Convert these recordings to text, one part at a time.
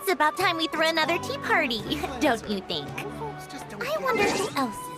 It's about time we threw another tea party, don't you think? I wonder who else is...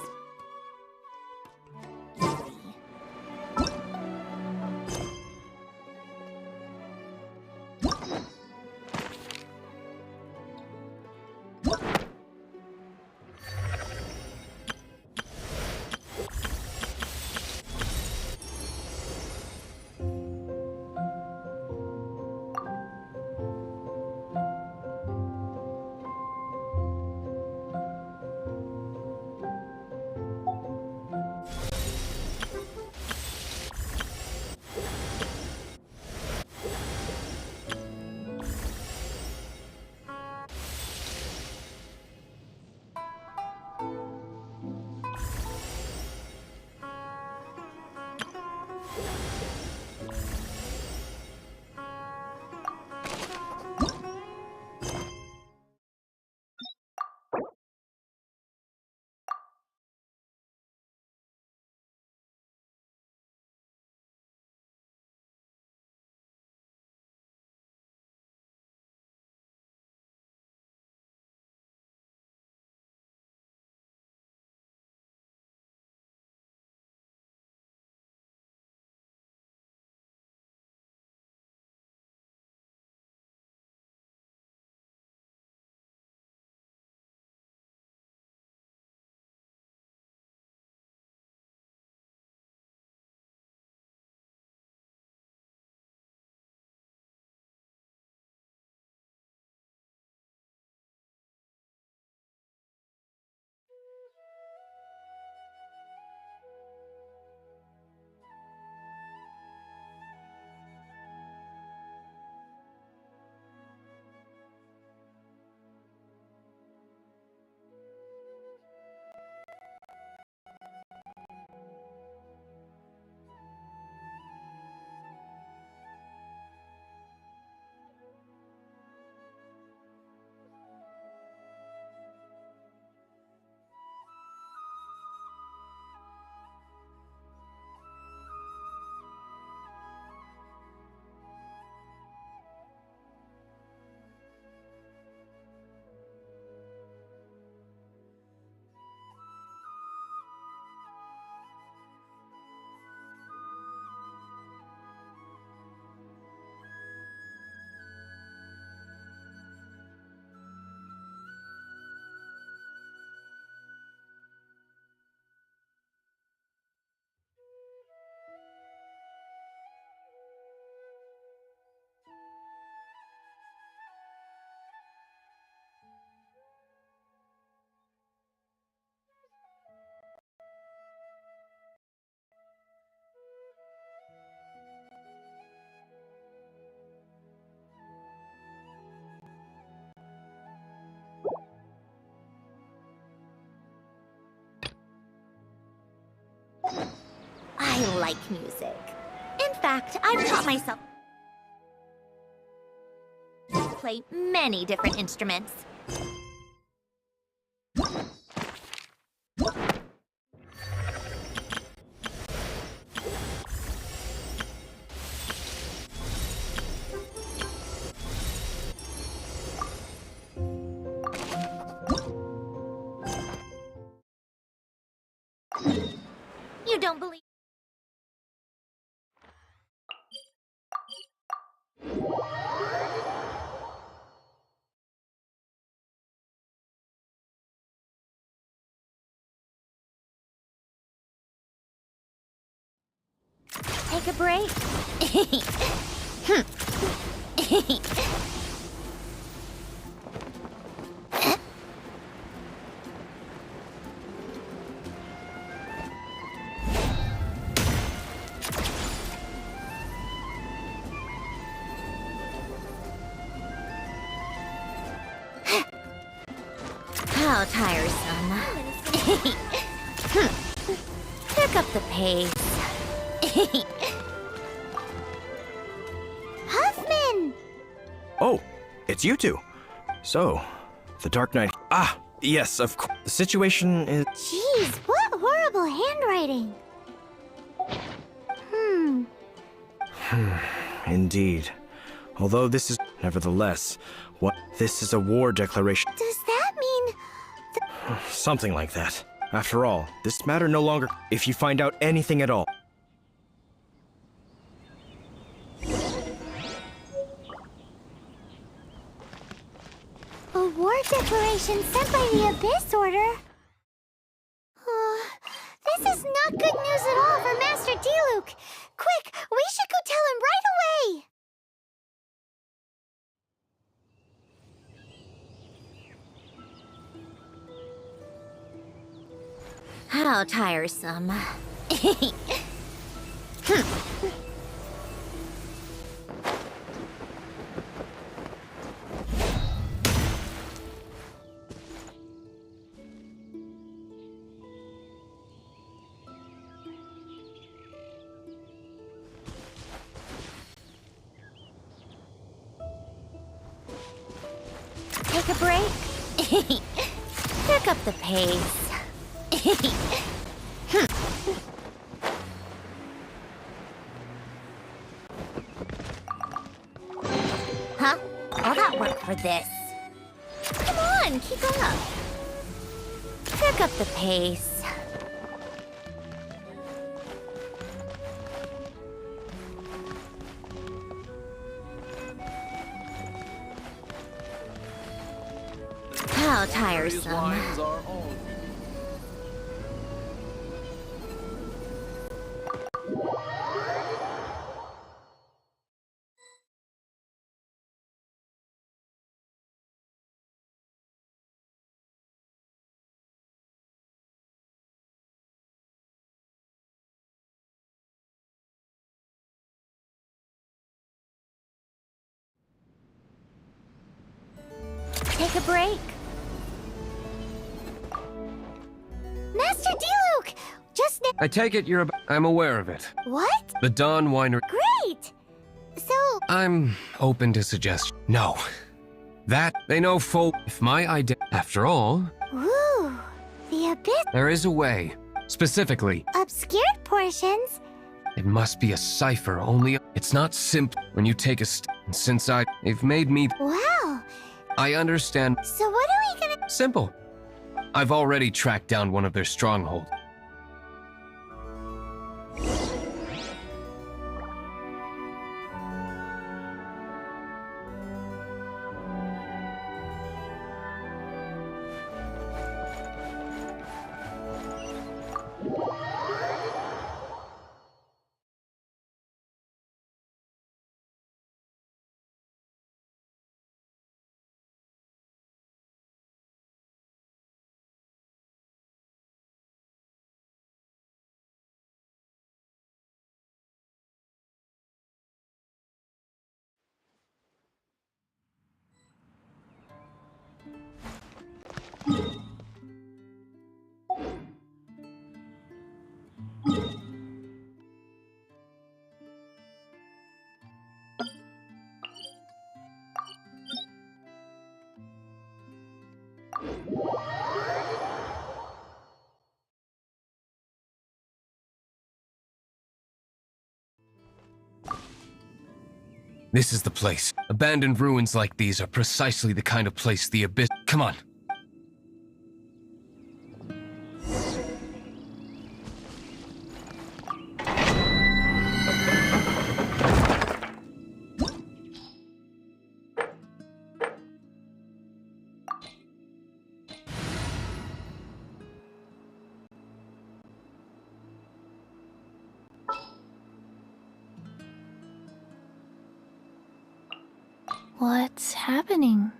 I like music. In fact, I've taught myself to play many different instruments. You don't believe... Take a break. How tiresome. Pick up the pace. Huffman! Oh, it's you two. So, the Dark Knight... Ah, yes, of course. The situation is... Jeez, what horrible handwriting. Indeed. Although this is, nevertheless, what this is a war declaration. Does that mean... Something like that. After all, this matter no longer. If you find out anything at all. A war declaration sent by the Abyss Order? This is not good news at all for Master Diluc. Quick, we should go tell him right away! How tiresome. Take a break? Pick up the pace. Huh? All that work for this. Come on, keep up. Pick up the pace. How tiresome. Take a break. Master Diluc! I take it you're I'm aware of it. What? The Dawn Winery. Great! So... I'm open to suggestion. No. That, they know full if my idea. After all, Ooh, the Abyss... there is a way. Specifically, Obscured portions? it must be a cipher only. It's not simple when you take a since they've made me. Wow. I understand. So what are we gonna... Simple. I've already tracked down one of their strongholds. This is the place. Abandoned ruins like these are precisely the kind of place the Abyss... Come on. What's happening?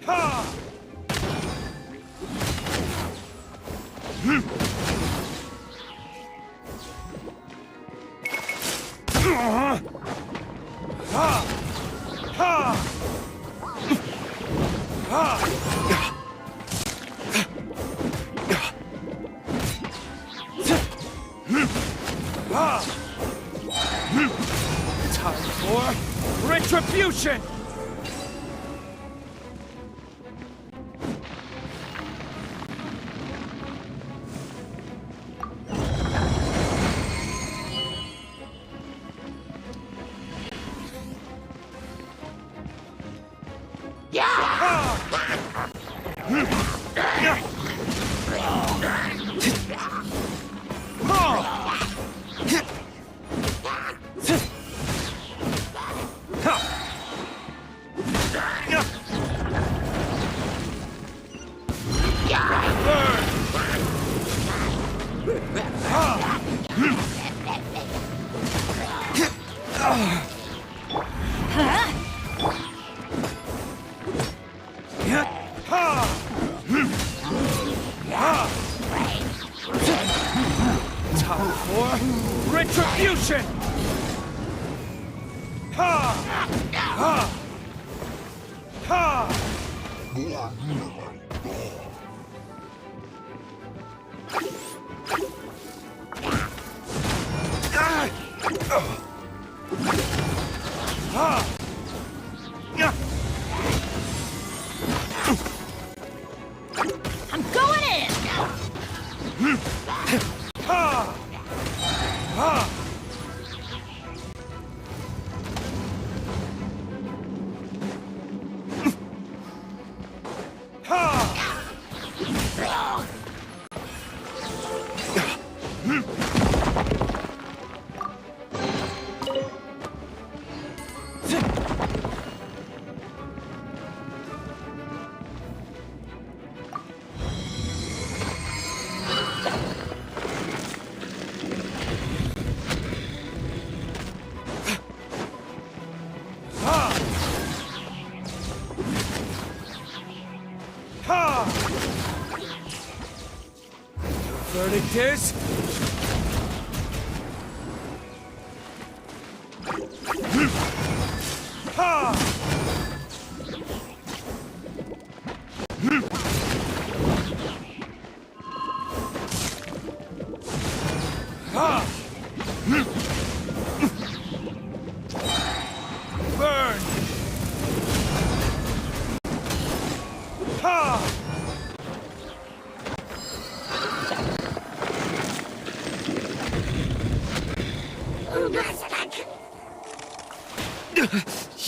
Time for retribution! Time for retribution! I'm going in! Verdict is... Burn!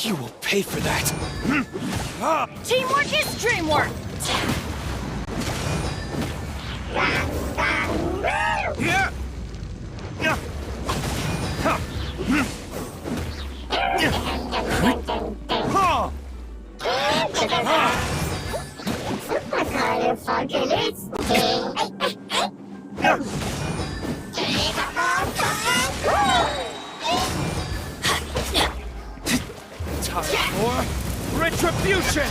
You will pay for that. Teamwork is dreamwork! Yeah. Time for retribution!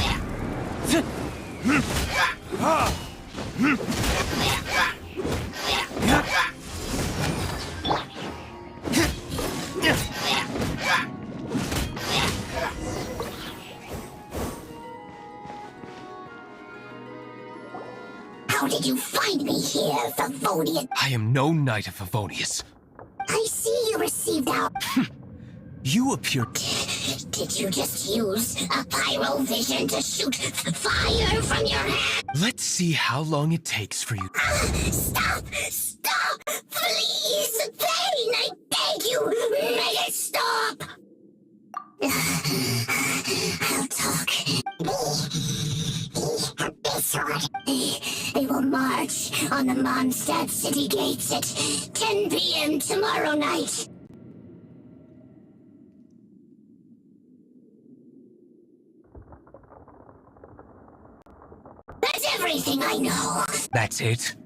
How did you find me here, Favonian? I am no knight of Favonius. I see you received our... You appear... Did you just use a pyro vision to shoot fire from your hand? Let's see how long it takes for you. Stop! Stop! Please! Pain! I beg you! Make it stop! I'll talk. BlazeRod. They will march on the Mondstadt city gates at 10 p.m. tomorrow night. That's everything I know. That's it?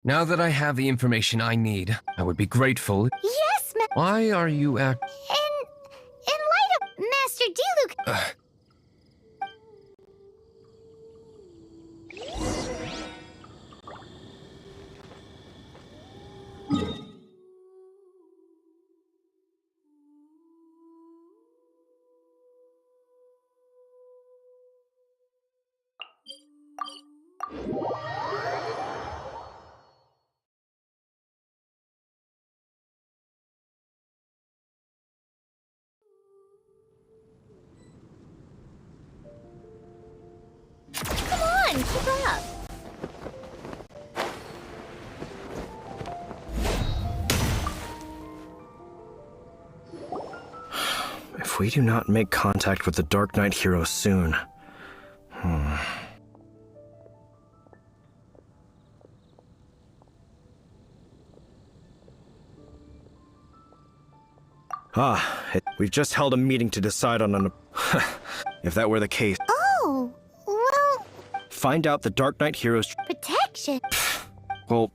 Now that I have the information I need, I would be grateful. Yes, Why are you in light of Master Diluc. Come on, keep up. If we do not make contact with the Dark Knight hero soon... We've just held a meeting to decide on an... If that were the case... Oh, well... Find out the Dark Knight hero's... Protection? Well,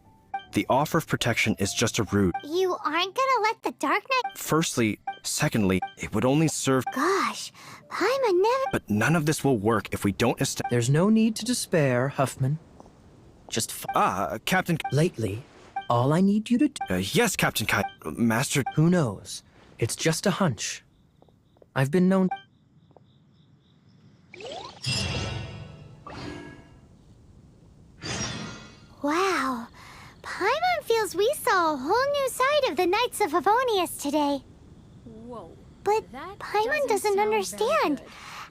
the offer of protection is just a route. You aren't gonna let the Dark Knight... Firstly, secondly, it would only serve... Gosh, Paimon never... But none of this will work if we don't establish... There's no need to despair, Huffman. Just Captain... lately, all I need you to do... yes, Captain Kai... Master... Who knows? It's just a hunch. I've been known... Wow. Paimon feels we saw a whole new side of the Knights of Favonius today. Whoa. But Paimon doesn't understand.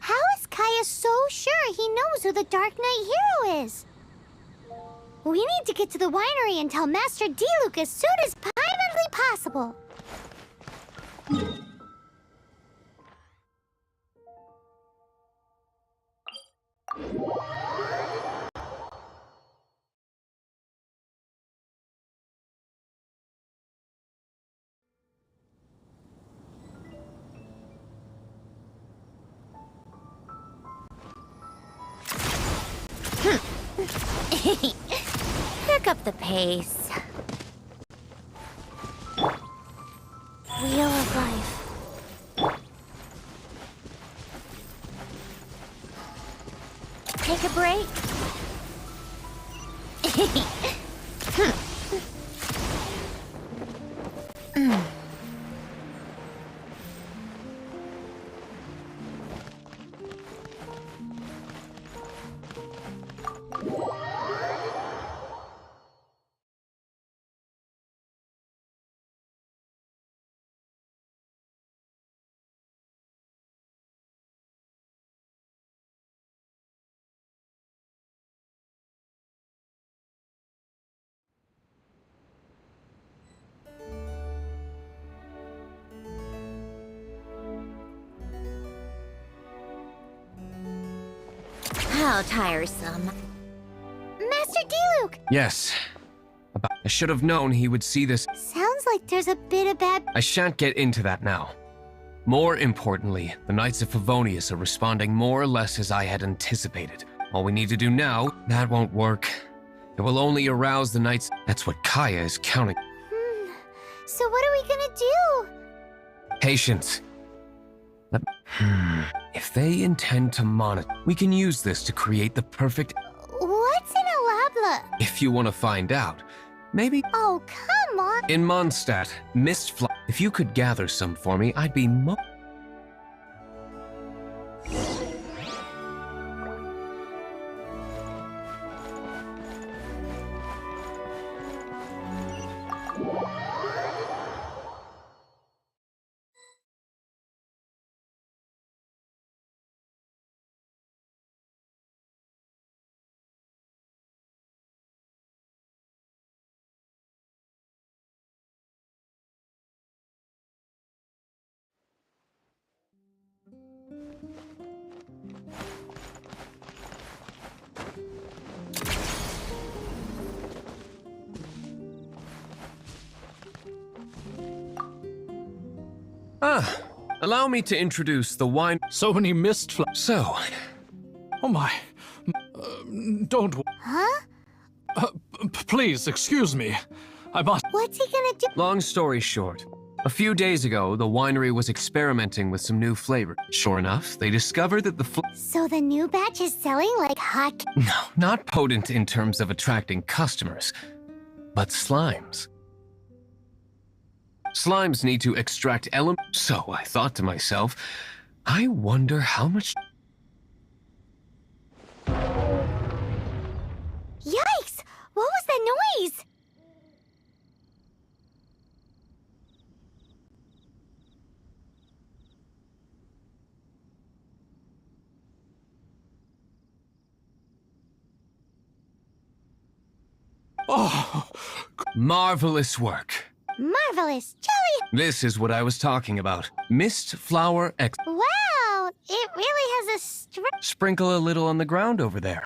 How is Kaya so sure he knows who the Dark Knight hero is? We need to get to the winery and tell Master Diluc as soon as Paimonly possible. Pick up the pace. Wheel of life. Take a break. How tiresome. Master Diluc! Yes. I should have known he would see this. Sounds like there's a bit of bad... I shan't get into that now. More importantly, the Knights of Favonius are responding more or less as I had anticipated. All we need to do now, that won't work. It will only arouse the Knights. That's what Kaya is counting. So what are we gonna do? Patience. If they intend to monitor, we can use this to create the perfect... What's in a labla? If you want to find out, maybe... Oh, come on. In Mondstadt, Mistfly. If you could gather some for me, I'd be Allow me to introduce the wine... So many mist So... Oh my. Don't... Huh? Please, excuse me. I must... What's he gonna do? Long story short, a few days ago, the winery was experimenting with some new flavor. Sure enough, they discovered that So the new batch is selling like hot. No, not potent in terms of attracting customers, but slimes. Slimes need to extract elements. So I thought to myself, I wonder how much... Yikes! What was that noise? Oh, Marvelous work. Marvelous. Jelly. This is what I was talking about. Mist flower Wow! It really has a Sprinkle a little on the ground over there.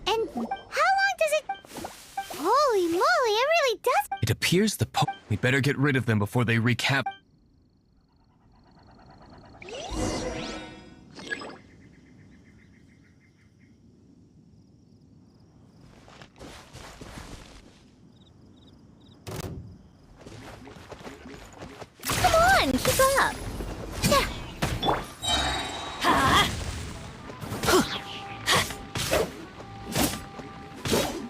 And how long does it... Holy moly, it really does... It appears the We better get rid of them before they recap. Come on, keep up. Yeah.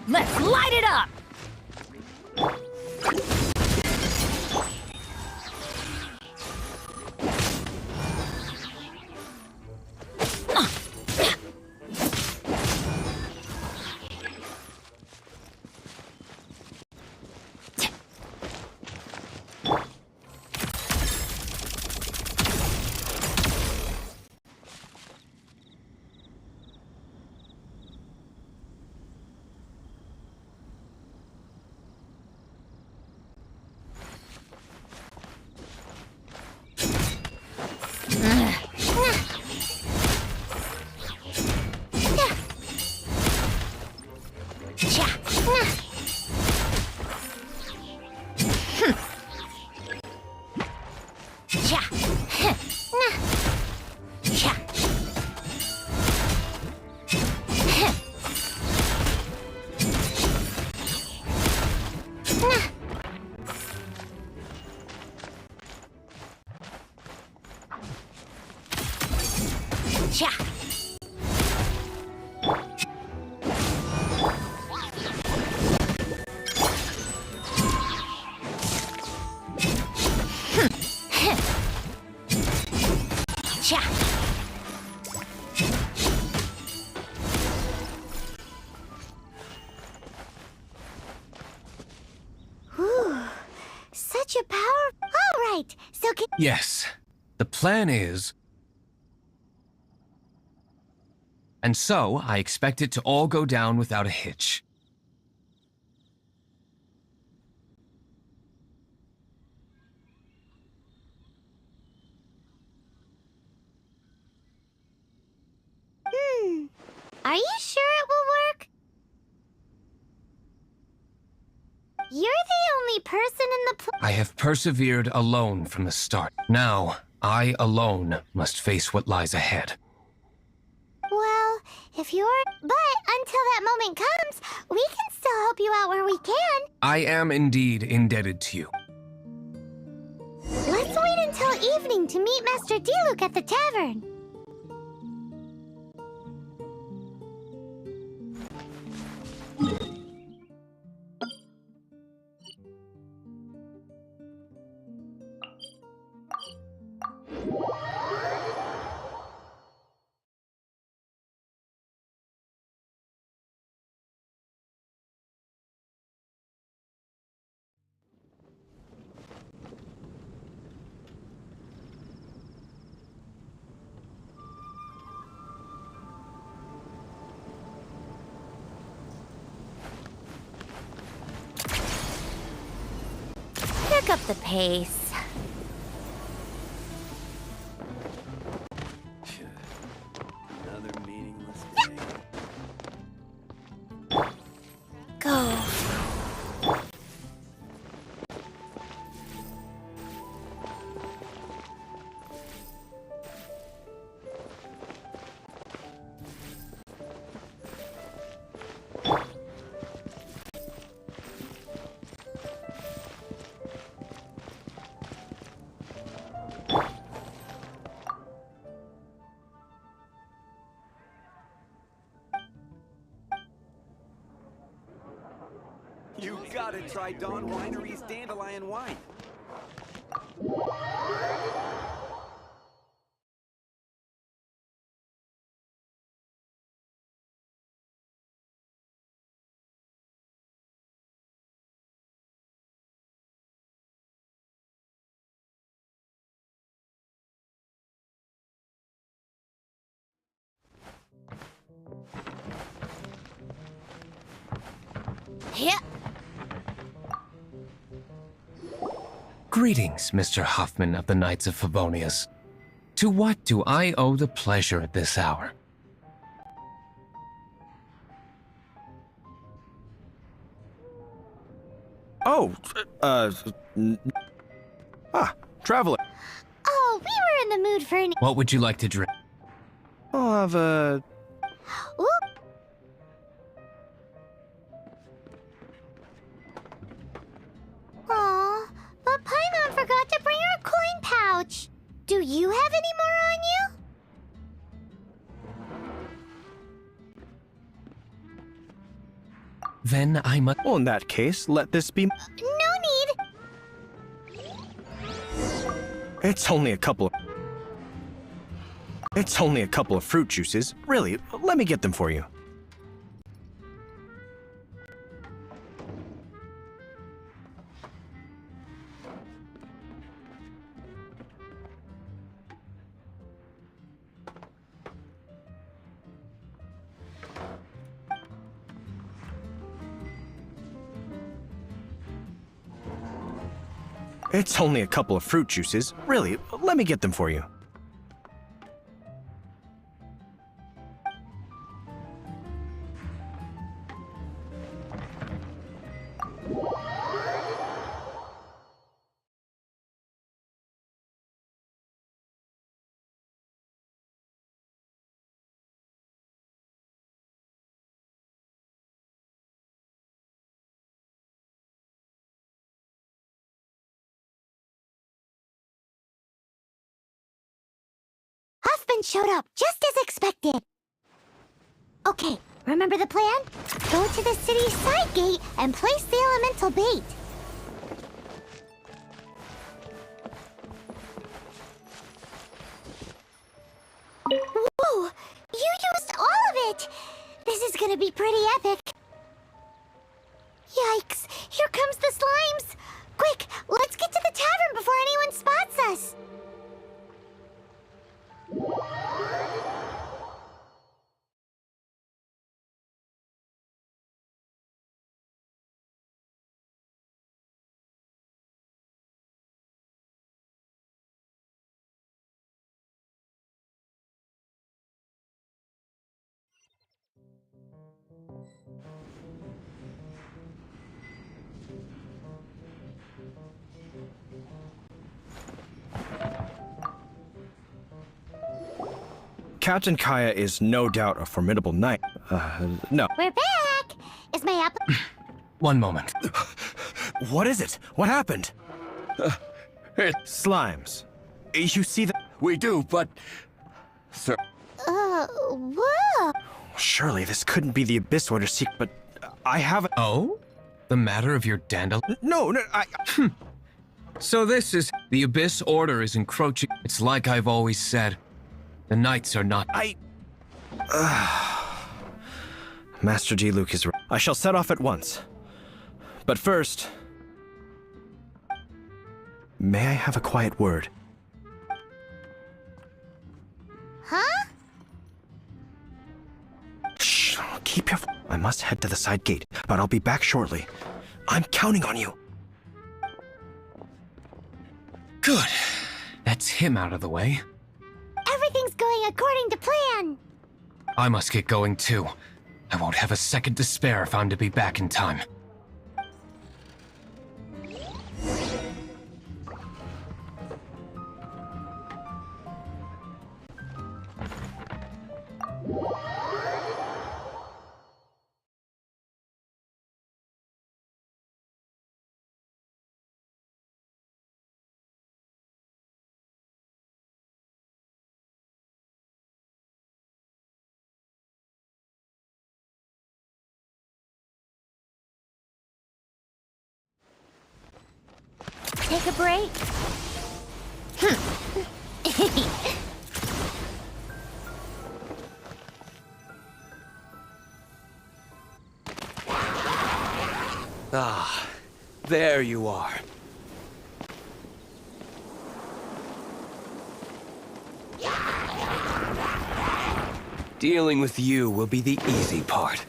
Let's light it up! Such a power... All right, so can... Yes. The plan is... And so, I expect it to all go down without a hitch. Are you sure it will work? You're the only person in the I have persevered alone from the start. Now, I alone must face what lies ahead. Well, if you're... But until that moment comes, we can still help you out where we can. I am indeed indebted to you. Let's wait until evening to meet Master Diluc at the tavern. Pick up the pace. Another meaningless day. You gotta try Dawn Winery's dandelion wine. Yeah. Greetings, Mr. Huffman of the Knights of Favonius. To what do I owe the pleasure at this hour? Oh, traveler. Oh, we were in the mood for an... What would you like to drink? I'll have a... Oop. Aw, but Paimon forgot to bring her coin pouch. Do you have any more on you? Then I must... Well, in that case, let this be... No need. It's only a couple of fruit juices. Really, let me get them for you. It's only a couple of fruit juices. Really, let me get them for you. Huffman showed up, just as expected. Okay, remember the plan? Go to the city's side gate and place the elemental bait. Whoa! You used all of it! This is gonna be pretty epic. Yikes! Here comes the slimes! Quick, let's get to the tavern before anyone spots us! Captain Kaya is no doubt a formidable knight. No. We're back! Is my apple... One moment. What is it? What happened? Slimes. You see that? We do, but... Sir... whoa! Surely this couldn't be the Abyss Order secret, but I haven't... Oh? The matter of your dandelion? No, I... So this is... The Abyss Order is encroaching. It's like I've always said. The Knights are not... Master D. Luke is right. I shall set off at once. But first... May I have a quiet word? Huh? Shh, keep your... I must head to the side gate, but I'll be back shortly. I'm counting on you. Good. That's him out of the way. Everything's going according to plan! I must get going too. I won't have a second to spare if I'm to be back in time. take a break? Ah, there you are. Dealing with you will be the easy part.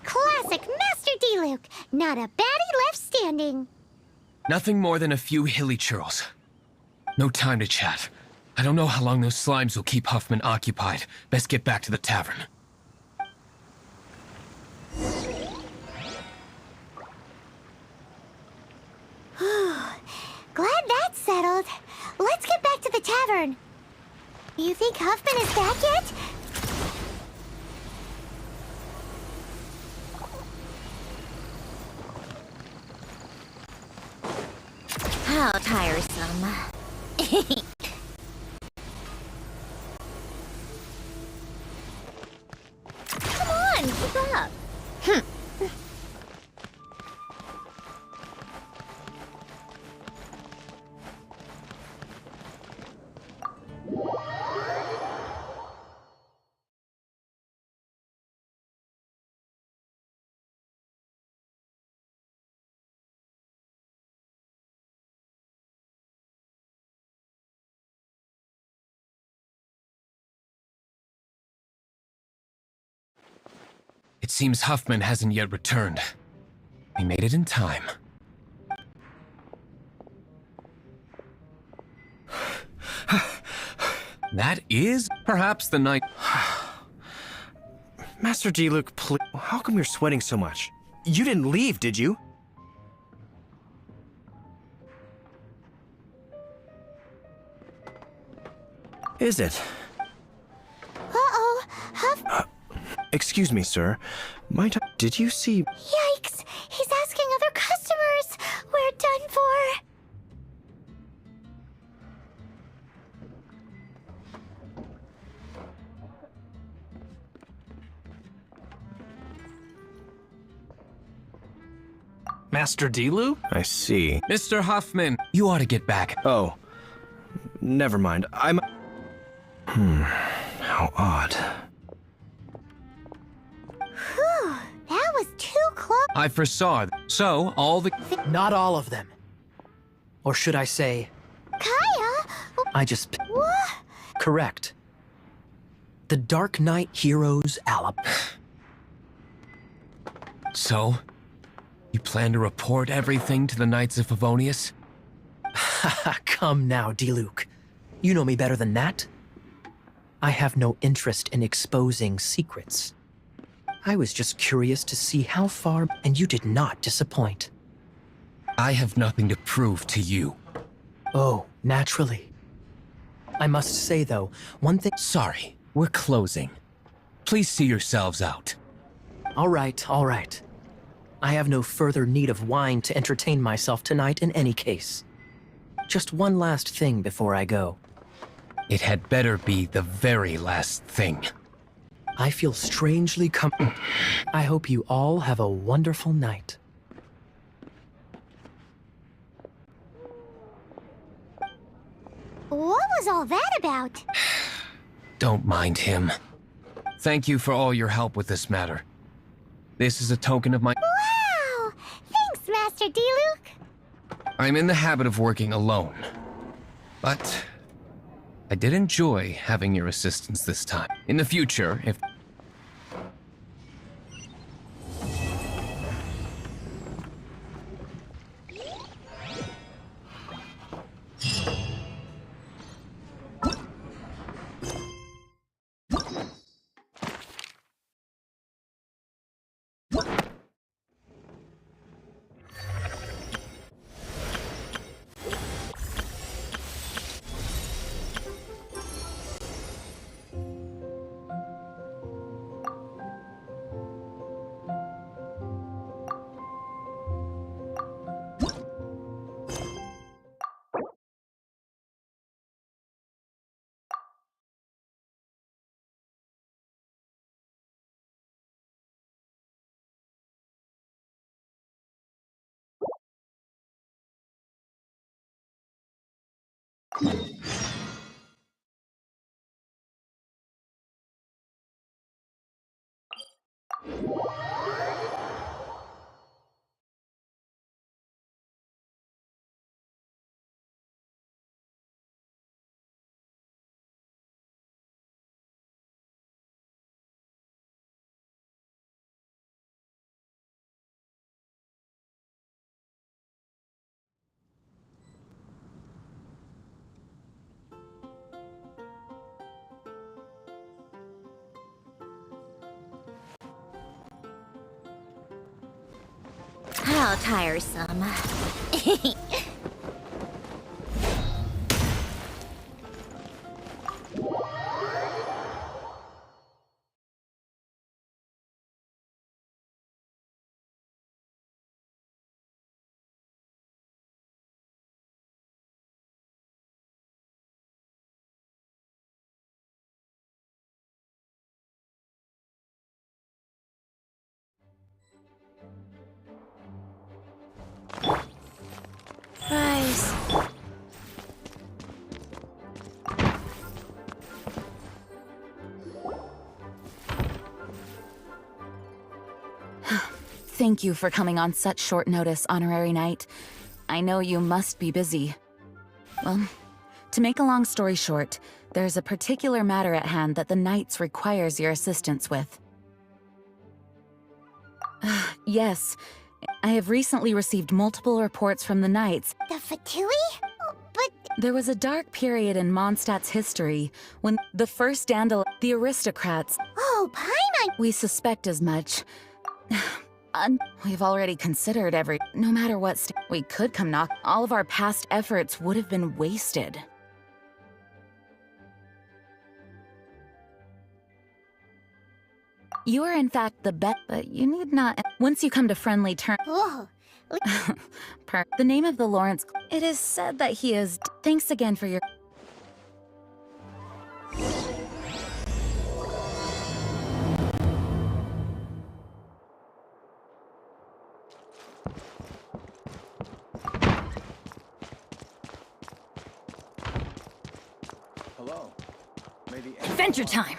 Classic Master D. Not a baddie left standing. Nothing more than a few hilly churls. No time to chat. I don't know how long those slimes will keep Huffman occupied. Best get back to the tavern. Glad that's settled. Let's get back to the tavern. You think Huffman is back yet? How tiresome. Come on, keep up. It seems Huffman hasn't yet returned. We made it in time. That is perhaps the night. Master D-Luke, please. How come you're sweating so much? You didn't leave, did you? Is it? Uh-oh, Excuse me, sir. Did you see... Yikes! He's asking other customers! We're done for! Master Diluc? I see. Mr. Huffman, you ought to get back. Oh, never mind. I'm... how odd. Whew, that was too close. I foresaw. So, all the... Not all of them. Or should I say, Kaya? I just... What? Correct. The Dark Knight Heroes Alab. So, you plan to report everything to the Knights of Favonius? Come now, Diluc. You know me better than that. I have no interest in exposing secrets. I was just curious to see how far, and you did not disappoint. I have nothing to prove to you. Oh, naturally. I must say, though, one thing... Sorry, we're closing. Please see yourselves out. All right, all right. I have no further need of wine to entertain myself tonight in any case. Just one last thing before I go. It had better be the very last thing. I feel strangely I hope you all have a wonderful night. What was all that about? Don't mind him. Thank you for all your help with this matter. This is a token of my... Wow! Thanks, Master Diluc. I'm in the habit of working alone. But I did enjoy having your assistance this time. In the future, if... How tiresome. Rise. Thank you for coming on such short notice, Honorary Knight. I know you must be busy. Well, to make a long story short, there's a particular matter at hand that the Knights requires your assistance with. Yes, I have recently received multiple reports from the Knights. The Fatui? But... There was a dark period in Mondstadt's history when the first the aristocrats... Oh, Paimon! We suspect as much. We've already considered no matter what we could come knock, all of our past efforts would have been wasted. You are in fact the best, but you need not. Once you come to friendly terms. Oh. The name of the Lawrence. It is said that he is. Thanks again for your. Adventure time!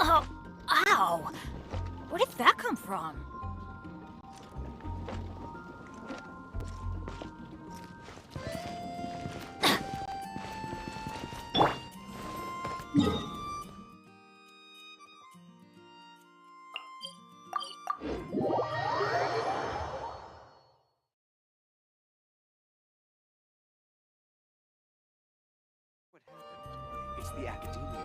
Oh, ow! Where did that come from? It's the academia.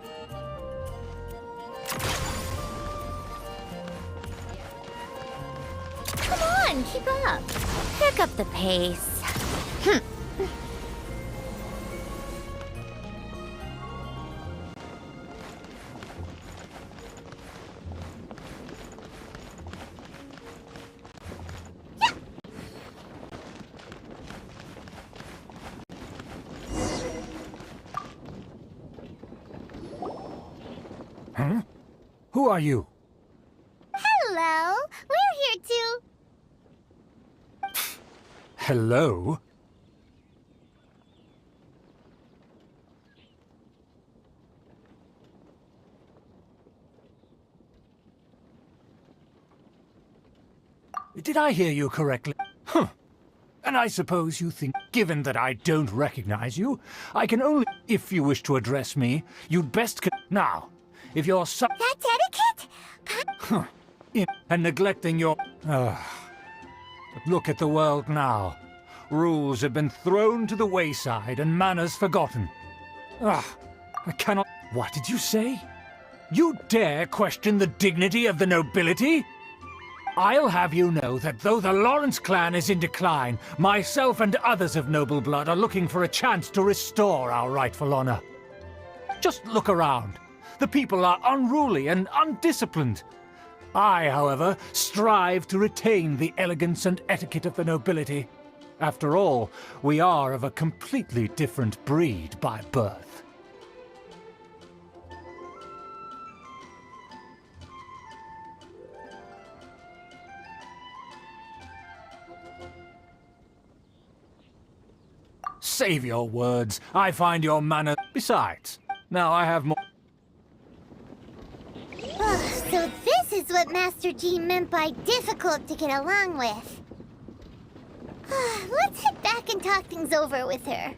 Come on, keep up. Pick up the pace. Huh? Who are you? Hello, we're here too. Hello? Did I hear you correctly? Huh. And I suppose you think, given that I don't recognize you, I can only... If you wish to address me, you'd best... Now, if you're so... That's etiquette? and neglecting your... But look at the world now. Rules have been thrown to the wayside and manners forgotten. I cannot... What did you say? You dare question the dignity of the nobility? I'll have you know that though the Lawrence clan is in decline, myself and others of noble blood are looking for a chance to restore our rightful honor. Just look around. The people are unruly and undisciplined. I, however, strive to retain the elegance and etiquette of the nobility. After all, we are of a completely different breed by birth. Save your words. I find your manner... Besides, now I have more... So this is what Master G meant by difficult to get along with. Let's head back and talk things over with her.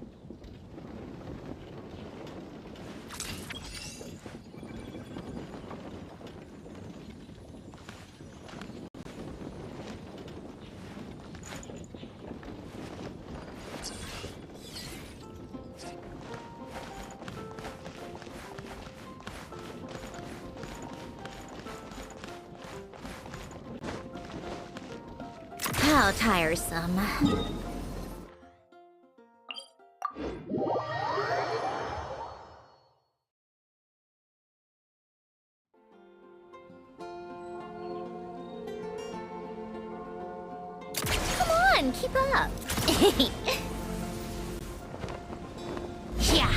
How tiresome. Come on, keep up. Yeah.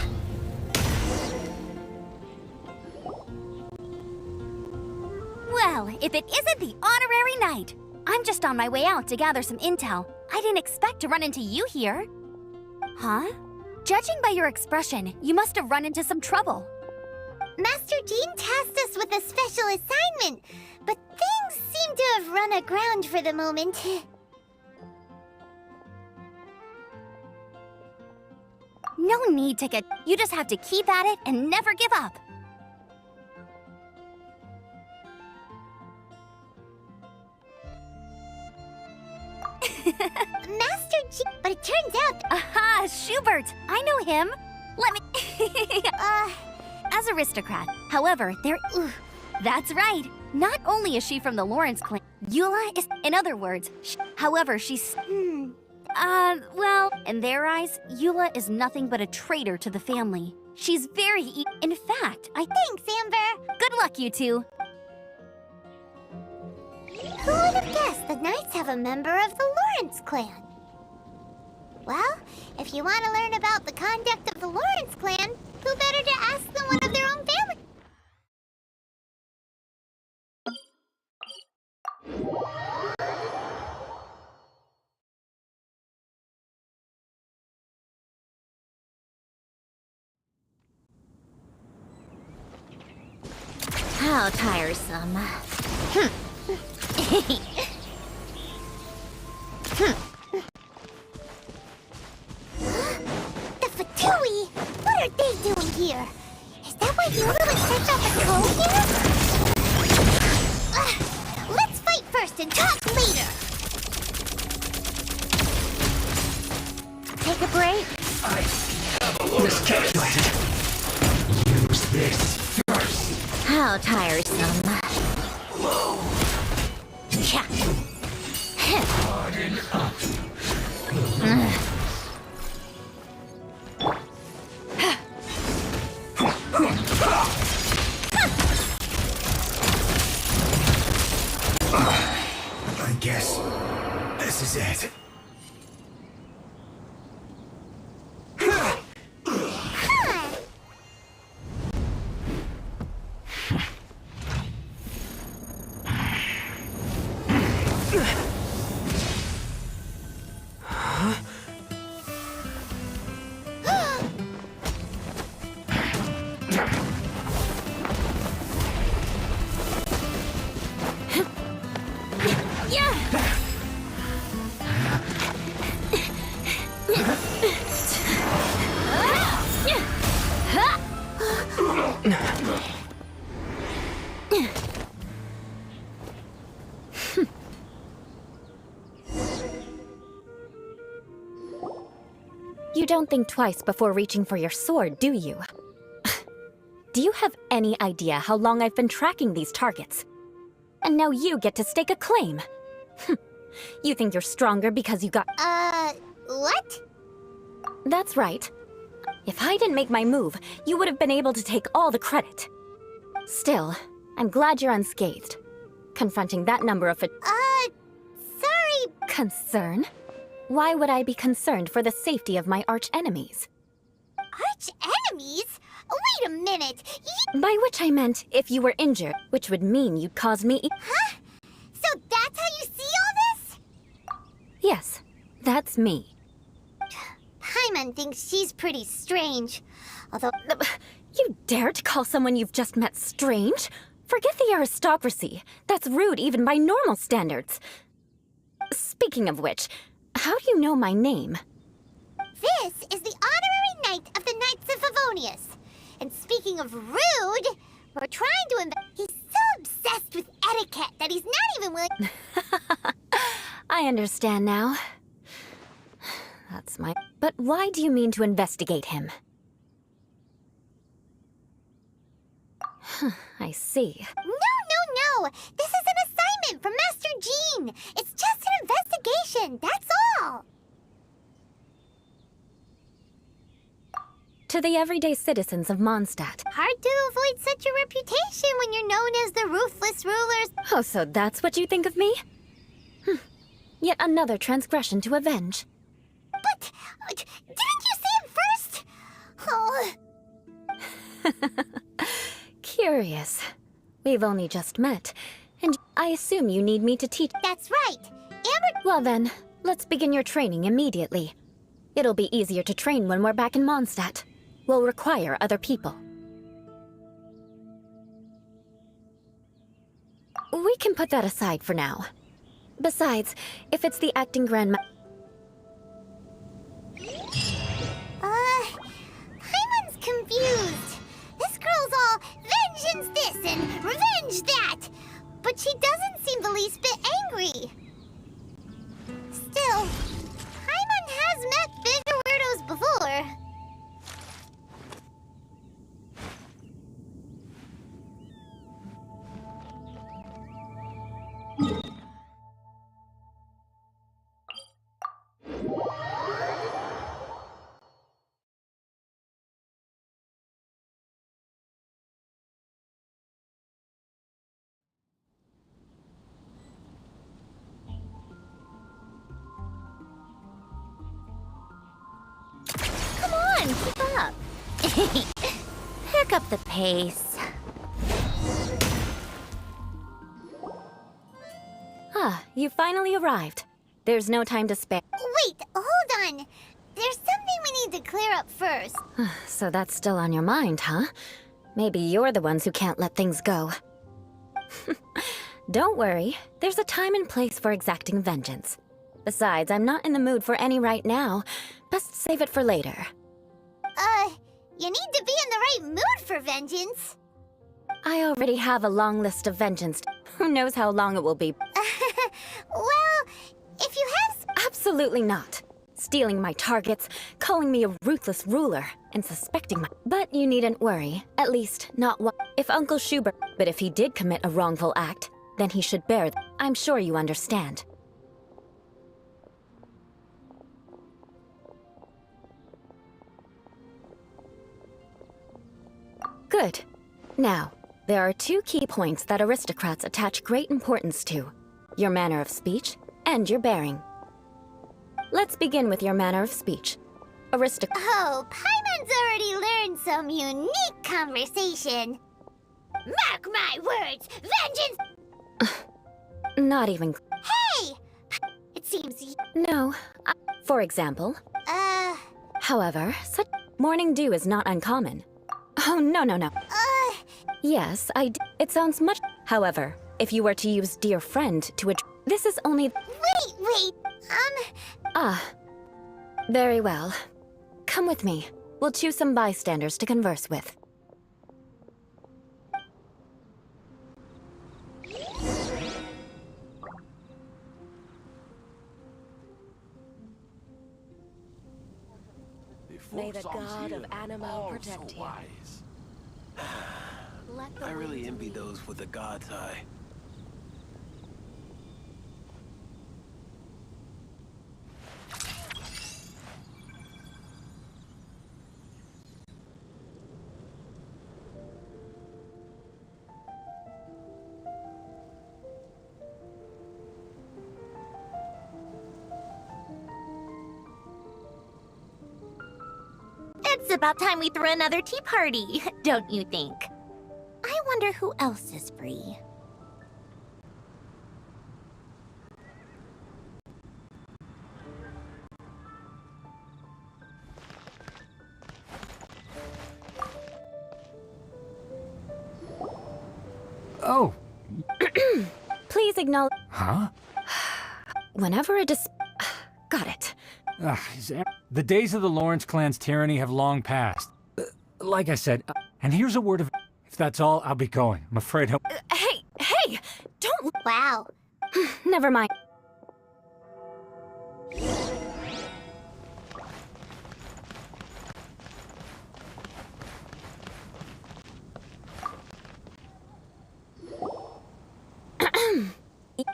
Well, if it isn't the honorary knight! I'm just on my way out to gather some intel. I didn't expect to run into you here. Huh? Judging by your expression, you must have run into some trouble. Master Dean tasked us with a special assignment, but things seem to have run aground for the moment. No need to get... You just have to keep at it and never give up. Master G, but it turns out... Aha, Schubert! I know him! Let me... As aristocrat. However, that's right. Not only is she from the Lawrence clan, Eula is... In other words, however, she's... well, in their eyes, Eula is nothing but a traitor to the family. She's very... In fact, Thanks, Amber. Good luck, you two. Who would have guessed the Knights have a member of the Lawrence clan? Well, if you want to learn about the conduct of the Lawrence clan, who better to ask than one of their own family? How tiresome. The Fatui! What are they doing here? Is that why Yoda would set up a code here? Let's fight first and talk later! Take a break? Miscalculated. Use this first. How tiresome. Harden up. I guess this is it. You don't think twice before reaching for your sword, do you? Do you have any idea how long I've been tracking these targets? And now you get to stake a claim. You think you're stronger because you got... What? That's right. If I didn't make my move, you would have been able to take all the credit. Still, I'm glad you're unscathed. Confronting that number of... Sorry. Concern? Why would I be concerned for the safety of my arch-enemies? Arch-enemies? Wait a minute. By which I meant if you were injured, which would mean you'd cause me... Huh? So that's how you see all this? Yes, that's me. Paimon thinks she's pretty strange. Although... You dare to call someone you've just met strange? Forget the aristocracy. That's rude even by normal standards. Speaking of which, how do you know my name? This is the honorary knight of the Knights of Favonius. And speaking of rude, we're trying to he's so obsessed with etiquette that he's not even willing... I understand now. That's my... But why do you mean to investigate him? I see. No! This is an assignment from Master Jean! It's just an investigation, that's all! To the everyday citizens of Mondstadt. Hard to avoid such a reputation when you're known as the ruthless rulers. Oh, so that's what you think of me? Yet another transgression to avenge. But... didn't you see him first? Oh... Curious. We've only just met, and I assume you need me to teach... That's right! Amber... Well then, let's begin your training immediately. It'll be easier to train when we're back in Mondstadt. We'll require other people. We can put that aside for now. Besides, if it's the acting grandma... Paimon's confused. This girl's all vengeance this and revenge that. But she doesn't seem the least bit angry. Still, Come on, keep up. Pick up the pace. Ah, you finally arrived. There's no time to spare. Wait, hold on. There's something we need to clear up first. So that's still on your mind, huh? Maybe you're the ones who can't let things go. Don't worry, there's a time and place for exacting vengeance. Besides, I'm not in the mood for any right now. Best save it for later. You need to be in the right mood for vengeance. I already have a long list of vengeance. Who knows how long it will be? Well, if you have... Absolutely not. Stealing my targets, calling me a ruthless ruler, and suspecting my... But you needn't worry. At least, not one. If Uncle Schubert... But if he did commit a wrongful act, then he should bear... I'm sure you understand. Good. Now, there are two key points that aristocrats attach great importance to. Your manner of speech and your bearing. Let's begin with your manner of speech. Oh, Paimon's already learned some unique conversation. Mark my words, vengeance... Not even... Hey! It seems... No. For example... However, such... Morning dew is not uncommon. Oh, no. Yes, it sounds much... However, if you were to use dear friend to this is only... Wait, Very well. Come with me. We'll choose some bystanders to converse with. May the god of Animo protect you. I really envy those with the god's eye. It's about time we threw another tea party, don't you think? I wonder who else is free. Oh. Please acknowledge... Huh? Whenever a Got it. The days of the Lawrence clan's tyranny have long passed. Like I said, and here's a word of... If that's all, I'll be going. I'm afraid I'll... Hey! Don't... Wow. Never mind.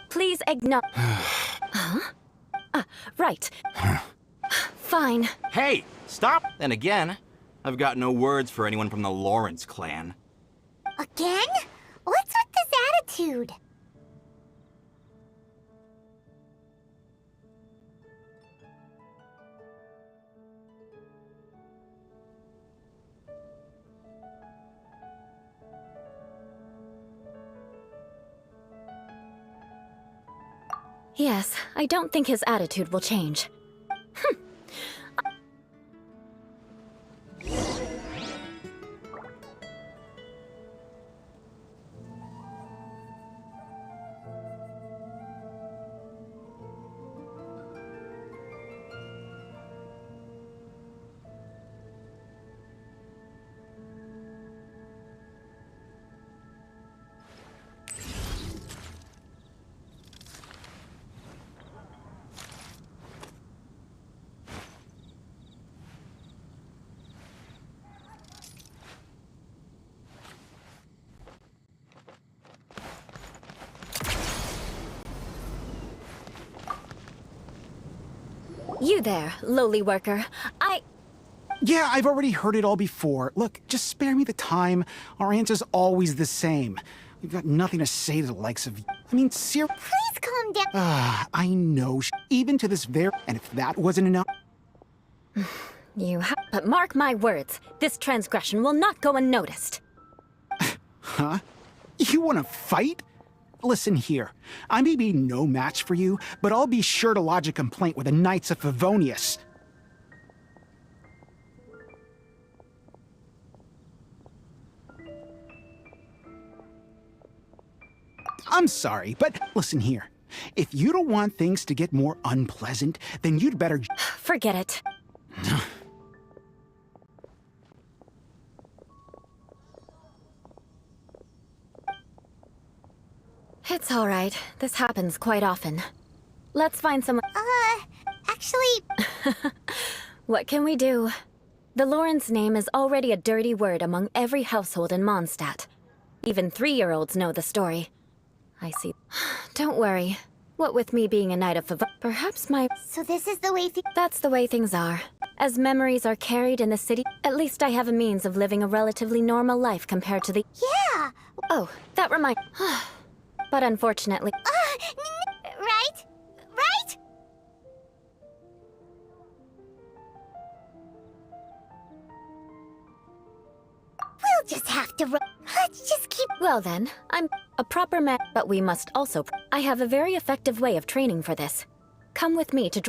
Please acknowledge... Huh? Right. Fine. Hey, stop! And again, I've got no words for anyone from the Lawrence clan. Again? What's with this attitude? Yes, I don't think his attitude will change. You there, lowly worker. Yeah, I've already heard it all before. Look, just spare me the time. Our answer's always the same. We've got nothing to say to the likes of you. I mean, Please calm down. I know, even to this and if that wasn't enough... But mark my words, this transgression will not go unnoticed. Huh? You want to fight? Listen here, I may be no match for you, but I'll be sure to lodge a complaint with the Knights of Favonius. I'm sorry, but listen here. If you don't want things to get more unpleasant, then you'd better... Forget it. It's all right. This happens quite often. Let's find someone... Actually... What can we do? The Lauren's name is already a dirty word among every household in Mondstadt. Even 3-year-olds know the story. I see. Don't worry. What with me being a knight of perhaps my... So this is the way That's the way things are. As memories are carried in the city, at least I have a means of living a relatively normal life compared to the... Yeah! Oh, that reminds... But unfortunately... Right? Right? We'll just have to... Let's just keep... Well then, I'm a proper man, but we must also... I have a very effective way of training for this. Come with me to...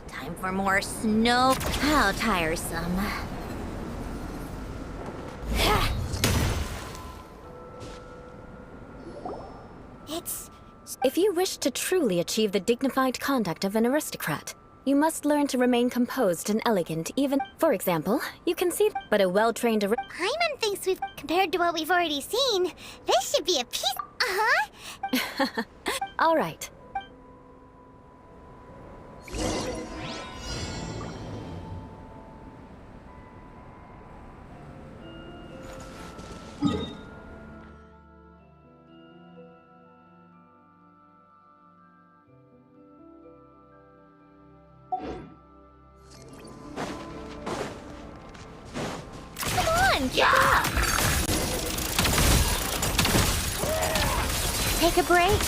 Time for more snow. How tiresome. If you wish to truly achieve the dignified conduct of an aristocrat, you must learn to remain composed and elegant even... For example, you can see... But a well-trained... Paimon thinks we've... Compared to what we've already seen, this should be a piece... Uh-huh. All right. Yeah! Take a break.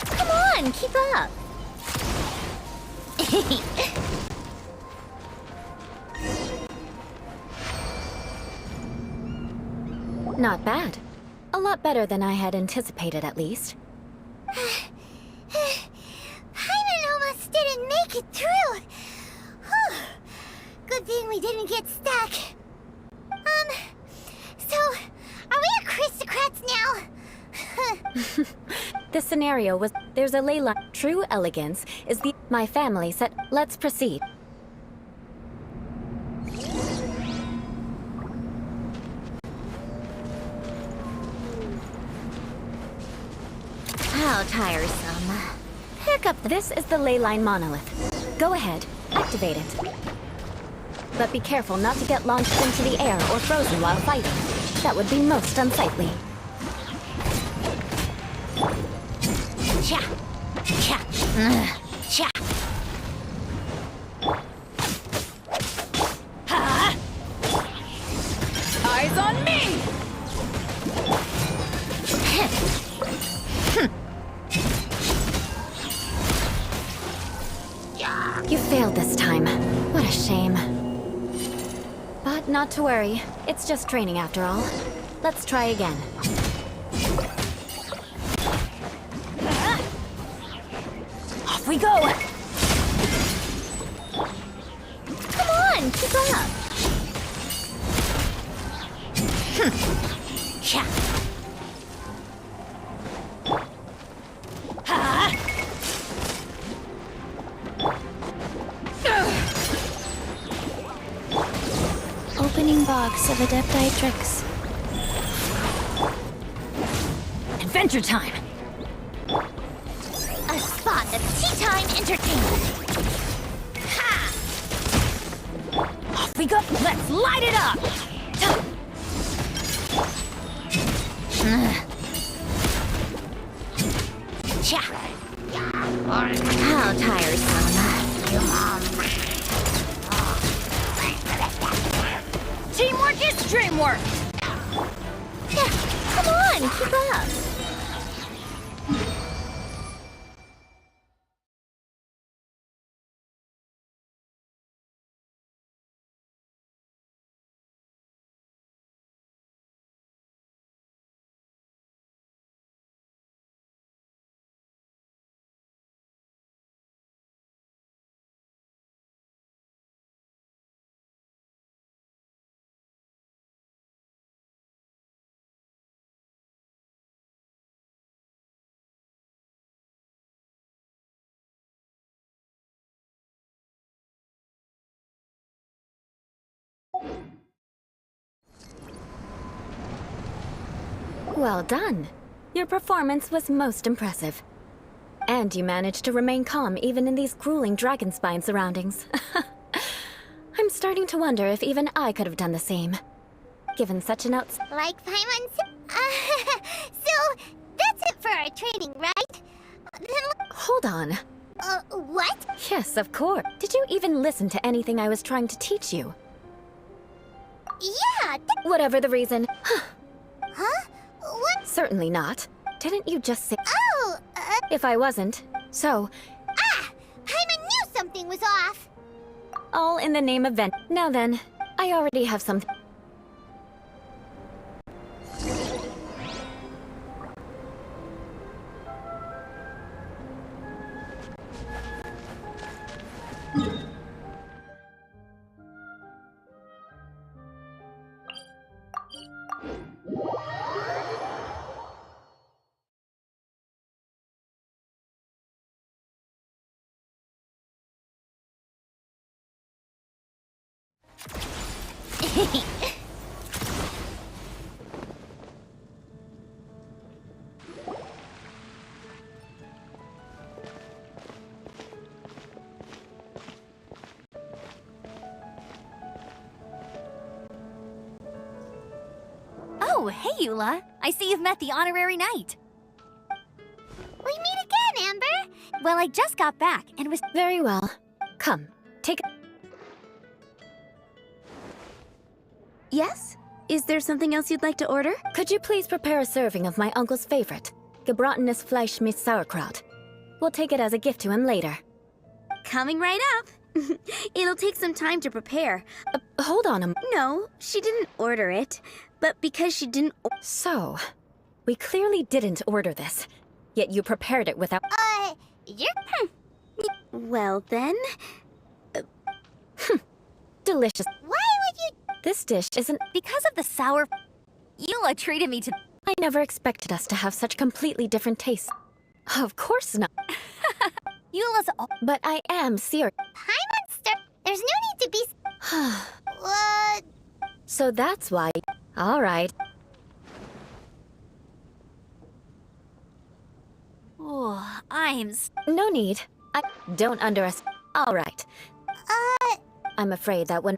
Come on, keep up. Not bad. A lot better than I had anticipated, at least. Paimon almost didn't make it through. Good thing we didn't get stuck. So, are we aristocrats now? The scenario was... There's a ley line. True elegance is the... My family said... Let's proceed. How tiresome. Pick up. This is the ley line monolith. Go ahead, activate it. But be careful not to get launched into the air or frozen while fighting. That would be most unsightly. Cha! Cha! Cha! Eyes on me! You failed this time. What a shame. But not to worry. It's just training after all. Let's try again. Off we go! Come on, keep up! Cha! Ha! Opening box of Adepti tricks. Adventure time! A spot of tea time entertainment! Ha! Off we go! Let's light it up! Cha! How tiresome. Teamwork is dreamwork! Yeah, come on, keep up! Well done. Your performance was most impressive. And you managed to remain calm even in these grueling dragon spine surroundings. I'm starting to wonder if even I could have done the same. Given such an Like 5 months? So, that's it for our training, right? Hold on. What? Yes, of course. Did you even listen to anything I was trying to teach you? Yeah, Whatever the reason. Huh? What? Certainly not. Didn't you just say— Oh, If I wasn't, so— Paimon knew something was off! all in the name of Ven— Now then, I already have something. Oh, hey, Eula. I see you've met the honorary knight. We meet again, Amber! Well, I just got back and was— Very well. Come, take— Yes? Is there something else you'd like to order? Could you please prepare a serving of my uncle's favorite, gebratenes Fleisch mit Sauerkraut? We'll take it as a gift to him later. Coming right up. It'll take some time to prepare. Hold on a— No, she didn't order it. But because she didn't— So, we clearly didn't order this, yet you prepared it without— You're— Well then... Delicious. Why would you— This dish isn't— Because of the sour— Eula treated me to— I never expected us to have such completely different tastes. Of course not. Eula's— But I am serious. Paimon, there's no need to be— What? So that's why— All right. Oh, I'm— No need. I don't underestimate— All right. I'm afraid that when—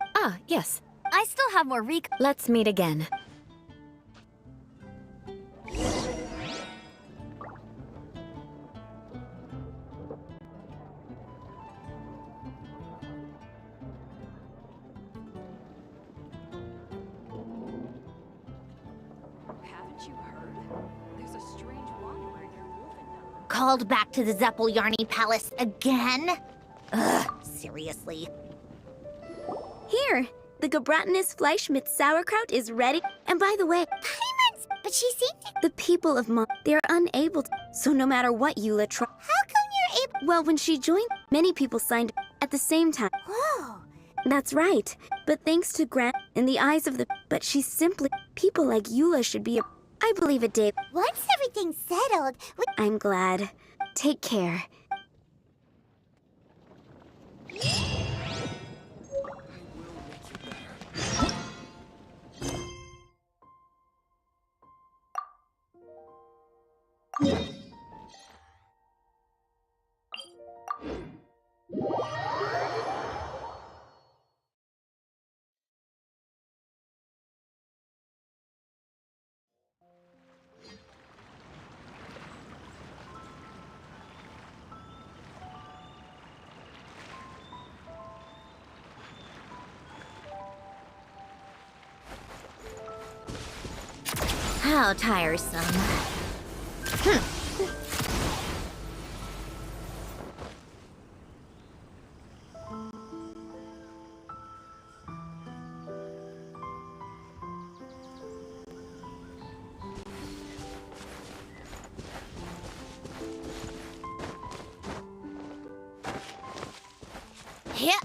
yes. I still have more Let's meet again. Called back to the Zeppeljärni Palace again? Ugh, seriously. Here, the gebratenes Fleisch mit Sauerkraut is ready. And by the way, Paimon's— But she seemed to— the people of they're unable to. So no matter what Eula tries— How come you're able— Well, when she joined, many people signed at the same time. Whoa! That's right. But thanks to Grant, in the eyes of the... But she's simply... People like Eula should be a... I believe it, Dave. Once everything's settled, I'm glad. Take care. How tiresome. Yeah.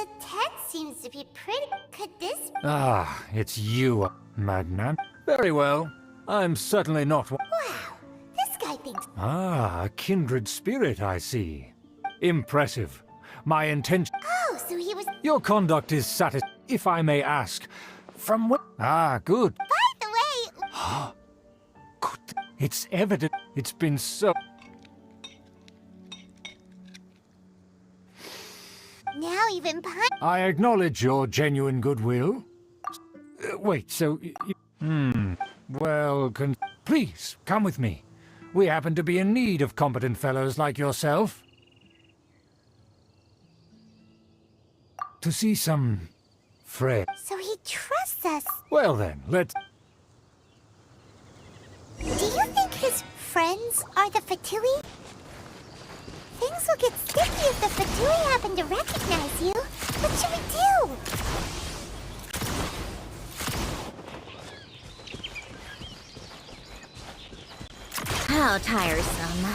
the tent seems to be pretty. Could this... Ah, it's you, Magna. Very well. I'm certainly not one. Wow, this guy thinks... Ah, a kindred spirit, I see. Impressive. My intention... Oh, so he was... Your conduct is if I may ask. From what... Ah, good. By the way... Good. It's evident. It's been so... Now even I acknowledge your genuine goodwill. Wait, so... Well, please, come with me. We happen to be in need of competent fellows like yourself. To see some... friends. So he trusts us. Well then, let's... Do you think his friends are the Fatui? Things will get sticky if the Fatui happen to recognize you. What should we do? How tiresome.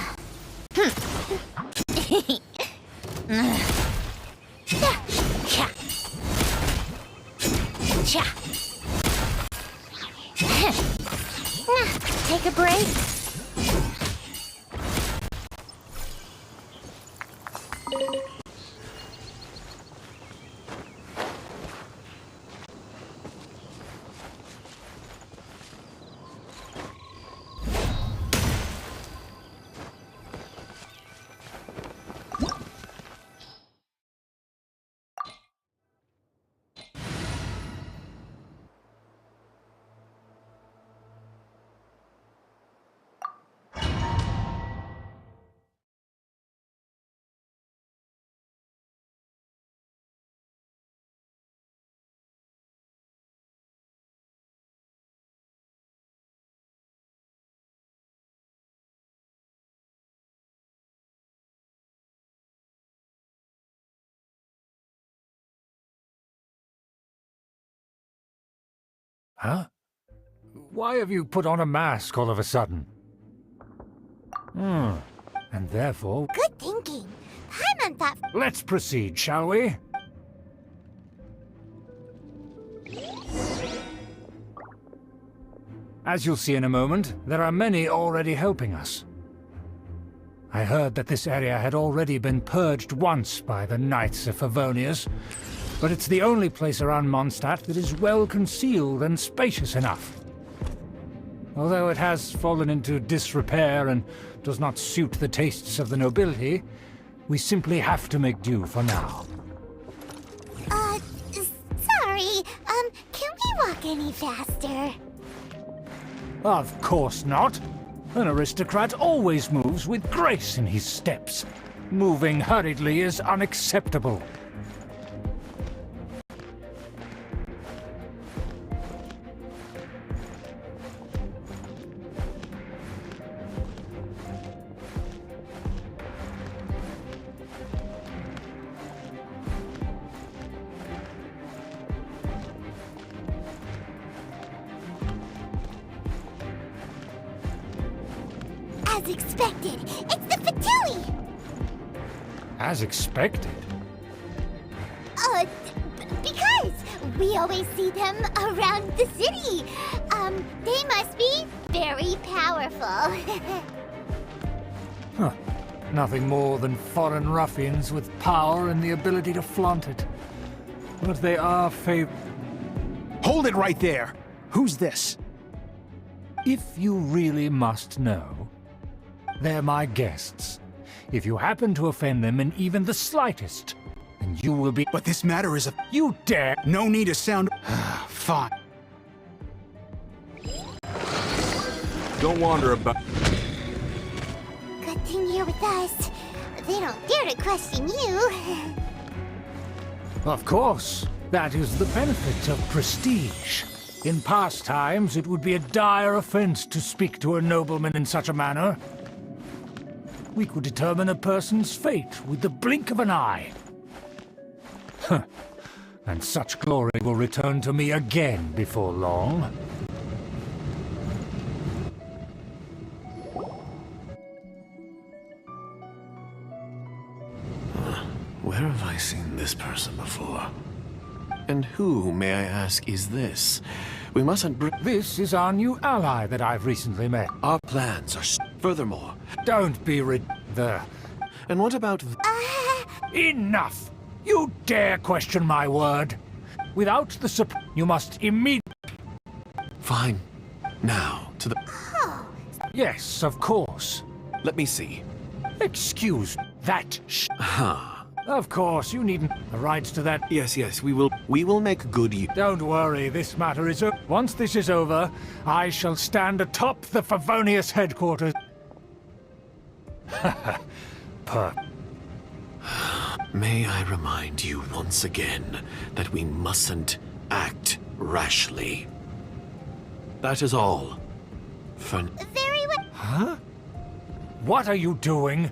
Take a break. Huh? Why have you put on a mask all of a sudden? And therefore... Good thinking. I'm on that... Let's proceed, shall we? As you'll see in a moment, there are many already helping us. I heard that this area had already been purged once by the Knights of Favonius, but it's the only place around Mondstadt that is well concealed and spacious enough. Although it has fallen into disrepair and does not suit the tastes of the nobility, we simply have to make do for now. Sorry, can we walk any faster? Of course not. An aristocrat always moves with grace in his steps. Moving hurriedly is unacceptable. As expected, it's the Fatui! As expected. Because we always see them around the city. They must be very powerful. Huh. Nothing more than foreign ruffians with power and the ability to flaunt it. But they are Hold it right there! Who's this? If you really must know, they're my guests. If you happen to offend them in even the slightest, then you will be— But this matter is a— You dare— No need to sound— Fine. Don't wander about. Good thing you're with us. They don't dare to question you. Of course, that is the benefit of prestige. In past times, it would be a dire offense to speak to a nobleman in such a manner. We could determine a person's fate with the blink of an eye. Huh. And such glory will return to me again before long. Where have I seen this person before? And who, may I ask, is this? We mustn't This is our new ally that I've recently met. Our plans are furthermore. Don't be there. And what about Enough! You dare question my word? Without the support, you must immediately— Fine. Now, to the— Yes, of course. Let me see. Excuse that Of course, you needn't— The rights to that— Yes, we will make good use. Don't worry, this matter is over. Once this is over, I shall stand atop the Favonius headquarters. May I remind you once again that we mustn't act rashly. That is all. Very well. Huh? What are you doing?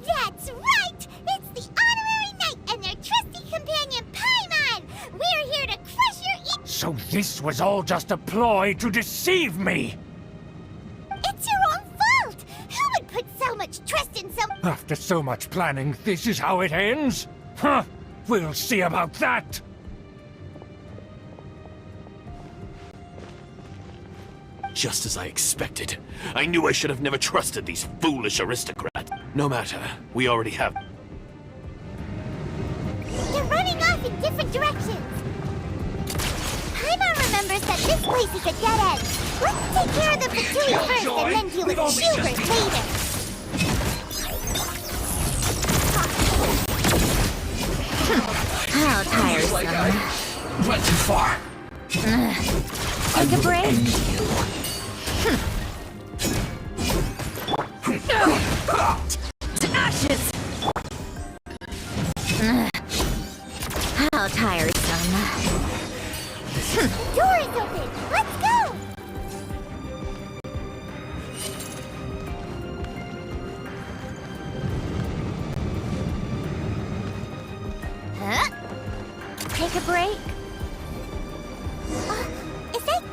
That's right! It's the Honorary Knight and their trusty companion, Paimon! We're here to crush your So this was all just a ploy to deceive me! It's your own fault! Who would put so much trust in some— After so much planning, this is how it ends? Huh? We'll see about that! Just as I expected. I knew I should have never trusted these foolish aristocrats. No matter, we already have— They're running off in different directions! Paimon remembers that this place is a dead end. Let's take care of the Fatui first and then deal with Schubert later. How tiresome. Went too far. Take a break. To ashes! How tiresome. Door is open! Let's go! Huh? Take a break? Is that—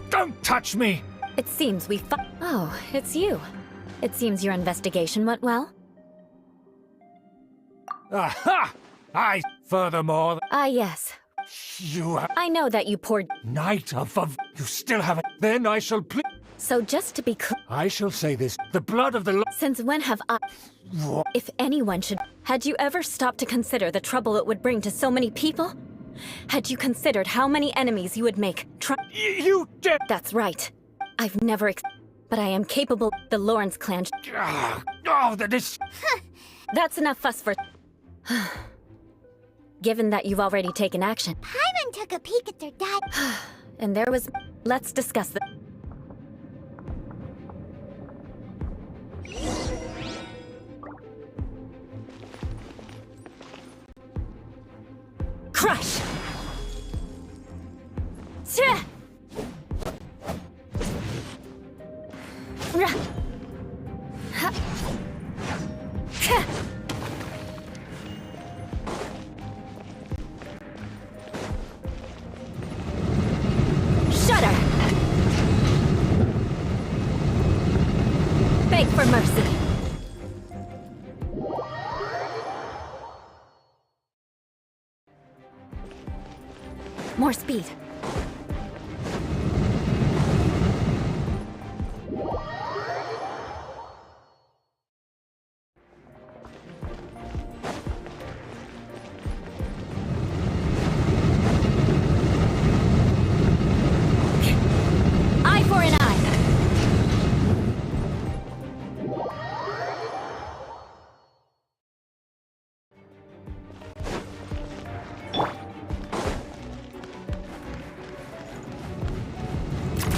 Don't touch me! It seems we Oh, it's you. It seems your investigation went well. Aha! Furthermore— Yes. You have— I know that you poured— Knight of You still have it. Then I shall So just to be clear— I shall say this. The blood of the Since when have I— What? If anyone should— Had you ever stopped to consider the trouble it would bring to so many people? Had you considered how many enemies you would make? You did— That's right. I've never but I am capable— The Lawrence clan— Oh, that is— That's enough fuss for— Given that you've already taken action. Paimon took a peek at their dad. And there was— Let's discuss the— Crush! Tch! Rah! Ha! Ka! Beg for mercy. More speed. Eye for an eye.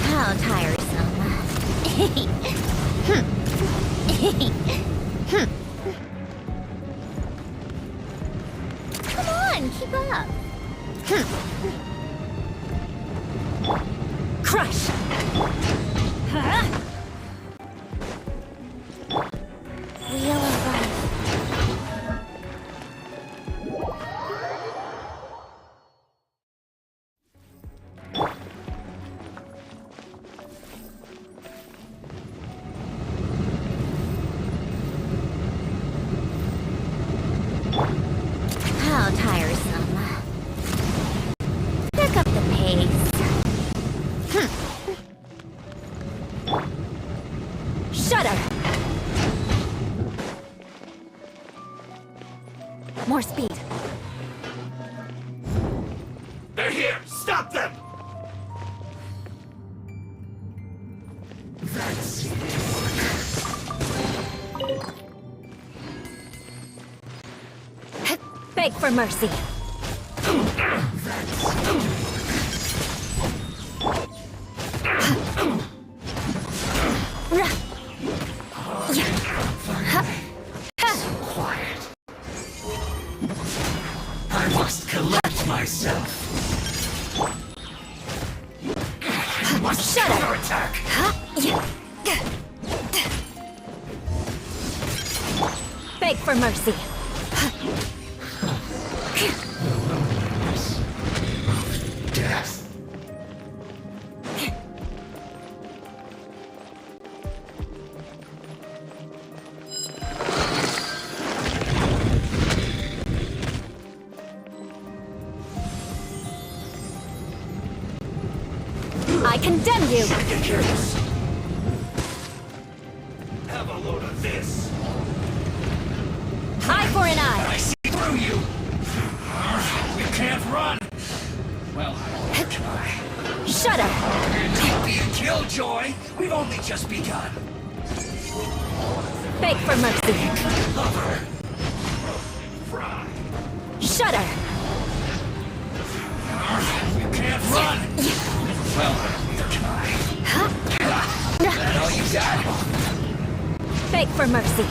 How tiresome. Come on, keep up. Crush! Wheel of life. How tiresome. Pick up the pace. Shudder! More speed. They're here! Stop them! Beg for mercy. I must collect myself. I must counterattack. Beg for mercy. Death. I condemn you! Ridiculous. Have a load of this. Eye for an eye! I see through you. You can't run. Well, I will try. Shudder! Don't be a killjoy. We've only just begun. Beg for mercy. Lover. Fry. Shudder! You can't run. Well, we'll try. That all you got? Beg for mercy.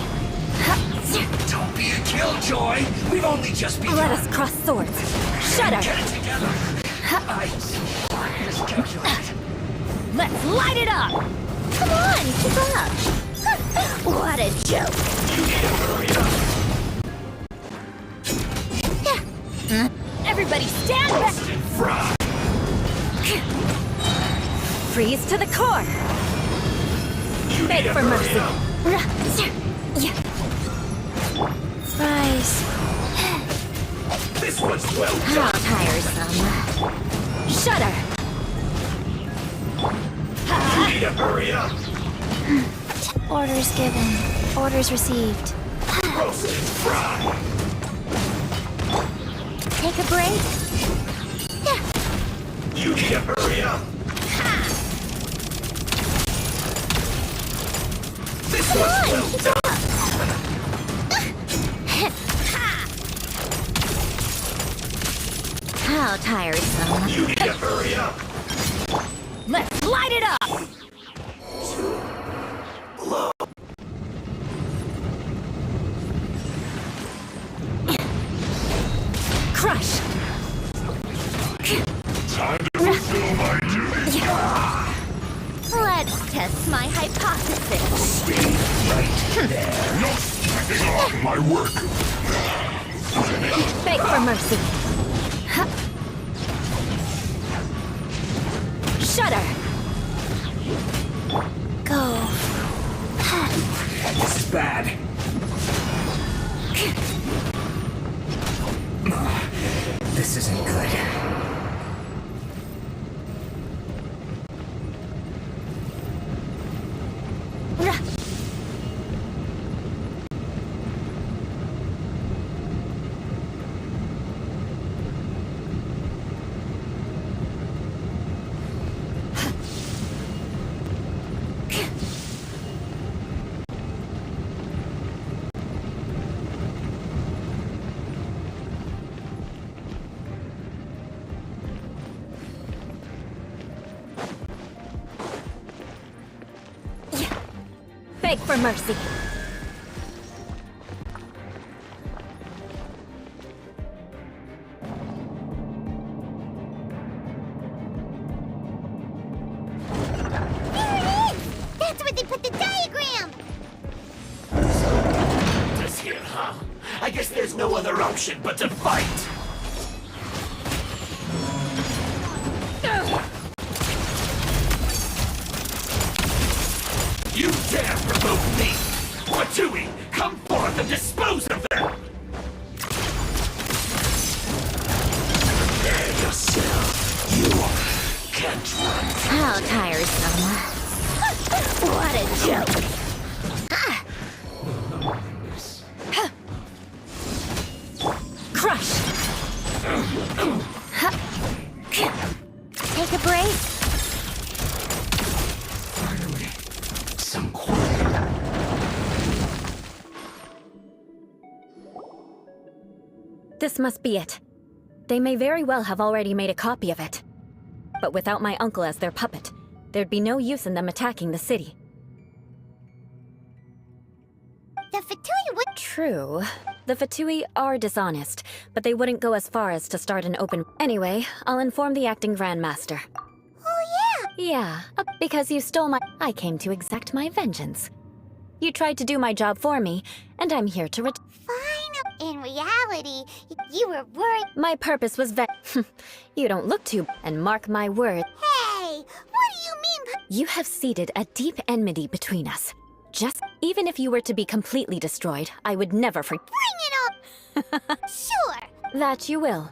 Don't be a killjoy. We've only just begun. Let us cross swords. Shudder! Get it together. I miscalculate. Let's light it up! Come on, keep up. What a joke. You need to hurry up. Everybody stand back! Fry. Freeze to the core! Beg for mercy. Rise. This was well How done. tiresome. Shudder! You need to hurry up. Orders given. Orders received. Roasted fry. Take a break. You need to hurry up. This was well done. How tiresome. You need to hurry up. Let's light it up! Low. Crush! Time to fulfill my duty. Let's test my hypothesis. Right there. No stepping on my work. Beg for mercy. Shudder! Go. This is bad. This isn't good. Beg for mercy. That's where they put the diagram! This here, huh? I guess there's no other option but to fight! You dare provoke me! Watui, come forth and dispose of them! Prepare yourself. You can't run. How tiresome. What a joke! Crush! Take a break. Some quiet. This must be it. They may very well have already made a copy of it. But without my uncle as their puppet, there'd be no use in them attacking the city. The Fatui would— True. The Fatui are dishonest, but they wouldn't go as far as to start an open— Anyway, I'll inform the acting Grandmaster. Oh yeah! Yeah, because you stole my— I came to exact my vengeance. You tried to do my job for me, and I'm here to Fine. In reality, you were worried— My purpose was You don't look too— And mark my word— Hey! What do you mean? You have seeded a deep enmity between us. Even if you were to be completely destroyed, I would never Bring it on! Sure! That you will.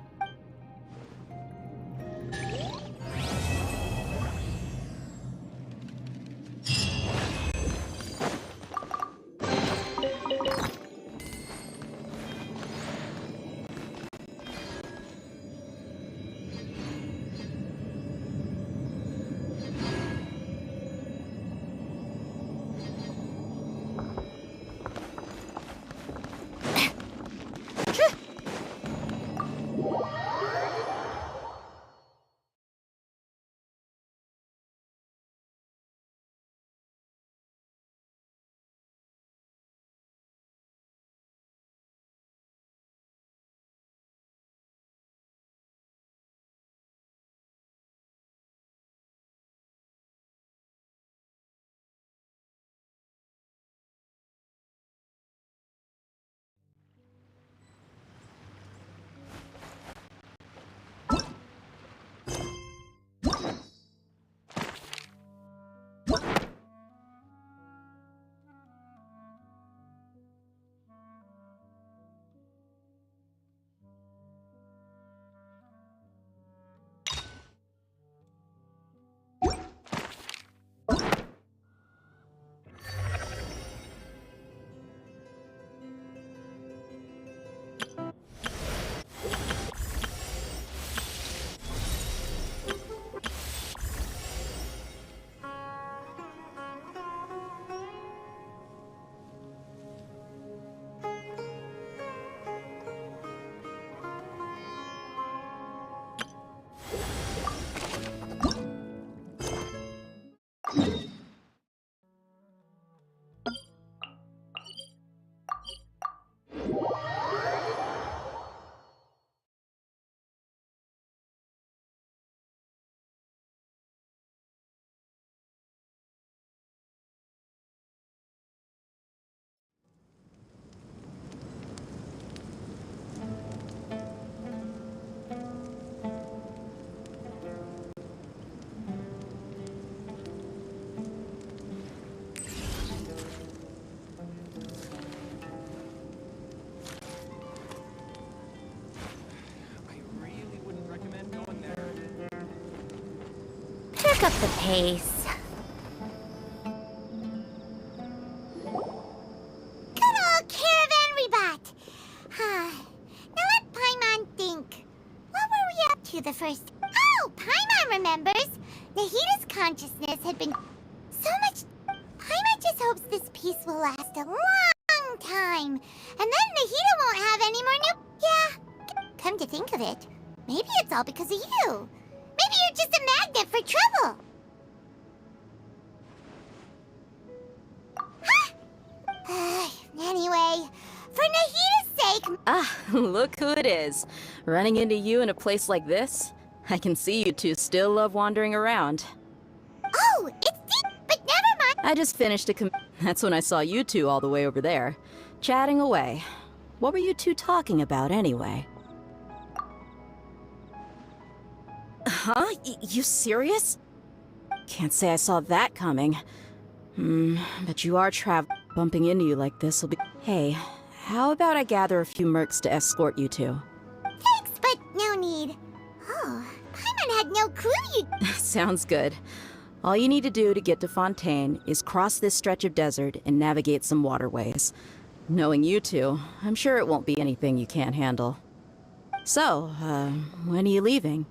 up the pace. Good old caravan rebot. Now let Paimon think. What were we up to the first... Oh, Paimon remembers. Nahita's consciousness had been... So much... Paimon just hopes this peace will last a long time. And then Nahita won't have any more new... Yeah, come to think of it, maybe it's all because of you. Maybe you're just a magnet for trouble. Anyway, for Nahita's sake... Ah, look who it is. Running into you in a place like this? I can see you two still love wandering around. Oh, it's deep, but never mind. I just finished That's when I saw you two all the way over there, chatting away. What were you two talking about anyway? Huh? You serious? Can't say I saw that coming. But you are bumping into you like this will be... Hey, how about I gather a few mercs to escort you two? Thanks, but no need. Oh, Paimon had no clue you... Sounds good. All you need to do to get to Fontaine is cross this stretch of desert and navigate some waterways. Knowing you two, I'm sure it won't be anything you can't handle. So, when are you leaving?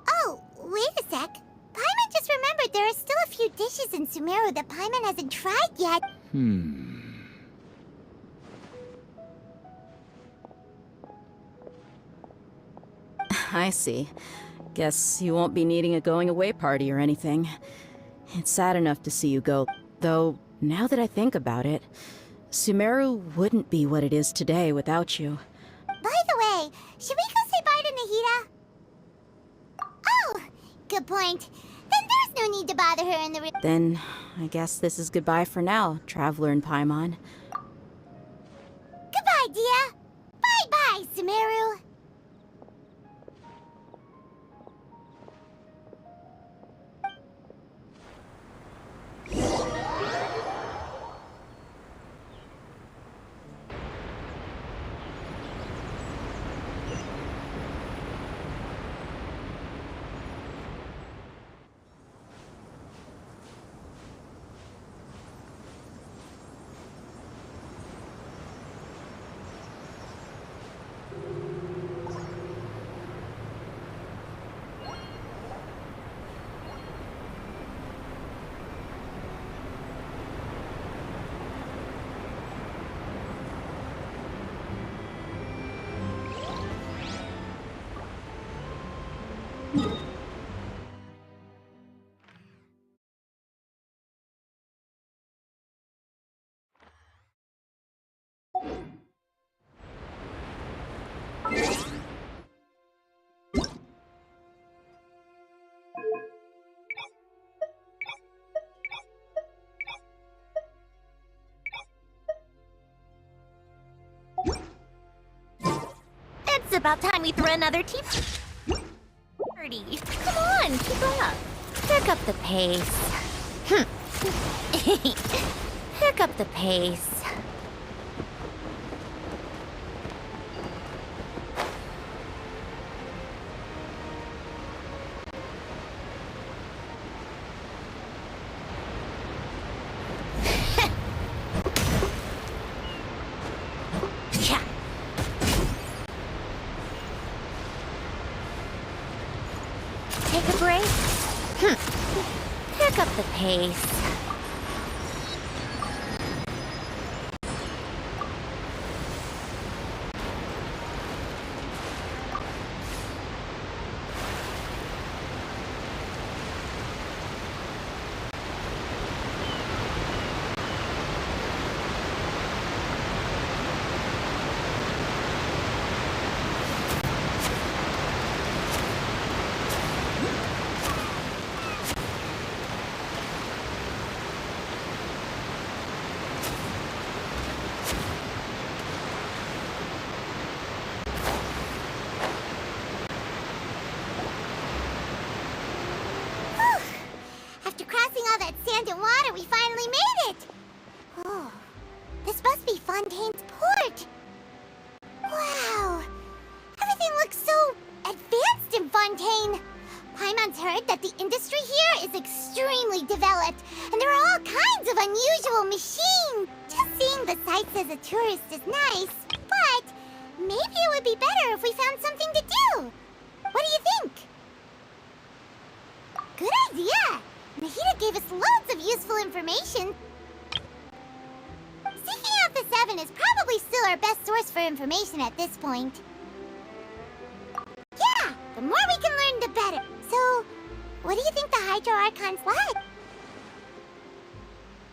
Oh, wait a sec. Paimon just remembered there are still a few dishes in Sumeru that Paimon hasn't tried yet. I see. Guess you won't be needing a going-away party or anything. It's sad enough to see you go, though, now that I think about it, Sumeru wouldn't be what it is today without you. By the way, should we go say bye to Nahita? Oh, good point. Then there's no need to bother her in the... Then, I guess this is goodbye for now, Traveler and Paimon. Goodbye, Dia. Bye-bye, Sumeru. It's about time we throw another tea party. Come on, keep up. Pick up the pace. Pick up the pace. Take a break. Pick up the pace. After crossing all that sand and water, we finally made it! Oh, this must be Fontaine's port! Wow! Everything looks so advanced in Fontaine! Paimon's her heard that the industry here is extremely developed, and there are all kinds of unusual machines. Just seeing the sights as a tourist is nice, but maybe it would be better if we found something to do. What do you think? Good idea! Nahida gave us loads of useful information. Seeking out the Seven is probably still our best source for information at this point. Yeah, the more we can learn, the better. So, what do you think the Hydro Archon's like?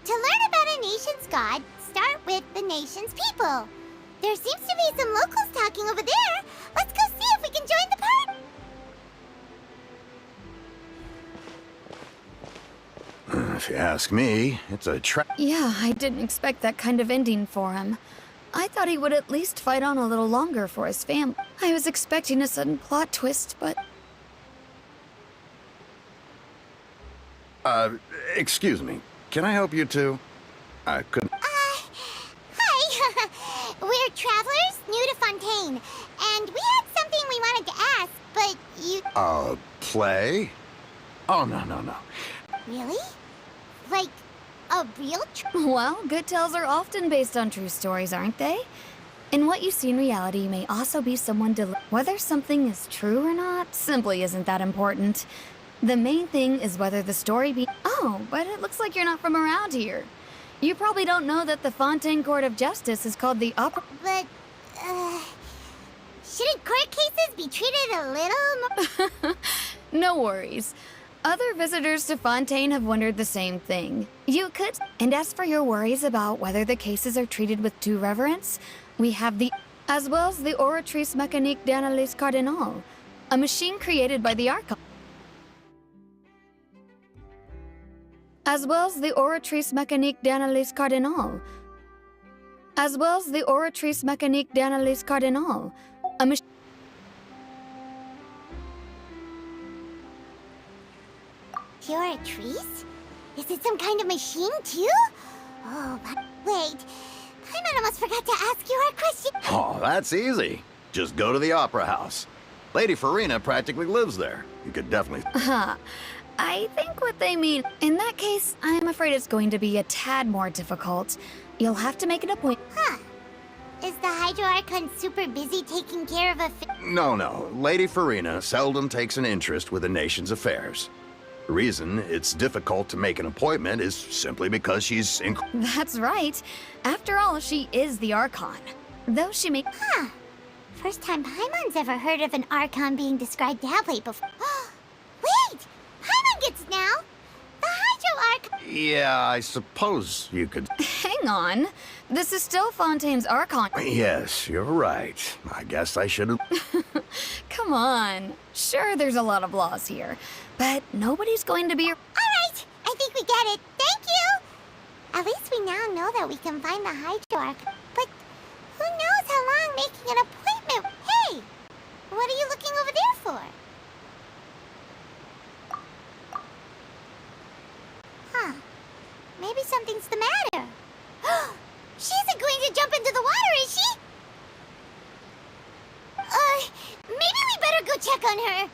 To learn about a nation's god, start with the nation's people. There seems to be some locals talking over there. Let's go see if we can join the party. If you ask me, it's a trap. Yeah, I didn't expect that kind of ending for him. I thought he would at least fight on a little longer for his family. I was expecting a sudden plot twist, but... Excuse me. Can I help you two? I couldn't... Hi! We're travelers new to Fontaine, and we had something we wanted to ask, but you... Play? Oh, no. Really? Like, a real Well, good tales are often based on true stories, aren't they? And what you see in reality may also be someone whether something is true or not simply isn't that important. The main thing is whether the story be... Oh, but it looks like you're not from around here. You probably don't know that the Fontaine Court of Justice is called the Opera... But, shouldn't court cases be treated a little more... No worries. Other visitors to Fontaine have wondered the same thing. You could... And as for your worries about whether the cases are treated with due reverence, we have the... As well as the Oratrice Mécanique d'Analyse Cardinal, a machine created by the Archon. As well as the Oratrice Mécanique d'Analyse Cardinal. As well as the Oratrice Mécanique d'Analyse Cardinal, a machine... Oratrice? Is it some kind of machine, too? Oh, but wait. I almost forgot to ask you our question. Oh, that's easy. Just go to the Opera House. Lady Farina practically lives there. You could definitely... I think what they mean... In that case, I'm afraid it's going to be a tad more difficult. You'll have to make an appointment. Is the Hydro Archon super busy taking care of a... No. Lady Farina seldom takes an interest with the nation's affairs. The reason it's difficult to make an appointment is simply because she's That's right. After all, she is the Archon. Though she may... First time Paimon's ever heard of an Archon being described that way before. Wait! Paimon gets now! The Hydro Archon... Yeah, I suppose you could... Hang on. This is still Fontaine's Archon. Yes, you're right. I guess I should have... Come on. Sure, there's a lot of laws here, but nobody's going to be... All right! I think we get it. Thank you! At least we now know that we can find the Hydro Archon. But who knows how long making an appointment... Hey! What are you looking over there for? Maybe something's the matter. She isn't going to jump into the water, is she? Maybe we better go check on her.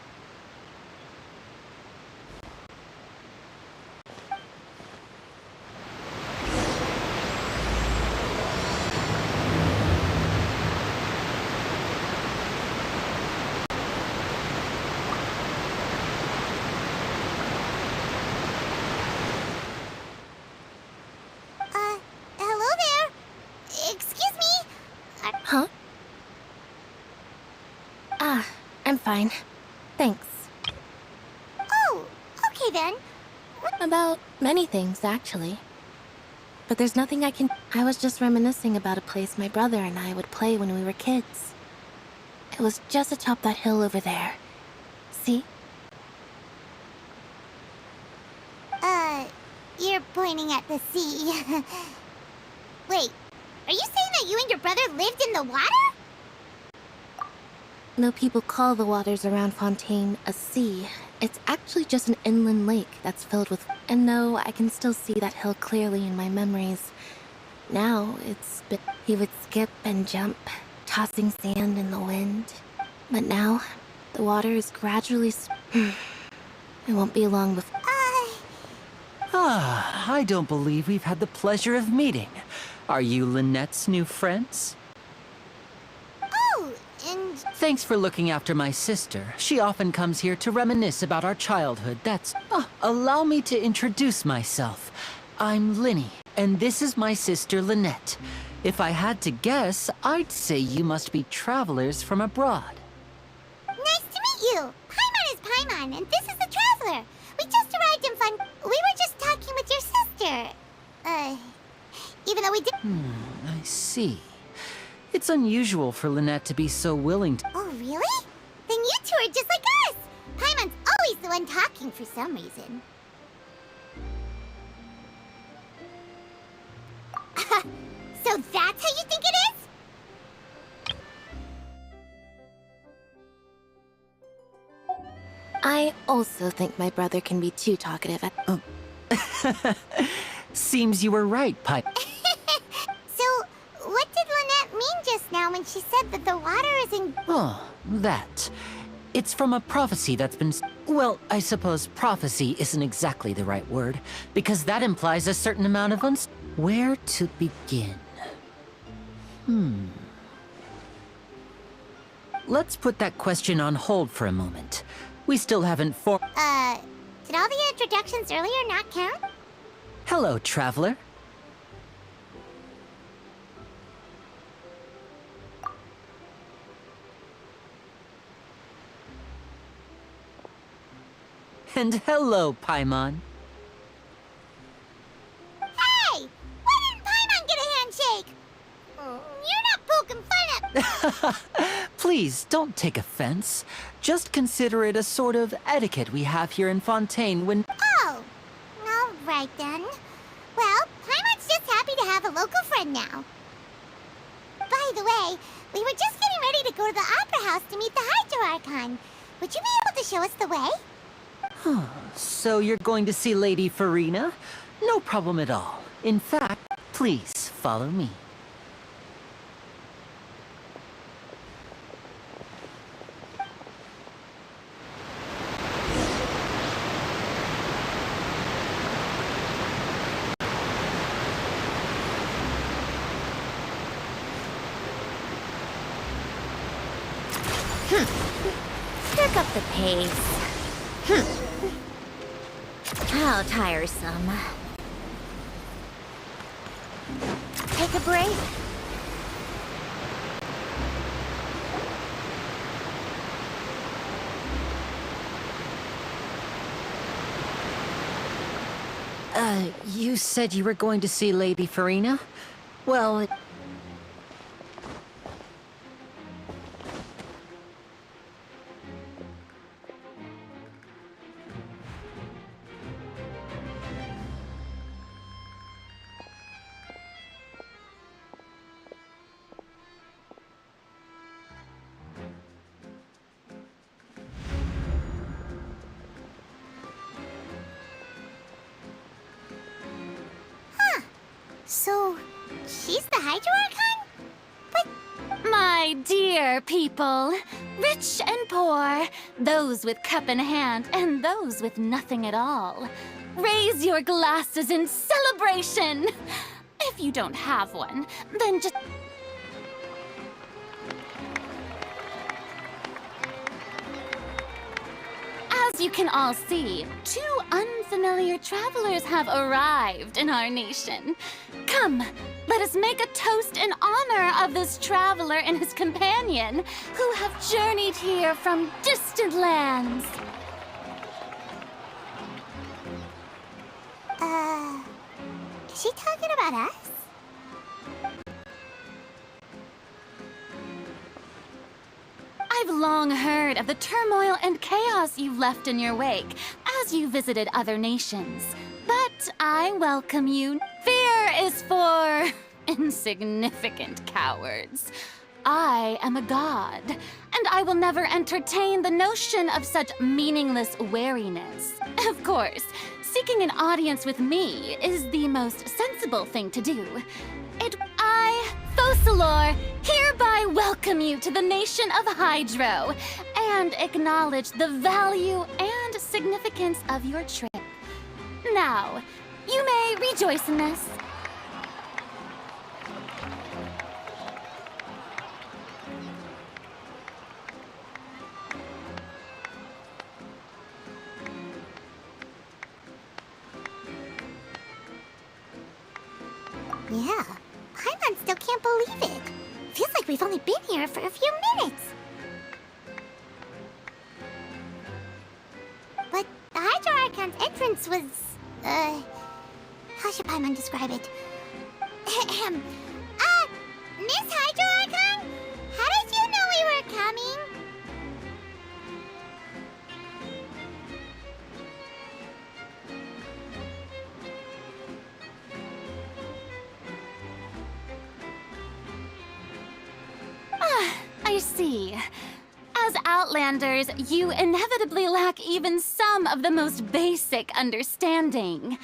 Hello there. Excuse me. Huh? I'm fine. Thanks. Oh, okay then. About many things, actually. But there's nothing I can... I was just reminiscing about a place my brother and I would play when we were kids. It was just atop that hill over there. See? You're pointing at the sea. Wait, are you saying that you and your brother lived in the water? No, people call the waters around Fontaine a sea. It's actually just an inland lake that's filled with... And no, I can still see that hill clearly in my memories. Now, he would skip and jump, tossing sand in the wind. But now, the water is gradually... It won't be long before. I don't believe we've had the pleasure of meeting. Are you Lynette's new friends? Oh, and... Thanks for looking after my sister. She often comes here to reminisce about our childhood. Allow me to introduce myself. I'm Linny, and this is my sister Lynette. If I had to guess, I'd say you must be travelers from abroad. Nice to meet you. Paimon is Paimon, and this is the Traveler. We just arrived in Fun. We were just talking with your sister. Even though we did. I see. It's unusual for Lynette to be so willing to. Oh, really? Then you two are just like us. Paimon's always the one talking for some reason. So that's how you think it is? I also think my brother can be too talkative at... Seems you were right, Pipe. So, what did Lynette mean just now when she said that the water is in... Oh, that. It's from a prophecy that's been... Well, I suppose prophecy isn't exactly the right word, because that implies a certain amount of Where to begin? Let's put that question on hold for a moment. We still haven't did all the introductions earlier not count? Hello, Traveler. And hello, Paimon. Hey! Why didn't Paimon get a handshake? You're not poking fun at... Please, don't take offense. Just consider it a sort of etiquette we have here in Fontaine when... Oh! Alright then. Well, Paimon's just happy to have a local friend now. By the way, we were just getting ready to go to the Opera House to meet the Hydro Archon. Would you be able to show us the way? So you're going to see Lady Farina? No problem at all. In fact, please follow me. Pick up the pace. How tiresome. Take a break. You said you were going to see Lady Farina? Well... So, she's the Hydro Archon? But... My dear people, rich and poor, those with cup in hand and those with nothing at all, raise your glasses in celebration! If you don't have one, then just... As you can all see, two unfamiliar travelers have arrived in our nation. Come, let us make a toast in honor of this traveler and his companion, who have journeyed here from distant lands. Is she talking about us? I've long heard of the turmoil and chaos you've left in your wake as you visited other nations. But I welcome you. Fear is for insignificant cowards. I am a god, and I will never entertain the notion of such meaningless wariness. Of course, seeking an audience with me is the most sensible thing to do. I, Focalor, hereby welcome you to the nation of Hydro, and acknowledge the value and and significance of your trip. Now, you may rejoice in this. Yeah, Paimon still can't believe it. Feels like we've only been here for a few minutes. But the Hydro Archon's entrance was, how should Paimon describe it? Miss Hydro Archon? How did you know we were coming? I see. As Outlanders, you inevitably lack even some of the most basic understanding.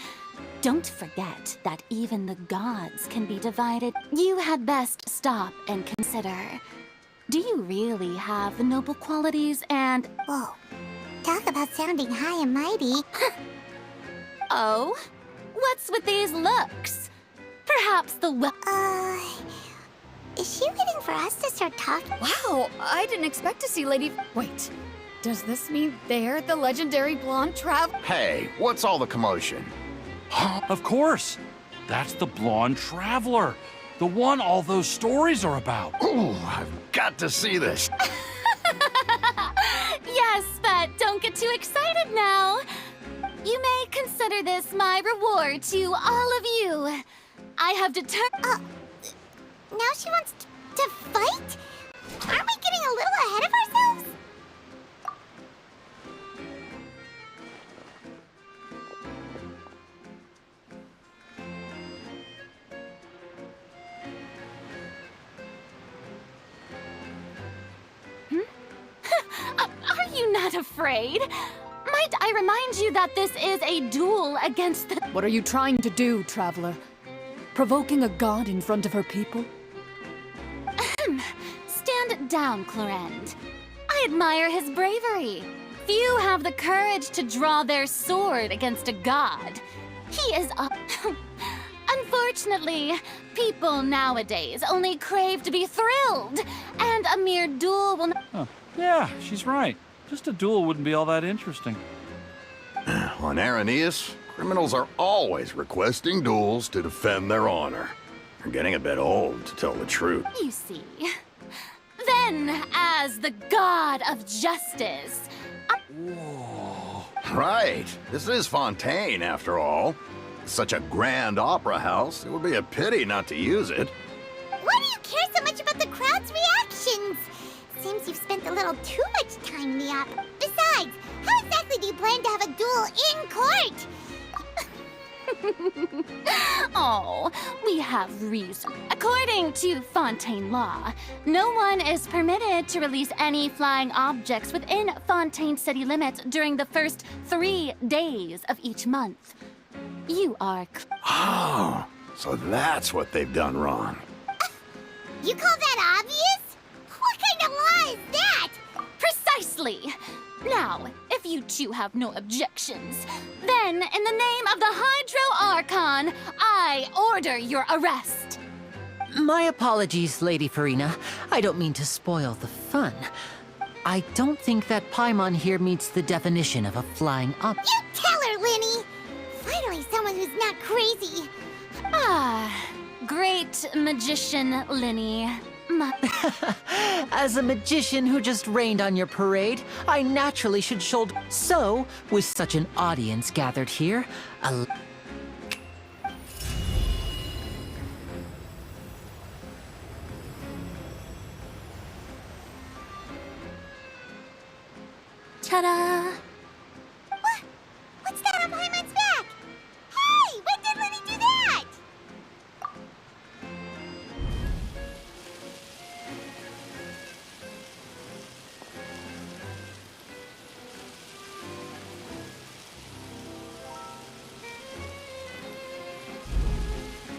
Don't forget that even the gods can be divided. You had best stop and consider. Do you really have the noble qualities and... Whoa. Talk about sounding high and mighty. Oh? What's with these looks? Perhaps the Is she waiting for us to start talking? Wow, I didn't expect to see Lady... Wait, does this mean they're the legendary blonde traveler? Hey, what's all the commotion? Of course! That's the blonde traveler. The one all those stories are about. Ooh, I've got to see this. Yes, but don't get too excited now. You may consider this my reward to all of you. I have determined... Now she wants to fight? Aren't we getting a little ahead of ourselves? Are you not afraid? Might I remind you that this is a duel against the... What are you trying to do, Traveler? Provoking a god in front of her people? Stand down, Clorend. I admire his bravery. Few have the courage to draw their sword against a god. He is a... Unfortunately, people nowadays only crave to be thrilled, and a mere duel will... Huh. Yeah, she's right. Just a duel wouldn't be all that interesting. On Araneus, criminals are always requesting duels to defend their honor. They're getting a bit old, to tell the truth. You see. Then, as the god of justice... Right. This is Fontaine, after all. Such a grand opera house, it would be a pity not to use it. Why do you care so much about the crowd's reactions? Seems you've spent a little too much time in the opera. Besides, how exactly do you plan to have a duel in court? Oh, we have reason. According to Fontaine law, no one is permitted to release any flying objects within Fontaine city limits during the first 3 days of each month. You are... Oh, so that's what they've done wrong. You call that obvious? What kind of law is that? Precisely! Now, if you two have no objections, then in the name of the Hydro Archon, I order your arrest. My apologies, Lady Farina. I don't mean to spoil the fun. I don't think that Paimon here meets the definition of a flying object. You tell her, Linny! Finally someone who's not crazy. Ah, great magician, Linny. As a magician who just rained on your parade, I naturally should shoulder... So, with such an audience gathered here, Ta-da! What? What's that on Paimon's back? Hey, when did Linny do that?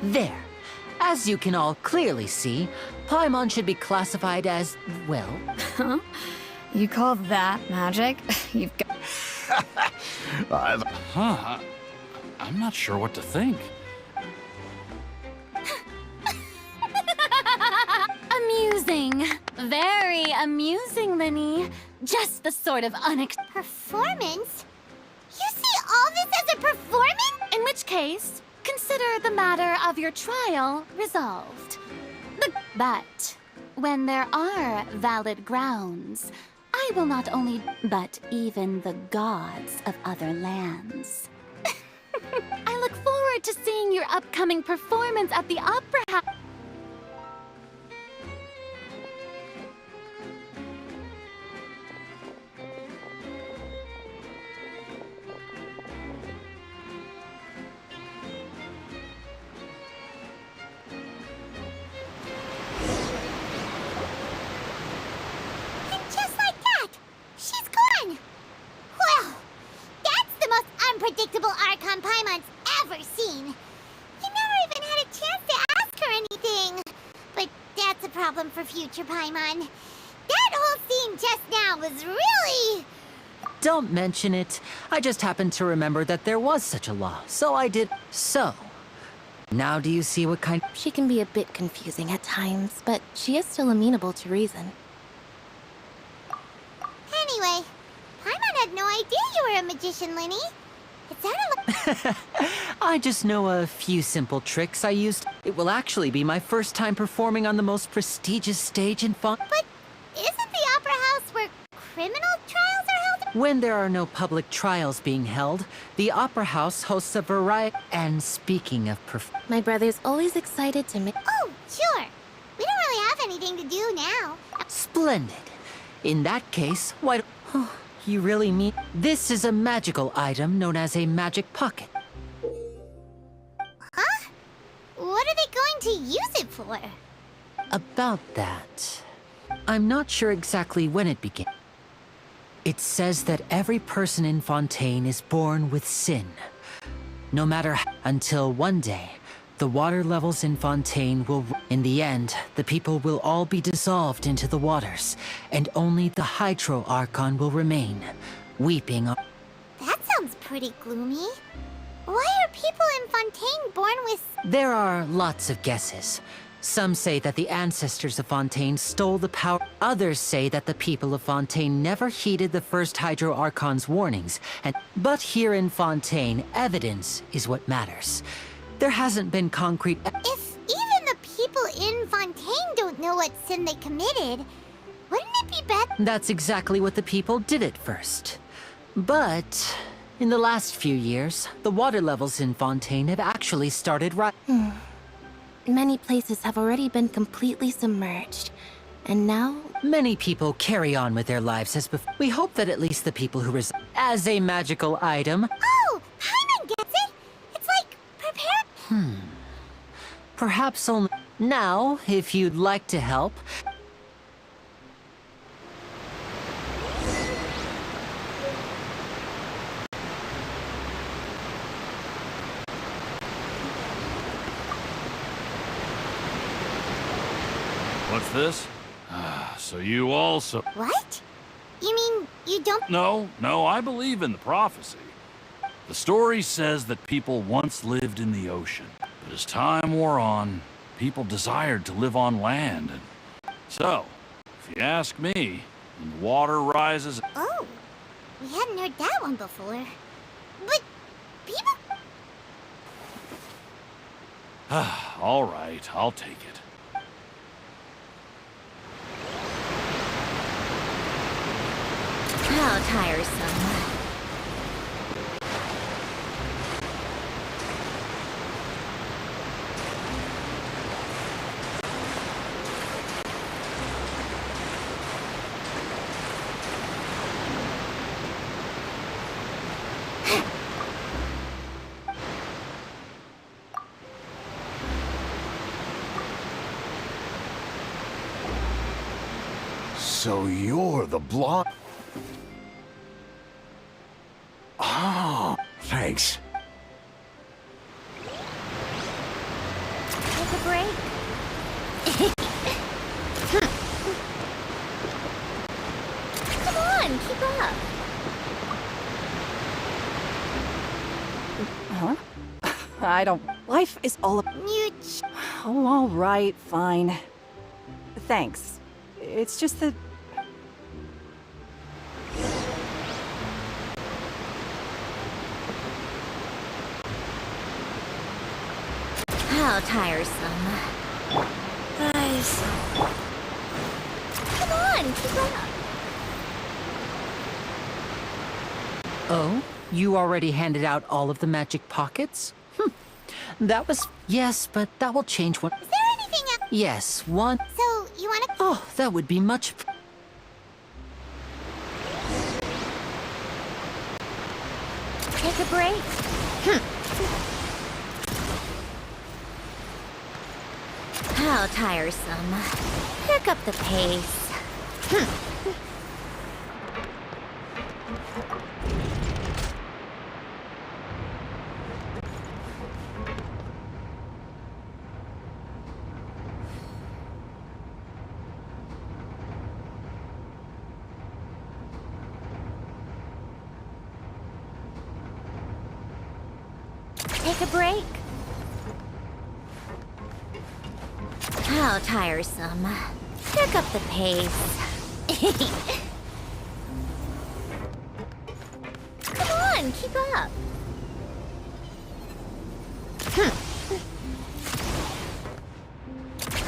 There. As you can all clearly see, Paimon should be classified as, well... Huh? You call that magic? You've got... Huh. I'm not sure what to think. Amusing. Very amusing, Linny. Just the sort of Performance? You see all this as a performance? In which case, consider the matter of your trial resolved. But when there are valid grounds, I will not only, but even the gods of other lands. I look forward to seeing your upcoming performance at the Opera House. Unpredictable Archon Paimon's ever seen. You never even had a chance to ask her anything. But that's a problem for future Paimon. That whole scene just now was really... Don't mention it. I just happened to remember that there was such a law, so I did. So, now do you see what kind... She can be a bit confusing at times, but she is still amenable to reason. Anyway, Paimon had no idea you were a magician, Linny. It sounded like... I just know a few simple tricks I used. It will actually be my first time performing on the most prestigious stage in But isn't the Opera House where criminal trials are held? When there are no public trials being held, the Opera House hosts a variety... And speaking of My brother's always excited to make... Oh, sure. We don't really have anything to do now. Splendid. In that case, why don't... Oh, you really mean... This is a magical item known as a magic pocket. Huh? What are they going to use it for? About that... I'm not sure exactly when it began. It says that every person in Fontaine is born with sin. No matter how... Until one day, the water levels in Fontaine will... In the end, the people will all be dissolved into the waters, and only the Hydro Archon will remain, weeping on... That sounds pretty gloomy. Why are people in Fontaine born with... There are lots of guesses. Some say that the ancestors of Fontaine stole the power. Others say that the people of Fontaine never heeded the first Hydro Archon's warnings, But here in Fontaine, evidence is what matters. There hasn't been concrete... If even the people in Fontaine don't know what sin they committed, wouldn't it be better... That's exactly what the people did at first. But in the last few years, the water levels in Fontaine have actually started rising. Many places have already been completely submerged, and now... Many people carry on with their lives as before. We hope that at least the people who reside as a magical item... Oh! Paimon gets it! It's like, prepare... Perhaps only... Now, if you'd like to help... What's this? So you also... What? You mean you don't... No, I believe in the prophecy. The story says that people once lived in the ocean. But as time wore on, people desired to live on land. And so, if you ask me, when the water rises... Oh, we hadn't heard that one before. But people... All right, I'll take it. How tiresome. So you're the blonde... Oh, thanks. Take a break. Come on, keep up. Huh? I don't... Life is all... Oh, all right, fine. Thanks. It's just that... How tiresome. Guys. Come on, keep up. Oh? You already handed out all of the magic pockets? That was... Yes, but that will change one... Is there anything else? Yes, one... So, you wanna... Oh, that would be much... Take a break. How tiresome. Pick up the pace. Take a break. How tiresome. Pick up the pace. Come on, keep up.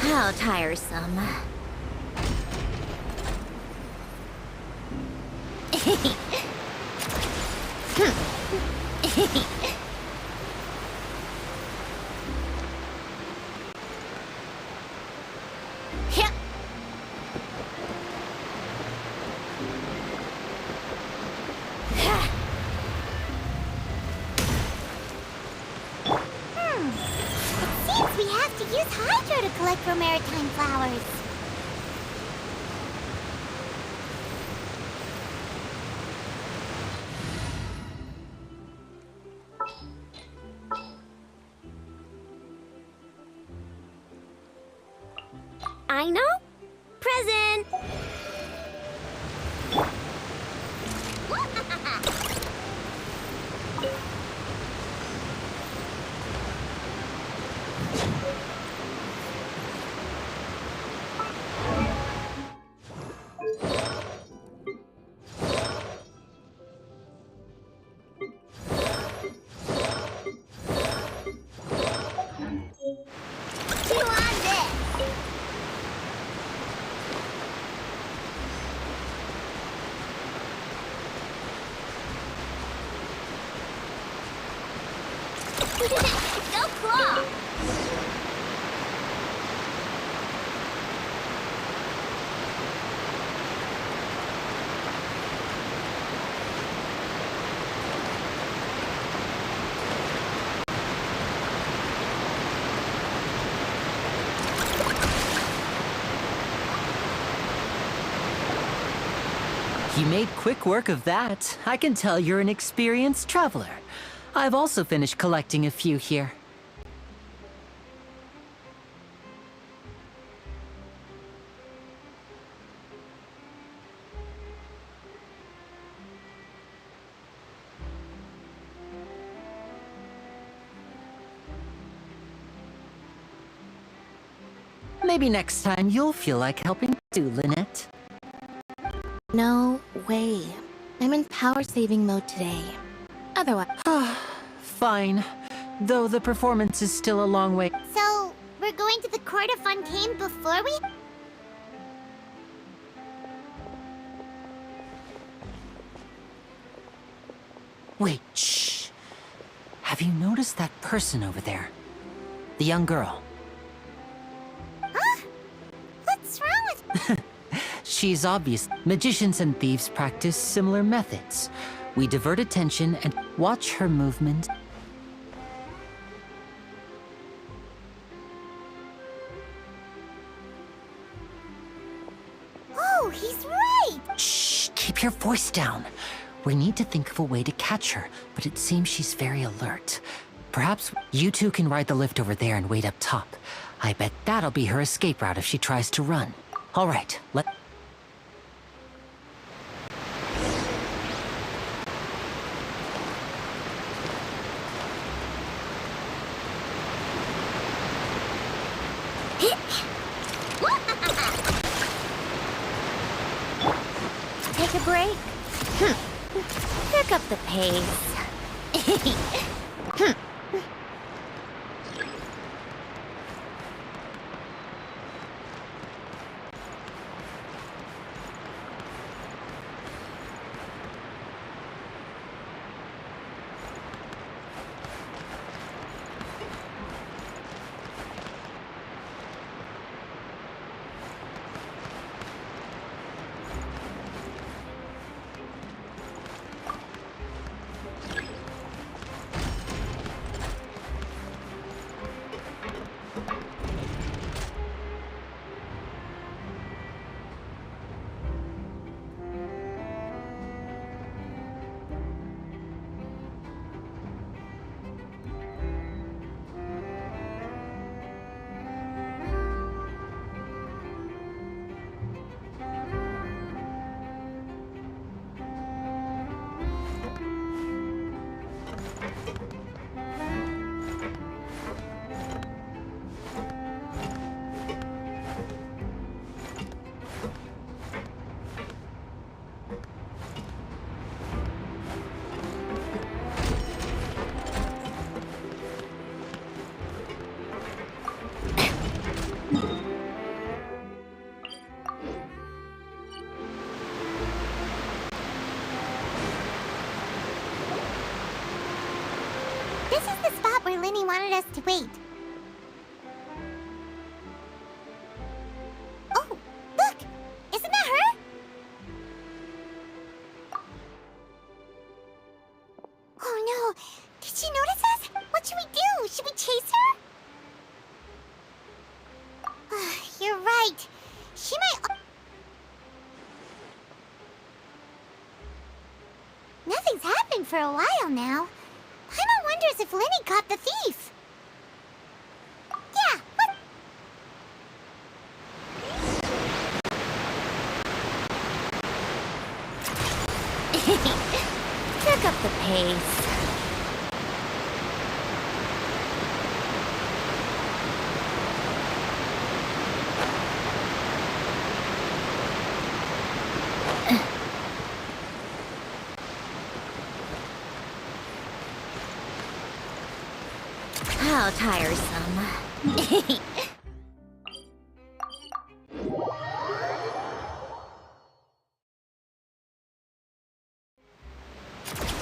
How tiresome. For maritime flowers. I know. Present. Go claw! You made quick work of that. I can tell you're an experienced traveler. I've also finished collecting a few here. Maybe next time you'll feel like helping too, Lynette. No way. I'm in power-saving mode today. Otherwise... Fine. Though the performance is still a long way. So, we're going to the Court of Fontaine before we... Wait, shh. Have you noticed that person over there? The young girl. Huh? What's wrong with... She's obvious. Magicians and thieves practice similar methods. We divert attention and watch her movement. Oh, he's right! Shh! Keep your voice down. We need to think of a way to catch her, but it seems she's very alert. Perhaps you two can ride the lift over there and wait up top. I bet that'll be her escape route if she tries to run. All right, Take a break? Pick up the pace. This is the spot where Linny wanted us to wait. Oh, look! Isn't that her? Oh no! Did she notice us? What should we do? Should we chase her? You're right. She might... Nothing's happened for a while now. Paimon wonders if Linny caught the thief. Yeah, what? Pick up the pace. How tiresome.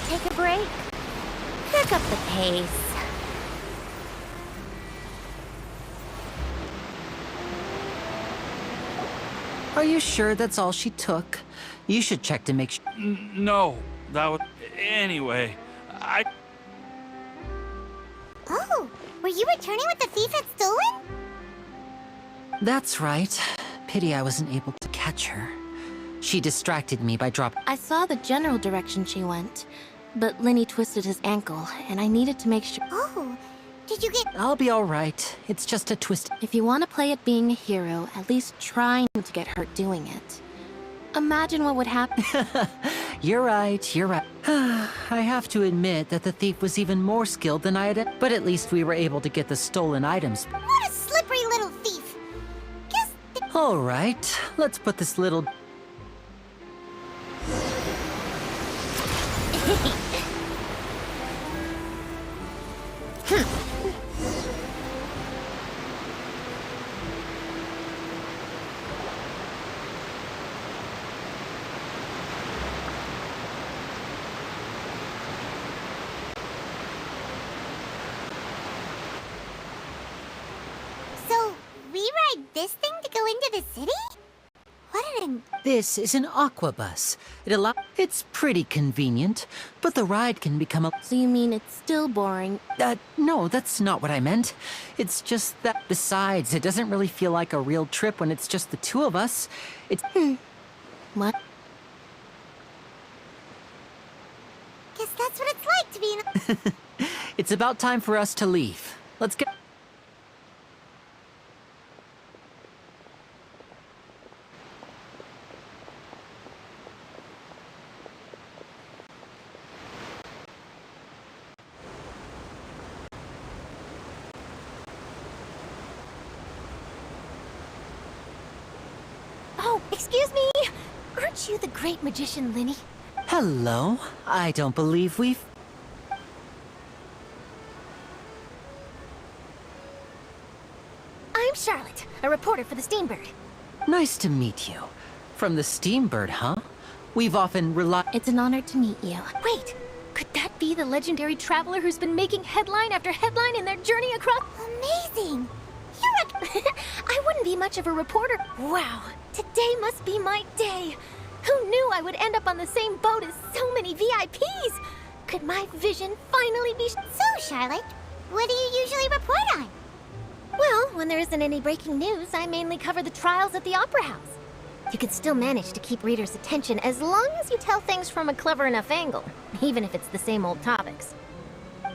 Take a break. Pick up the pace. Are you sure that's all she took? You should check to make sure. No, that would... Anyway, Oh, were you returning what the thief had stolen? That's right. Pity I wasn't able to catch her. She distracted me by dropping. I saw the general direction she went, but Linny twisted his ankle, and I needed to make sure. Oh, did you get... I'll be alright. It's just a twist. If you want to play at being a hero, at least try not to get hurt doing it. Imagine what would happen. You're right, you're right. I have to admit that the thief was even more skilled than I had, but at least we were able to get the stolen items. What a slippery little thief! Guess... Alright, let's put this little... So, we ride this thing to go into the city? What an... This is an aqua bus. It's pretty convenient, but the ride can become a... So you mean it's still boring? No, that's not what I meant. It's just that... Besides, it doesn't really feel like a real trip when it's just the two of us. It's... What? Guess that's what it's like to be in... It's about time for us to leave. Let's get... Excuse me! Aren't you the great magician, Linny? Hello. I don't believe we've... I'm Charlotte, a reporter for the Steambird. Nice to meet you. From the Steambird, huh? We've often relied... It's an honor to meet you. Wait! Could that be the legendary traveler who's been making headline after headline in their journey across... Amazing! You're a... I wouldn't be much of a reporter. Wow, today must be my day. Who knew I would end up on the same boat as so many VIPs? Could my vision finally be... So, Charlotte, what do you usually report on? Well, when there isn't any breaking news, I mainly cover the trials at the Opera House. You can still manage to keep readers' attention as long as you tell things from a clever enough angle, even if it's the same old topics.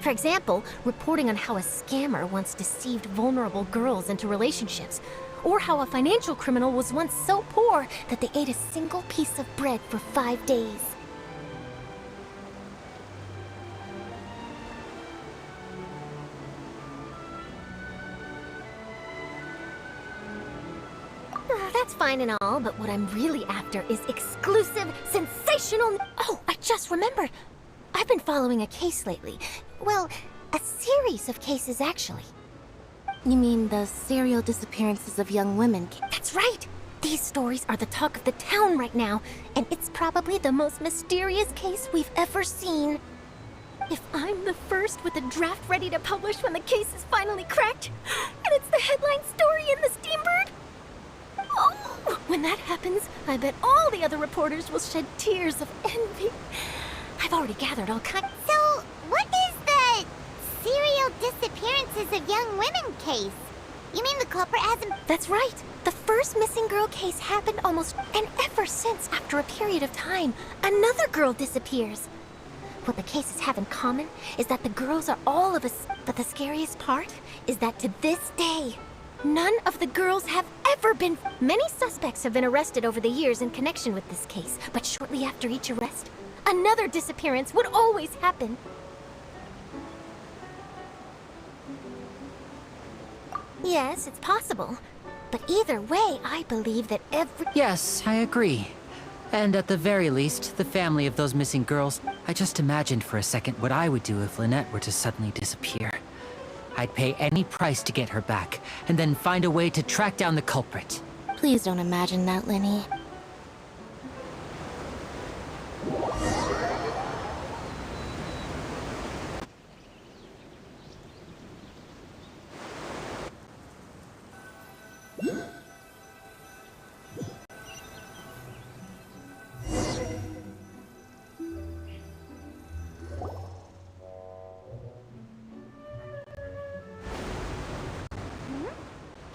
For example, reporting on how a scammer once deceived vulnerable girls into relationships, or how a financial criminal was once so poor that they ate a single piece of bread for 5 days. That's fine and all, but what I'm really after is exclusive, sensational... Oh, I just remembered! I've been following a case lately. Well, a series of cases, actually. You mean the serial disappearances of young women? That's right! These stories are the talk of the town right now, and it's probably the most mysterious case we've ever seen. If I'm the first with a draft ready to publish when the case is finally cracked, and it's the headline story in the Steambird... Oh, when that happens, I bet all the other reporters will shed tears of envy. I've already gathered all kinds... So, what is the serial disappearances of young women case? You mean the culprit hasn't... That's right. The first missing girl case happened almost... And ever since, after a period of time, another girl disappears. What the cases have in common is that the girls are all of us... But the scariest part is that to this day, none of the girls have ever been... Many suspects have been arrested over the years in connection with this case, but shortly after each arrest, another disappearance would always happen. Yes, it's possible. But either way, I believe that every... Yes, I agree. And at the very least, the family of those missing girls... I just imagined for a second what I would do if Lynette were to suddenly disappear. I'd pay any price to get her back, and then find a way to track down the culprit. Please don't imagine that, Linny.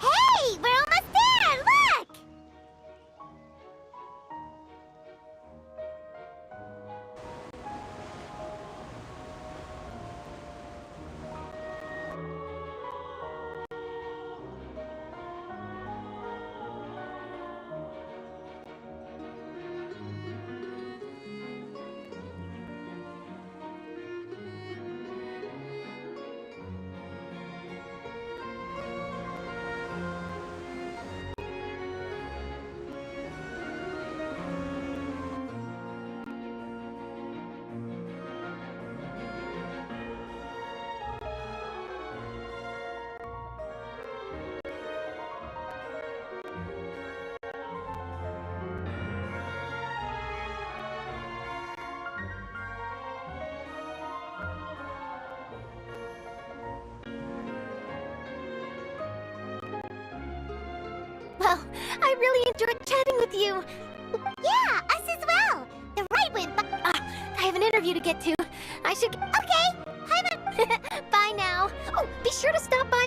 Hey, we're almost there! Look! Well, I really enjoyed chatting with you. Yeah, us as well. The right went by. I have an interview to get to. I should... Okay, hi, Bye now. Oh, be sure to stop by.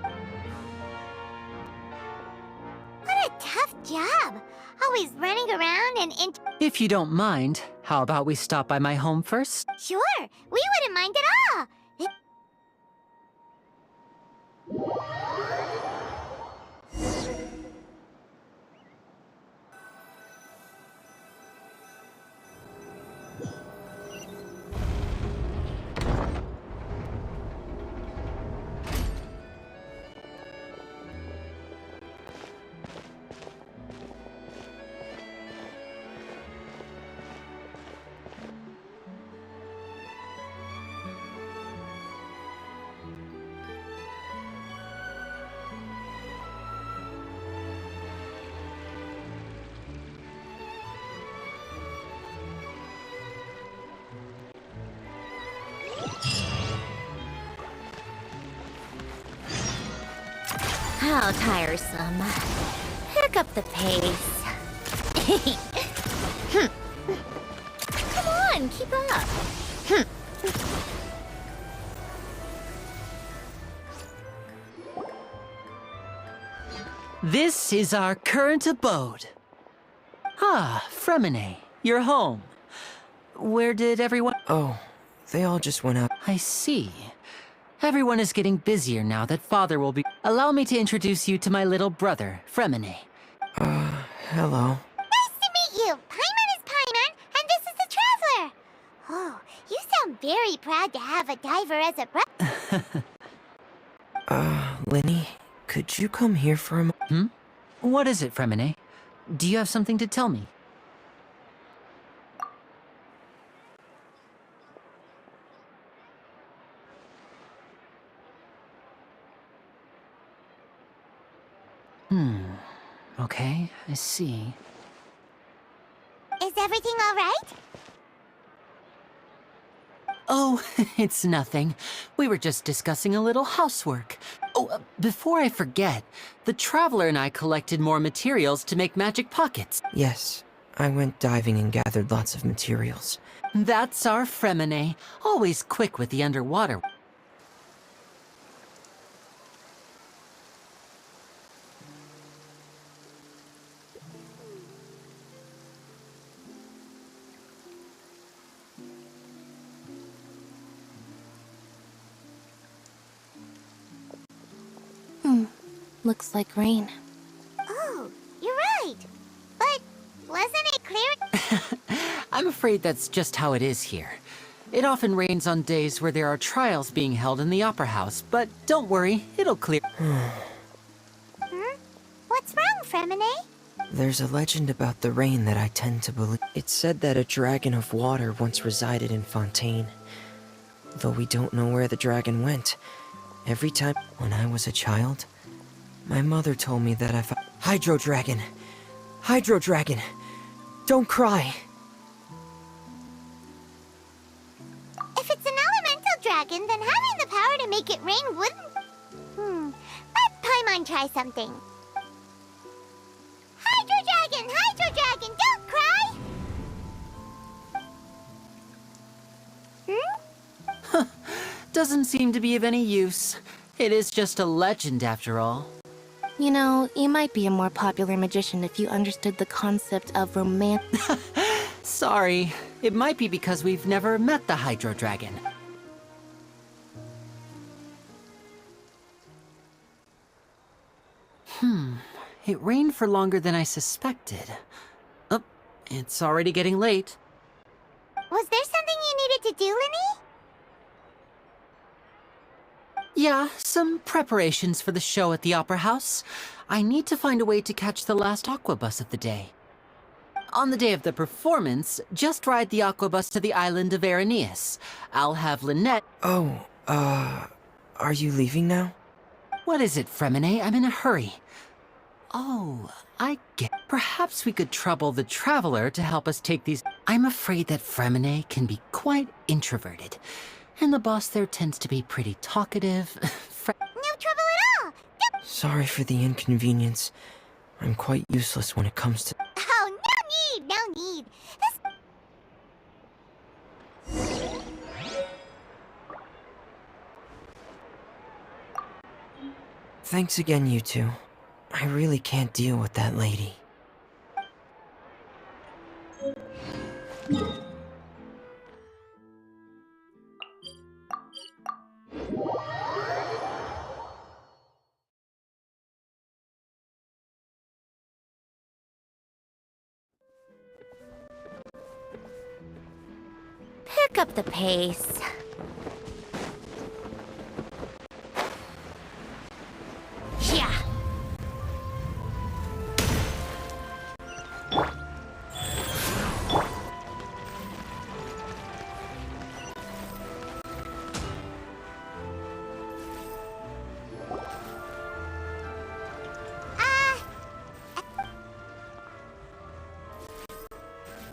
What a tough job. Always running around and... If you don't mind, how about we stop by my home first? Sure, we wouldn't mind at all. How tiresome. Pick up the pace. Come on, keep up. This is our current abode. Ah, Fremine, you're home. Where did everyone... Oh, they all just went out. I see. Everyone is getting busier now that Father will be... Allow me to introduce you to my little brother, Fremine. Hello. Nice to meet you. Paimon is Paimon, and this is the Traveler. Oh, you sound very proud to have a diver as a brother. Linny, could you come here for a moment? What is it, Fremine? Do you have something to tell me? Okay, I see. Is everything all right? Oh, it's nothing. We were just discussing a little housework. Oh, before I forget, the Traveler and I collected more materials to make magic pockets. Yes, I went diving and gathered lots of materials. That's our Fremine, always quick with the underwater. Looks like rain. Oh, you're right. But wasn't it clear? I'm afraid that's just how it is here. It often rains on days where there are trials being held in the Opera House, but don't worry, it'll clear. What's wrong, Fremine? There's a legend about the rain that I tend to believe. It said that a dragon of water once resided in Fontaine. Though we don't know where the dragon went. Every time when I was a child, my mother told me that if I... Hydro Dragon! Hydro Dragon! Don't cry! If it's an elemental dragon, then having the power to make it rain wouldn't... Let Paimon try something. Hydro Dragon! Hydro Dragon! Don't cry! Doesn't seem to be of any use. It is just a legend after all. You know, you might be a more popular magician if you understood the concept of romance. Sorry, it might be because we've never met the Hydro Dragon. It rained for longer than I suspected. Oh, it's already getting late. Was there something you needed to do, Linny? Yeah, some preparations for the show at the Opera House. I need to find a way to catch the last aqua bus of the day. On the day of the performance, just ride the aqua bus to the island of Araneus. I'll have Lynette... Oh, are you leaving now? What is it, Fremine? I'm in a hurry. Oh, I get... Perhaps we could trouble the Traveler to help us take these... I'm afraid that Fremine can be quite introverted. And the boss there tends to be pretty talkative. No trouble at all! Sorry for the inconvenience. I'm quite useless when it comes to... Oh, no need! Thanks again, you two. I really can't deal with that lady. Pick up the pace. Yeah.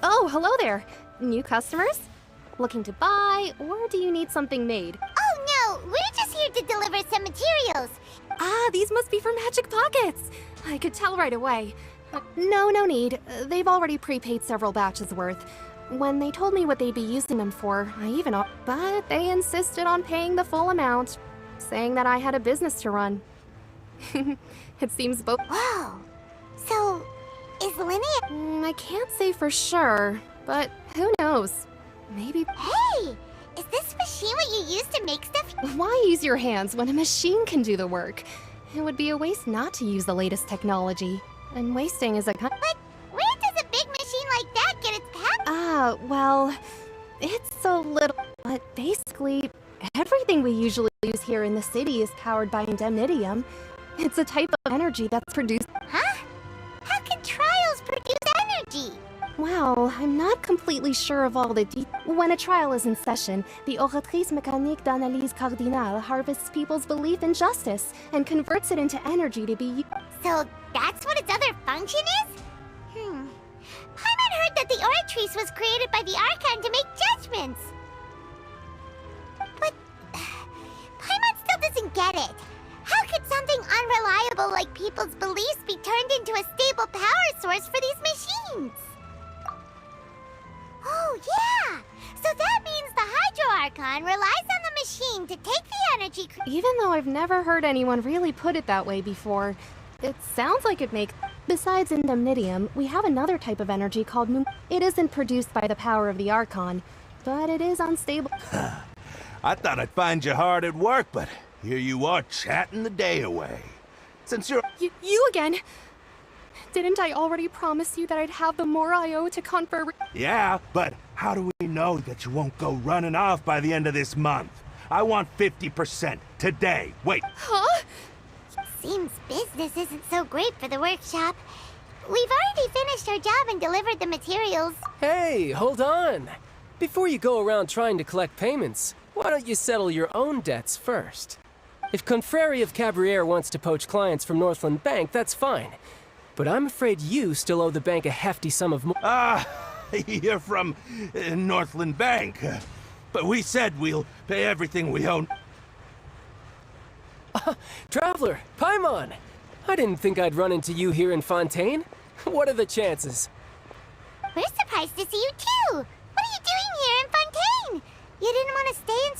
Oh, hello there. New customers? Looking to buy, or do you need something made? Oh no, we're just here to deliver some materials. these must be for magic pockets. I could tell right away. No need. They've already prepaid several batches worth. When they told me what they'd be using them for, I even... But they insisted on paying the full amount, saying that I had a business to run. It seems both... Whoa! So, is Linny... I can't say for sure, but who knows? Maybe... Hey! Is this machine what you use to make stuff? Why use your hands when a machine can do the work? It would be a waste not to use the latest technology. And wasting is a kind... But where does a big machine like that get its power? Well... It's a little... But basically, everything we usually use here in the city is powered by indemnitium. It's a type of energy that's produced... Huh? How can trials produce energy? Well, I'm not completely sure of all the details. When a trial is in session, the oratrice mécanique d'analyse cardinale harvests people's belief in justice and converts it into energy to be used. So that's what its other function is? Paimon heard that the oratrice was created by the Archon to make judgments. But Paimon still doesn't get it. How could something unreliable like people's beliefs be turned into a stable power source for these machines? Oh, yeah! So that means the Hydro Archon relies on the machine to take the energy... Even though I've never heard anyone really put it that way before, it sounds like it makes... Besides indemnitium, we have another type of energy called It isn't produced by the power of the Archon, but it is unstable. I thought I'd find you hard at work, but here you are chatting the day away. Since you're... You again? Didn't I already promise you that I'd have the more I owe to confer... Yeah, but how do we know that you won't go running off by the end of this month? I want 50% today. Wait. Huh? Seems business isn't so great for the workshop. We've already finished our job and delivered the materials. Hey, hold on. Before you go around trying to collect payments, why don't you settle your own debts first? If Confrérie of Cabriere wants to poach clients from Northland Bank, that's fine. But I'm afraid you still owe the bank a hefty sum of money. You're from Northland Bank. But we said we'll pay everything we owe. Traveler, Paimon! I didn't think I'd run into you here in Fontaine. What are the chances? We're surprised to see you too! What are you doing here in Fontaine? You didn't want to stay in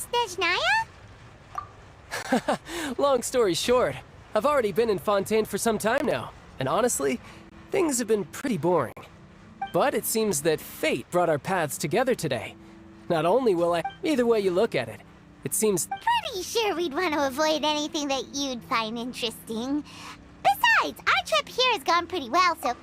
Snezhnaya? Long story short, I've already been in Fontaine for some time now. And honestly, things have been pretty boring. But it seems that fate brought our paths together today. Not only will I... Either way you look at it, it seems... Pretty sure we'd want to avoid anything that you'd find interesting. Besides, our trip here has gone pretty well, so...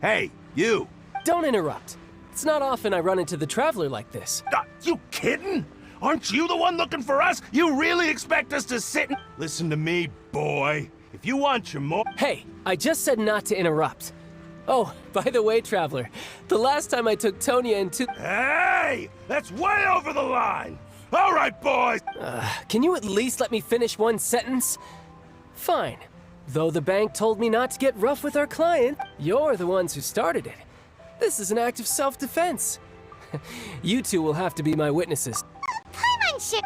Hey, you! Don't interrupt. It's not often I run into the Traveler like this. You kidding? Aren't you the one looking for us? You really expect us to sit and... Listen to me, boy. If you want your more... Hey, I just said not to interrupt. Oh, by the way, Traveler, the last time I took Tonya into... Hey! That's way over the line! All right, boys! Can you at least let me finish one sentence? Fine. Though the bank told me not to get rough with our client, you're the ones who started it. This is an act of self-defense. You two will have to be my witnesses. Paimon should...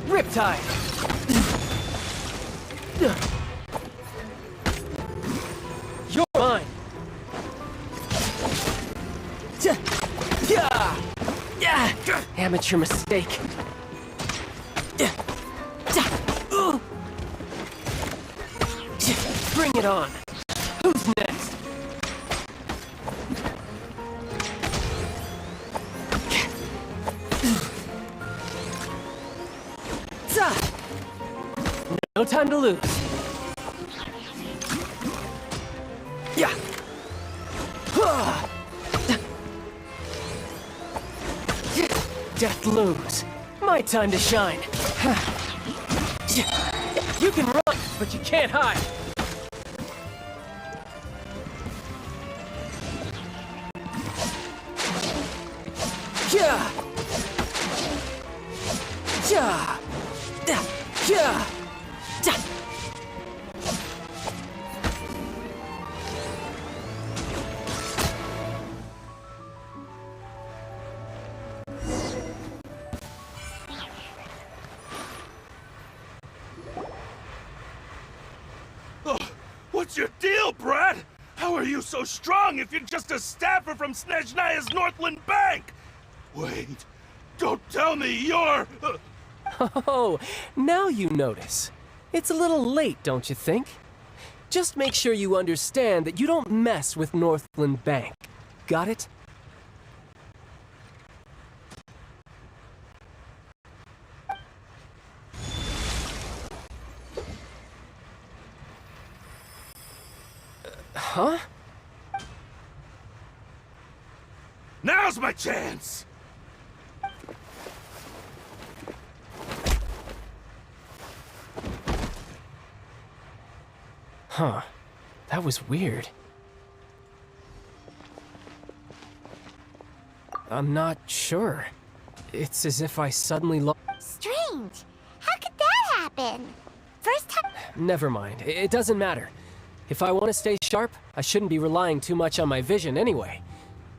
Riptide! You're mine! Amateur mistake. Bring it on. Who's next? No time to lose. Yeah. Death looms. My time to shine. You can run, but you can't hide. Yeah. Yeah. Yeah. What's your deal, Brad? How are you so strong if you're just a staffer from Snezhnaya's Northland Bank? Wait, don't tell me you're... Oh, now you notice. It's a little late, don't you think? Just make sure you understand that you don't mess with Northland Bank. Got it? Huh? Now's my chance! Huh. That was weird. I'm not sure. It's as if I suddenly Strange. How could that happen? First time... Never mind. It doesn't matter. If I want to stay sharp, I shouldn't be relying too much on my vision anyway.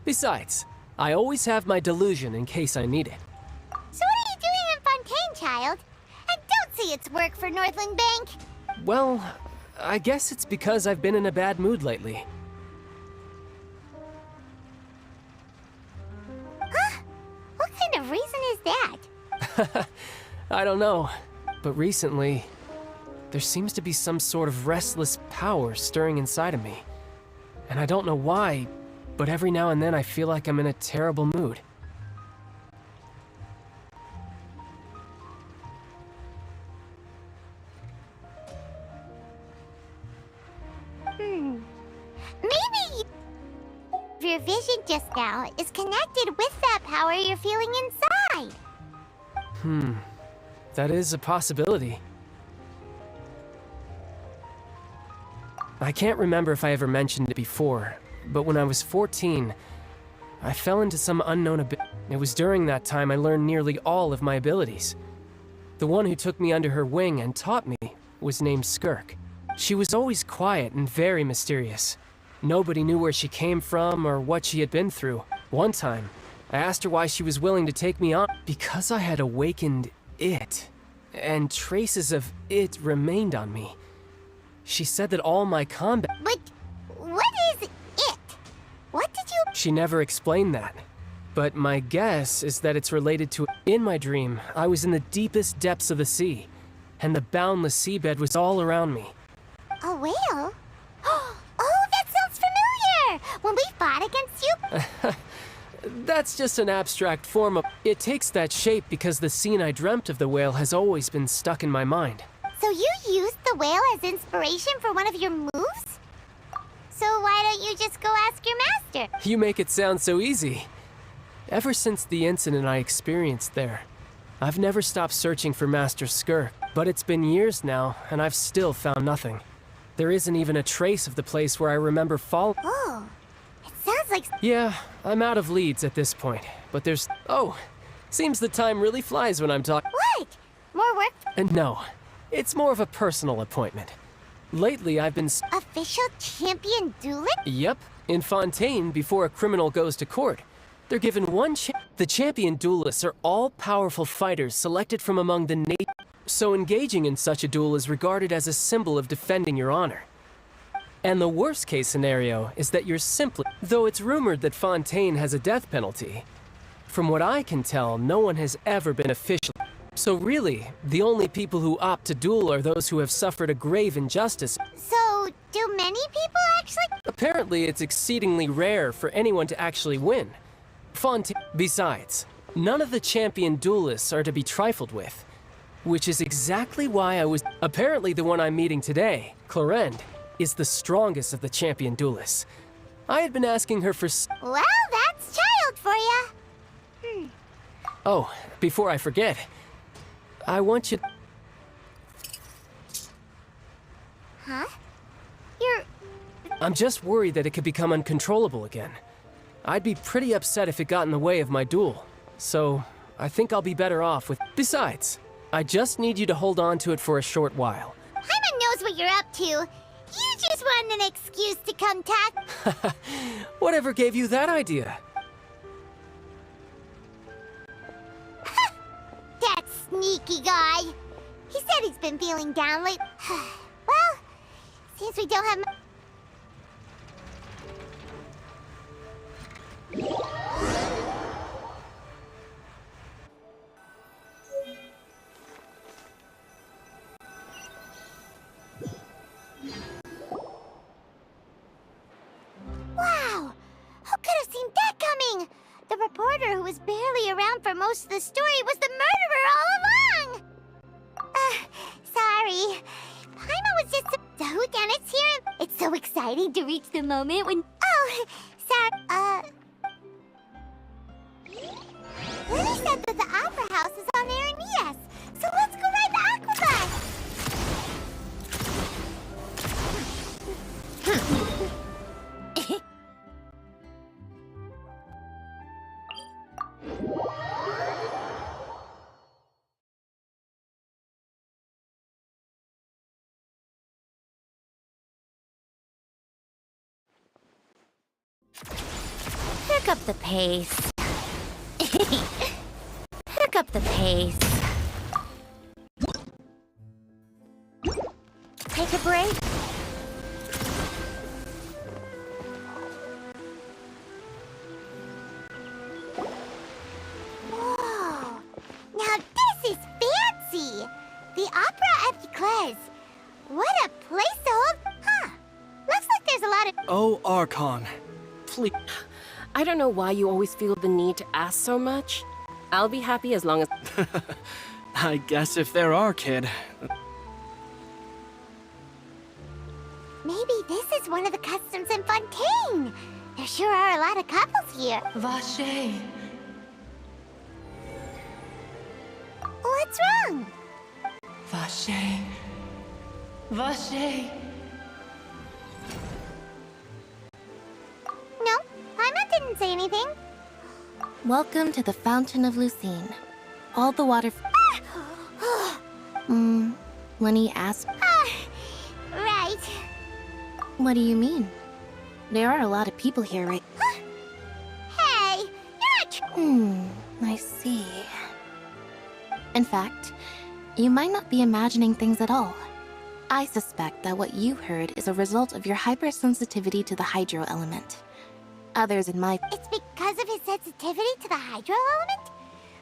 Besides, I always have my delusion in case I need it. So what are you doing in Fontaine, child? I don't see its work for Northland Bank. Well, I guess it's because I've been in a bad mood lately. Huh? What kind of reason is that? I don't know, but recently, there seems to be some sort of restless power stirring inside of me. And I don't know why, but every now and then I feel like I'm in a terrible mood. Maybe your vision just now is connected with that power you're feeling inside. That is a possibility. I can't remember if I ever mentioned it before, but when I was 14, I fell into some unknown ability. It was during that time I learned nearly all of my abilities. The one who took me under her wing and taught me was named Skirk. She was always quiet and very mysterious. Nobody knew where she came from or what she had been through. One time, I asked her why she was willing to take me on. Because I had awakened it, and traces of it remained on me. She said that all my combat... But what is it? What did you... She never explained that. But my guess is that it's related to... In my dream, I was in the deepest depths of the sea, and the boundless seabed was all around me. A whale? Oh, that sounds familiar! When we fought against you... That's just an abstract form of... It takes that shape because the scene I dreamt of the whale has always been stuck in my mind. So you used the whale as inspiration for one of your moves? So why don't you just go ask your master? You make it sound so easy. Ever since the incident I experienced there, I've never stopped searching for Master Skirk, but it's been years now, and I've still found nothing. There isn't even a trace of the place where I remember falling. Oh, it sounds like... Yeah, I'm out of leads at this point, but there's... Oh, seems the time really flies when I'm talking... What? More work? And no, it's more of a personal appointment. Lately, I've been... Official champion duelist? Yep, in Fontaine, before a criminal goes to court. They're given one The champion duelists are all powerful fighters selected from among the so engaging in such a duel is regarded as a symbol of defending your honor. And the worst case scenario is that you're simply... Though it's rumored that Fontaine has a death penalty, from what I can tell, no one has ever been official. So really, the only people who opt to duel are those who have suffered a grave injustice. So, do many people actually... Apparently, it's exceedingly rare for anyone to actually win. Besides, none of the champion duelists are to be trifled with. Which is exactly why I was... Apparently the one I'm meeting today, TheEnd, is the strongest of the champion duelists. I had been asking her for... Well, that's child for ya. Oh, before I forget, I want you... Huh? You're... I'm just worried that it could become uncontrollable again. I'd be pretty upset if it got in the way of my duel. So, I think I'll be better off with... Besides, I just need you to hold on to it for a short while. Paimon knows what you're up to. You just want an excuse to come talk. Whatever gave you that idea? That sneaky guy. He said he's been feeling down late. Well, since we don't have... Wow! Who could have seen that coming? The reporter who was barely around for most of the story was the murderer all along! Sorry. Paimon was just... So whodunit's here? It's so exciting to reach the moment when... Oh, sorry. Lily said that the Opera House is on Aeneas, so let's go ride the Aquabus! Pick up the pace. Pick up the pace. Take a break. Whoa! Now this is fancy! The Opera at Eclairs. What a place to hold... Huh. Looks like there's a lot of... Oh, Archon. Please. I don't know why you always feel the need to ask so much. I'll be happy as long as... I guess if there are, kid. Maybe this is one of the customs in Fontaine. There sure are a lot of couples here. Vache. What's wrong? Vache. Vache. No, Paimon didn't say anything. Welcome to the Fountain of Lucine. All the water... Lenny asked... Right. What do you mean? There are a lot of people here, right? Hey, you're not... I see. In fact, you might not be imagining things at all. I suspect that what you heard is a result of your hypersensitivity to the hydro element. Others in my... It's because of his sensitivity to the hydro element?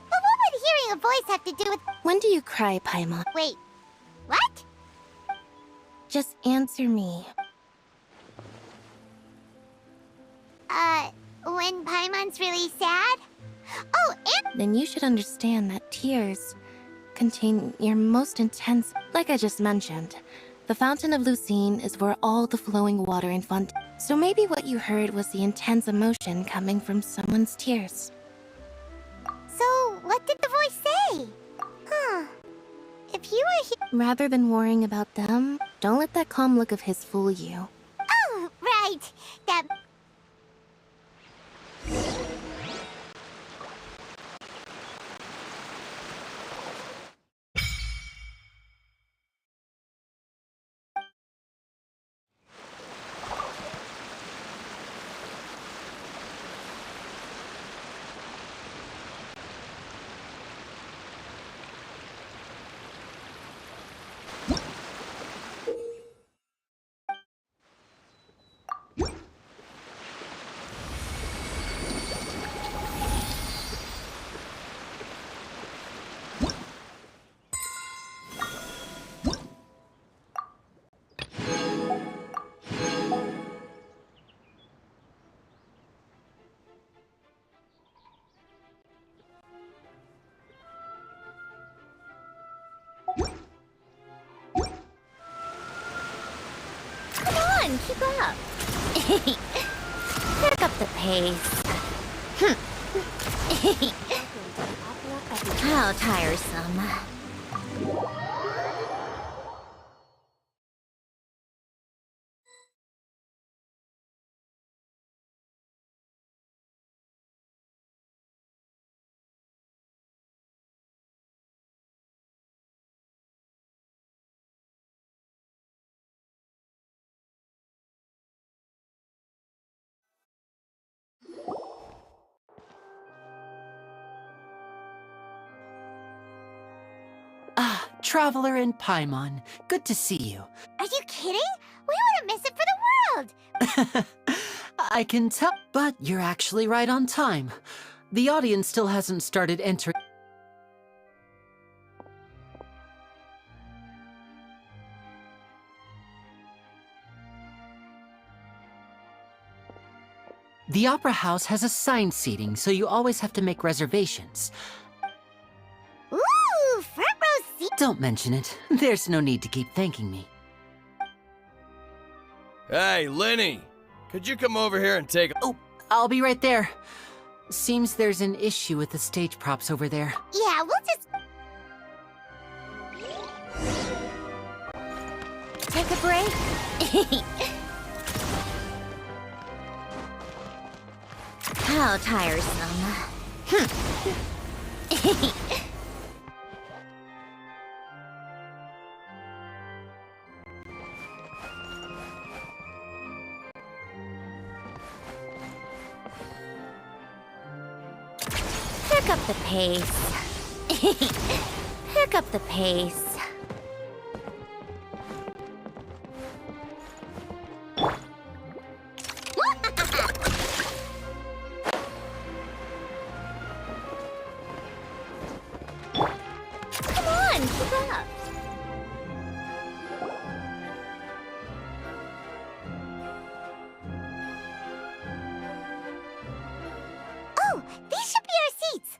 But what would hearing a voice have to do with... When do you cry, Paimon? Wait, what? Just answer me. When Paimon's really sad? Oh, and... Then you should understand that tears contain your most intense... Like I just mentioned, the Fountain of Lucine is where all the flowing water in Fontaine... So maybe what you heard was the intense emotion coming from someone's tears. So, what did the voice say? Huh. If you were here... Rather than worrying about them, don't let that calm look of his fool you. Oh, right. That... keep up. Pick up the pace. How tiresome. Ah, Traveler and Paimon. Good to see you. Are you kidding? We wouldn't miss it for the world! I can tell, but you're actually right on time. The audience still hasn't started entering. The Opera House has assigned seating, so you always have to make reservations. Ooh, front row seat! Don't mention it. There's no need to keep thanking me. Hey, Lenny! Could you come over here and take a— Oh, I'll be right there. Seems there's an issue with the stage props over there. Yeah, we'll just... take a break? How tiresome. Pick up the pace. Pick up the pace. Come on, keep up. Oh, these should be our seats.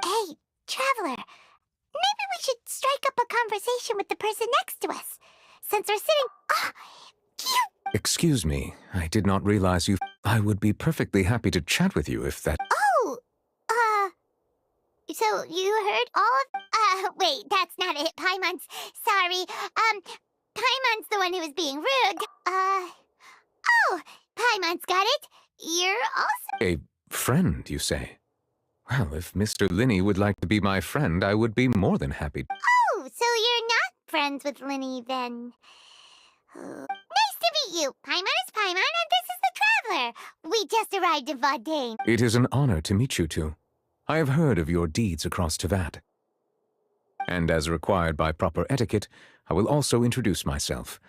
Hey, Traveler. Maybe we should strike up a conversation with the person next to us. Since we're sitting... Excuse me, I did not realize you... I would be perfectly happy to chat with you if that... Oh! So you heard all of... wait, that's not it. Paimon's... Sorry. Paimon's the one who was being rude. Oh! Paimon's got it. You're also... A friend, you say? Well, if Mr. Linny would like to be my friend, I would be more than happy. Oh, so you're not friends with Linny, then. Nice to meet you. Paimon is Paimon, and this is the Traveler. We just arrived in Vaudain. It is an honor to meet you two. I have heard of your deeds across Tevat. And as required by proper etiquette, I will also introduce myself.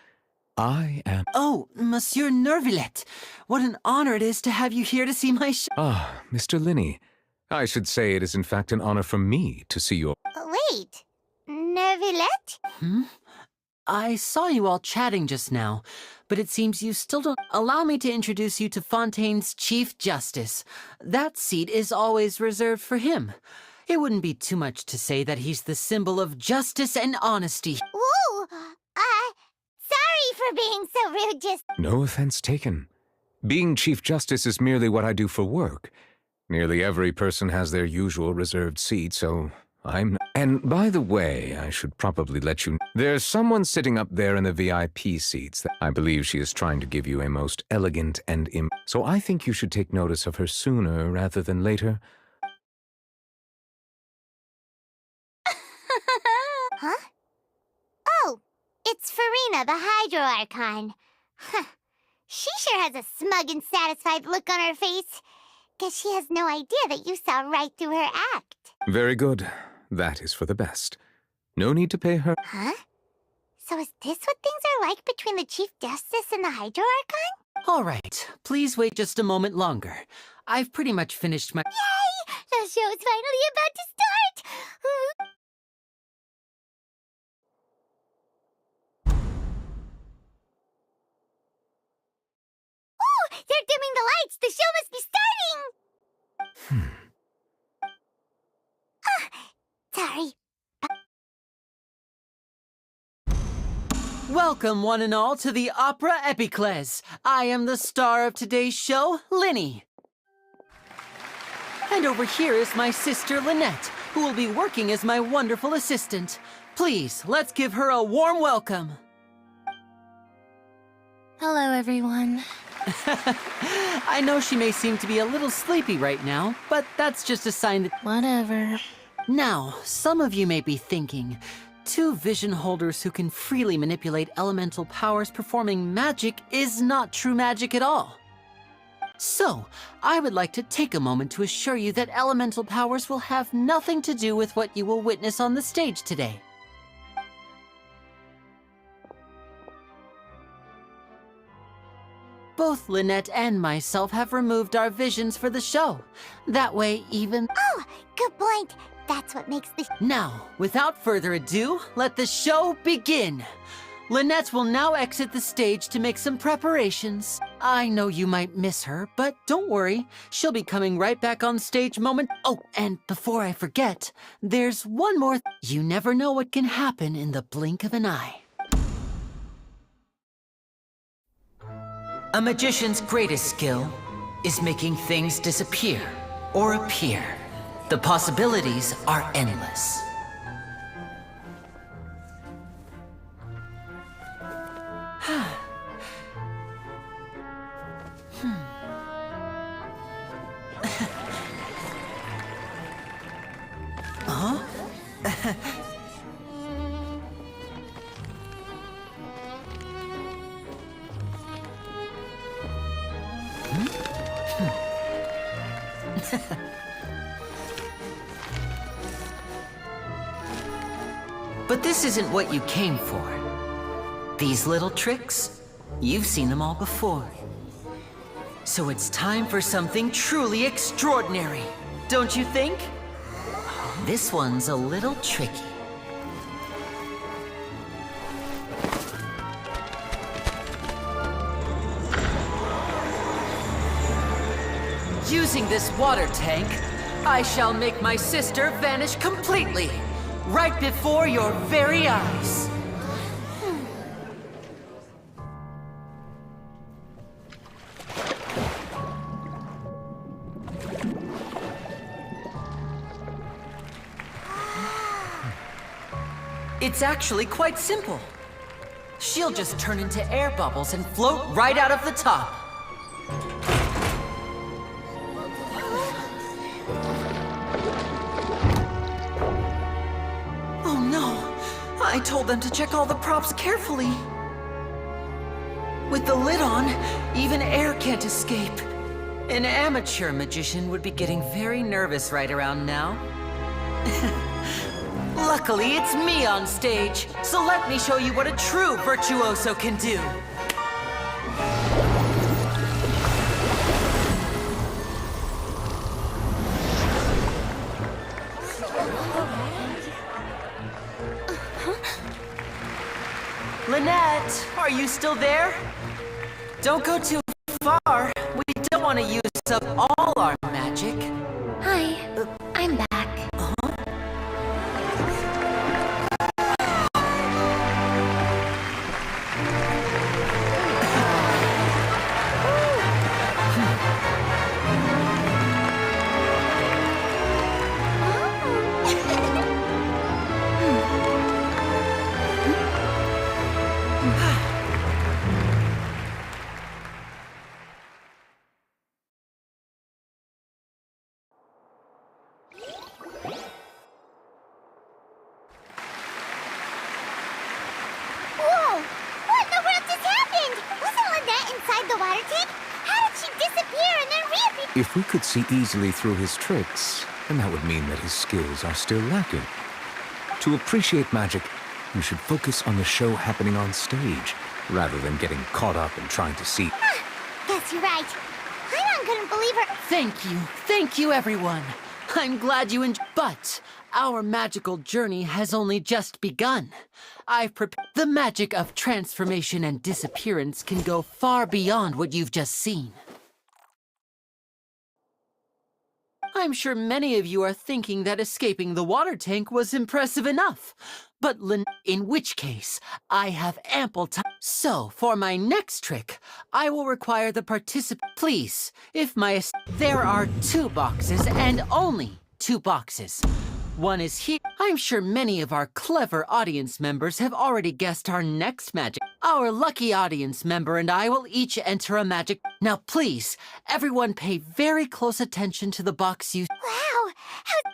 I am... Oh, Monsieur Nervillet. What an honor it is to have you here to see my show. Ah, Mr. Linny. I should say it is in fact an honor for me to see your... Wait, Nervillet? Hmm? I saw you all chatting just now, but it seems you still don't... Allow me to introduce you to Fontaine's Chief Justice. That seat is always reserved for him. It wouldn't be too much to say that he's the symbol of justice and honesty. Whoa! Sorry for being so rude just... No offense taken. Being Chief Justice is merely what I do for work. Nearly every person has their usual reserved seat, so I'm... And by the way, I should probably let you... There's someone sitting up there in the VIP seats that I believe she is trying to give you a most elegant and So I think you should take notice of her sooner rather than later. Huh? Oh, it's Farina, the Hydro Archon. Huh. She sure has a smug and satisfied look on her face. Guess she has no idea that you saw right through her act. Very good. That is for the best. No need to pay her... Huh? So is this what things are like between the Chief Justice and the Hydro Archon? All right, please wait just a moment longer. I've pretty much finished my... Yay! The show's finally about to start! dimming the lights. The show must be starting. Sorry. Welcome, one and all, to the Opera Epiclese. I am the star of today's show, Linny. And over here is my sister, Lynette, who will be working as my wonderful assistant. Please, let's give her a warm welcome. Hello, everyone. I know she may seem to be a little sleepy right now, but that's just a sign that... Whatever. Now, some of you may be thinking, two vision holders who can freely manipulate elemental powers performing magic is not true magic at all. So, I would like to take a moment to assure you that elemental powers will have nothing to do with what you will witness on the stage today. Both Lynette and myself have removed our visions for the show. That way, even... Oh, good point. That's what makes the... Now, without further ado, let the show begin. Lynette will now exit the stage to make some preparations. I know you might miss her, but don't worry. She'll be coming right back on stage moment... Oh, and before I forget, there's one more... You never know what can happen in the blink of an eye. A magician's greatest skill is making things disappear or appear. The possibilities are endless. Huh? But this isn't what you came for. These little tricks, you've seen them all before. So it's time for something truly extraordinary, don't you think? This one's a little tricky. Using this water tank, I shall make my sister vanish completely, right before your very eyes. It's actually quite simple. She'll just turn into air bubbles and float right out of the top. Oh no! I told them to check all the props carefully. With the lid on, even air can't escape. An amateur magician would be getting very nervous right around now. Luckily, it's me on stage, so let me show you what a true virtuoso can do. Lynette, are you still there? Don't go too far. We don't want to use up all our magic. Hi, I'm back. If we could see easily through his tricks, then that would mean that his skills are still lacking. To appreciate magic, you should focus on the show happening on stage, rather than getting caught up in trying to see. Guess you're right. Paimon couldn't believe her. Thank you everyone. I'm glad you enjoyed. But our magical journey has only just begun. I've prepared. The magic of transformation and disappearance can go far beyond what you've just seen. I'm sure many of you are thinking that escaping the water tank was impressive enough. But in which case, I have ample time. So, for my next trick, I will require the participant. Please, there are 2 boxes and only 2 boxes. One is here. I'm sure many of our clever audience members have already guessed our next magic. Our lucky audience member and I will each enter a magic. Now please, everyone pay very close attention to the box you... Wow!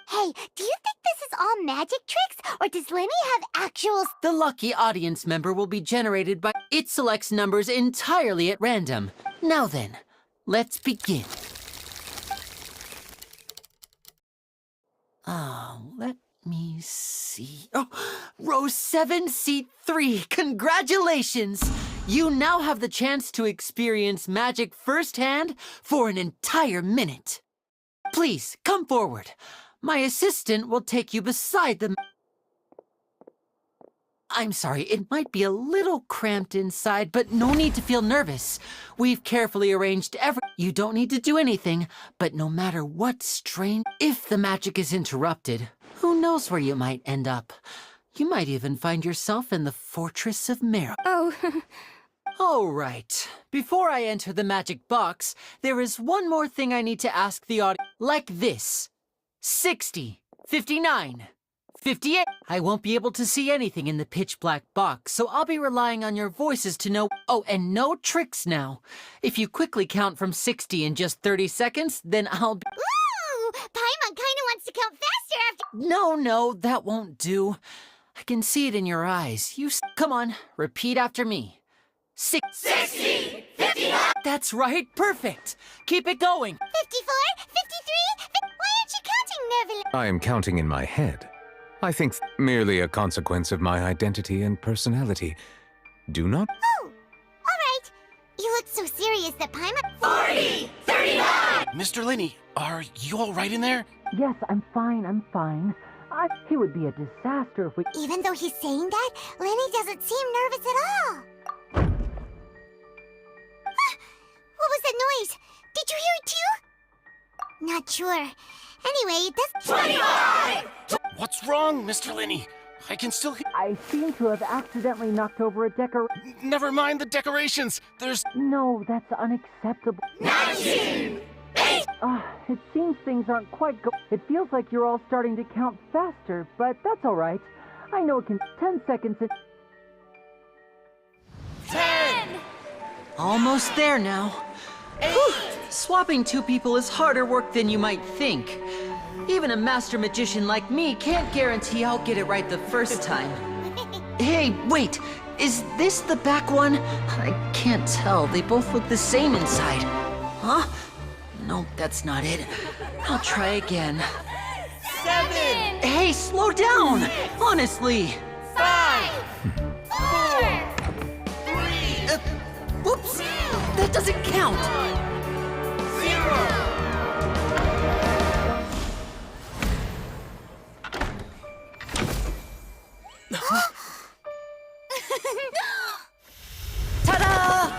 Hey, do you think this is all magic tricks, or does Lenny have actual... The lucky audience member will be generated by... It selects numbers entirely at random. Now then, let's begin. Let me see. Oh, row 7, seat 3. Congratulations! You now have the chance to experience magic firsthand for an entire minute. Please, come forward. My assistant will take you beside the... I'm sorry, it might be a little cramped inside, but no need to feel nervous. We've carefully arranged You don't need to do anything, but no matter what strain... If the magic is interrupted, who knows where you might end up? You might even find yourself in the Fortress of Mer... Oh... All right. Before I enter the magic box, there is one more thing I need to ask the audience. Like this. 60, 59, 58. I won't be able to see anything in the pitch black box, so I'll be relying on your voices to know... Oh, and no tricks now. If you quickly count from 60 in just 30 seconds, then I'll be... Ooh! Paimon kinda wants to count faster after... No, that won't do. I can see it in your eyes. Come on, repeat after me. 60, 59. That's right, perfect. Keep it going. 54, 53... Why aren't you counting nervously? I am counting in my head. I think merely a consequence of my identity and personality. Do not... Oh, all right. You look so serious that Paimon... 40, 39! Mr. Lenny, are you all right in there? Yes, I'm fine. It would be a disaster if we... Even though he's saying that, Lenny doesn't seem nervous at all. What was that noise? Did you hear it too? Not sure. Anyway, that's... 25! What's wrong, Mr. Lenny? I can still hear... I seem to have accidentally knocked over a Never mind the decorations. There's... No, that's unacceptable. 19! 8! It seems things aren't quite It feels like you're all starting to count faster, but that's all right. I know it can... 10 seconds and... 10! Almost there now. Whew. Swapping 2 people is harder work than you might think. Even a master magician like me can't guarantee I'll get it right the first time. Hey, wait! Is this the back one? I can't tell. They both look the same inside. Huh? No, that's not it. I'll try again. 7! Hey, slow down! Honestly! 5! 4! 3! Whoops! That doesn't count! 0! Ta-da!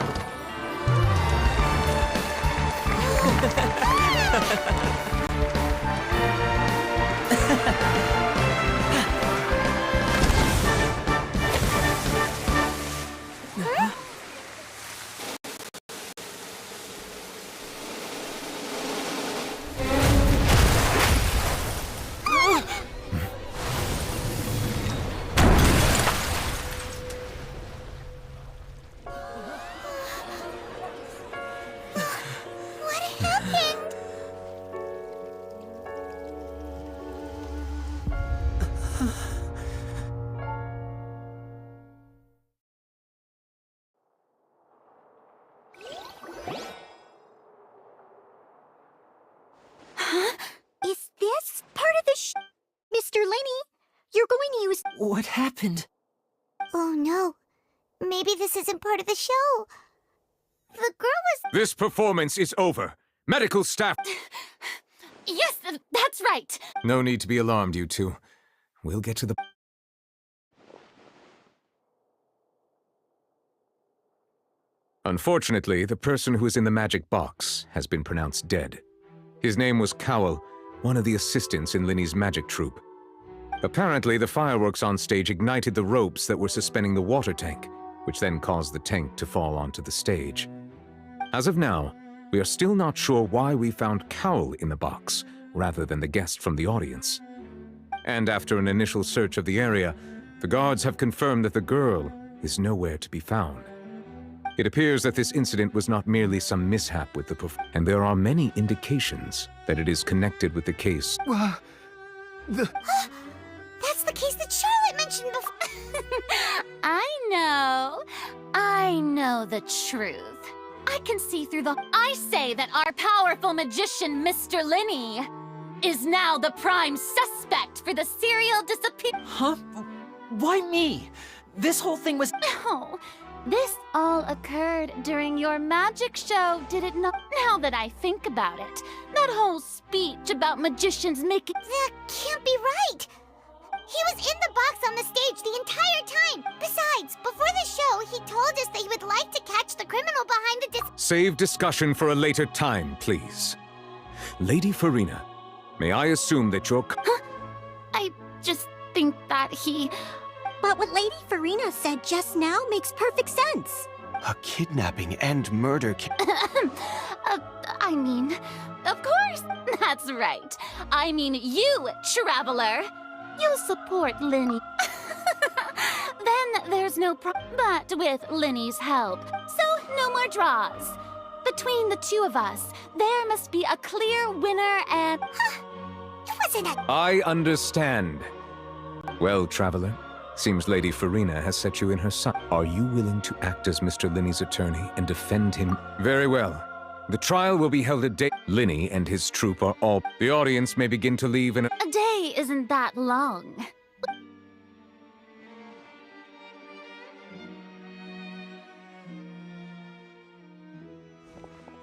Is this part of the Mr. Lenny, you're going to use... What happened? Oh no. Maybe this isn't part of the show. The girl was... This performance is over. Medical staff... Yes, that's right. No need to be alarmed, you two. We'll get to the... Unfortunately, the person who is in the magic box has been pronounced dead. His name was Cowell, one of the assistants in Linny's magic troupe. Apparently, the fireworks on stage ignited the ropes that were suspending the water tank, which then caused the tank to fall onto the stage. As of now, we are still not sure why we found Cowl in the box, rather than the guest from the audience. And after an initial search of the area, the guards have confirmed that the girl is nowhere to be found. It appears that this incident was not merely some mishap with the performance, and there are many indications that it is connected with the case. That's the case that Charlotte mentioned before. I know the truth. I can see through the... I say that our powerful magician, Mr. Linny, is now the prime suspect for the serial disappearance. Huh? Why me? This whole thing was... No, this all occurred during your magic show, did it not? Now that I think about it, that whole speech about magicians making... That can't be right. He was in the box on the stage the entire time. Besides, before the show, he told us that he would like to catch the criminal behind the Save discussion for a later time, please. Lady Farina, may I assume that you're... I just think that he... But what Lady Farina said just now makes perfect sense. A kidnapping and murder I mean, of course, that's right. I mean you, traveler. You'll support Linny. Then there's no but with Linny's help, so no more draws. Between the two of us, there must be a clear winner and... It wasn't a... I understand. Well, traveler, seems Lady Farina has set you in her sight. Are you willing to act as Mr. Linny's attorney and defend him? Very well. The trial will be held at day. Linny and his troupe are all... The audience may begin to leave in A day isn't that long.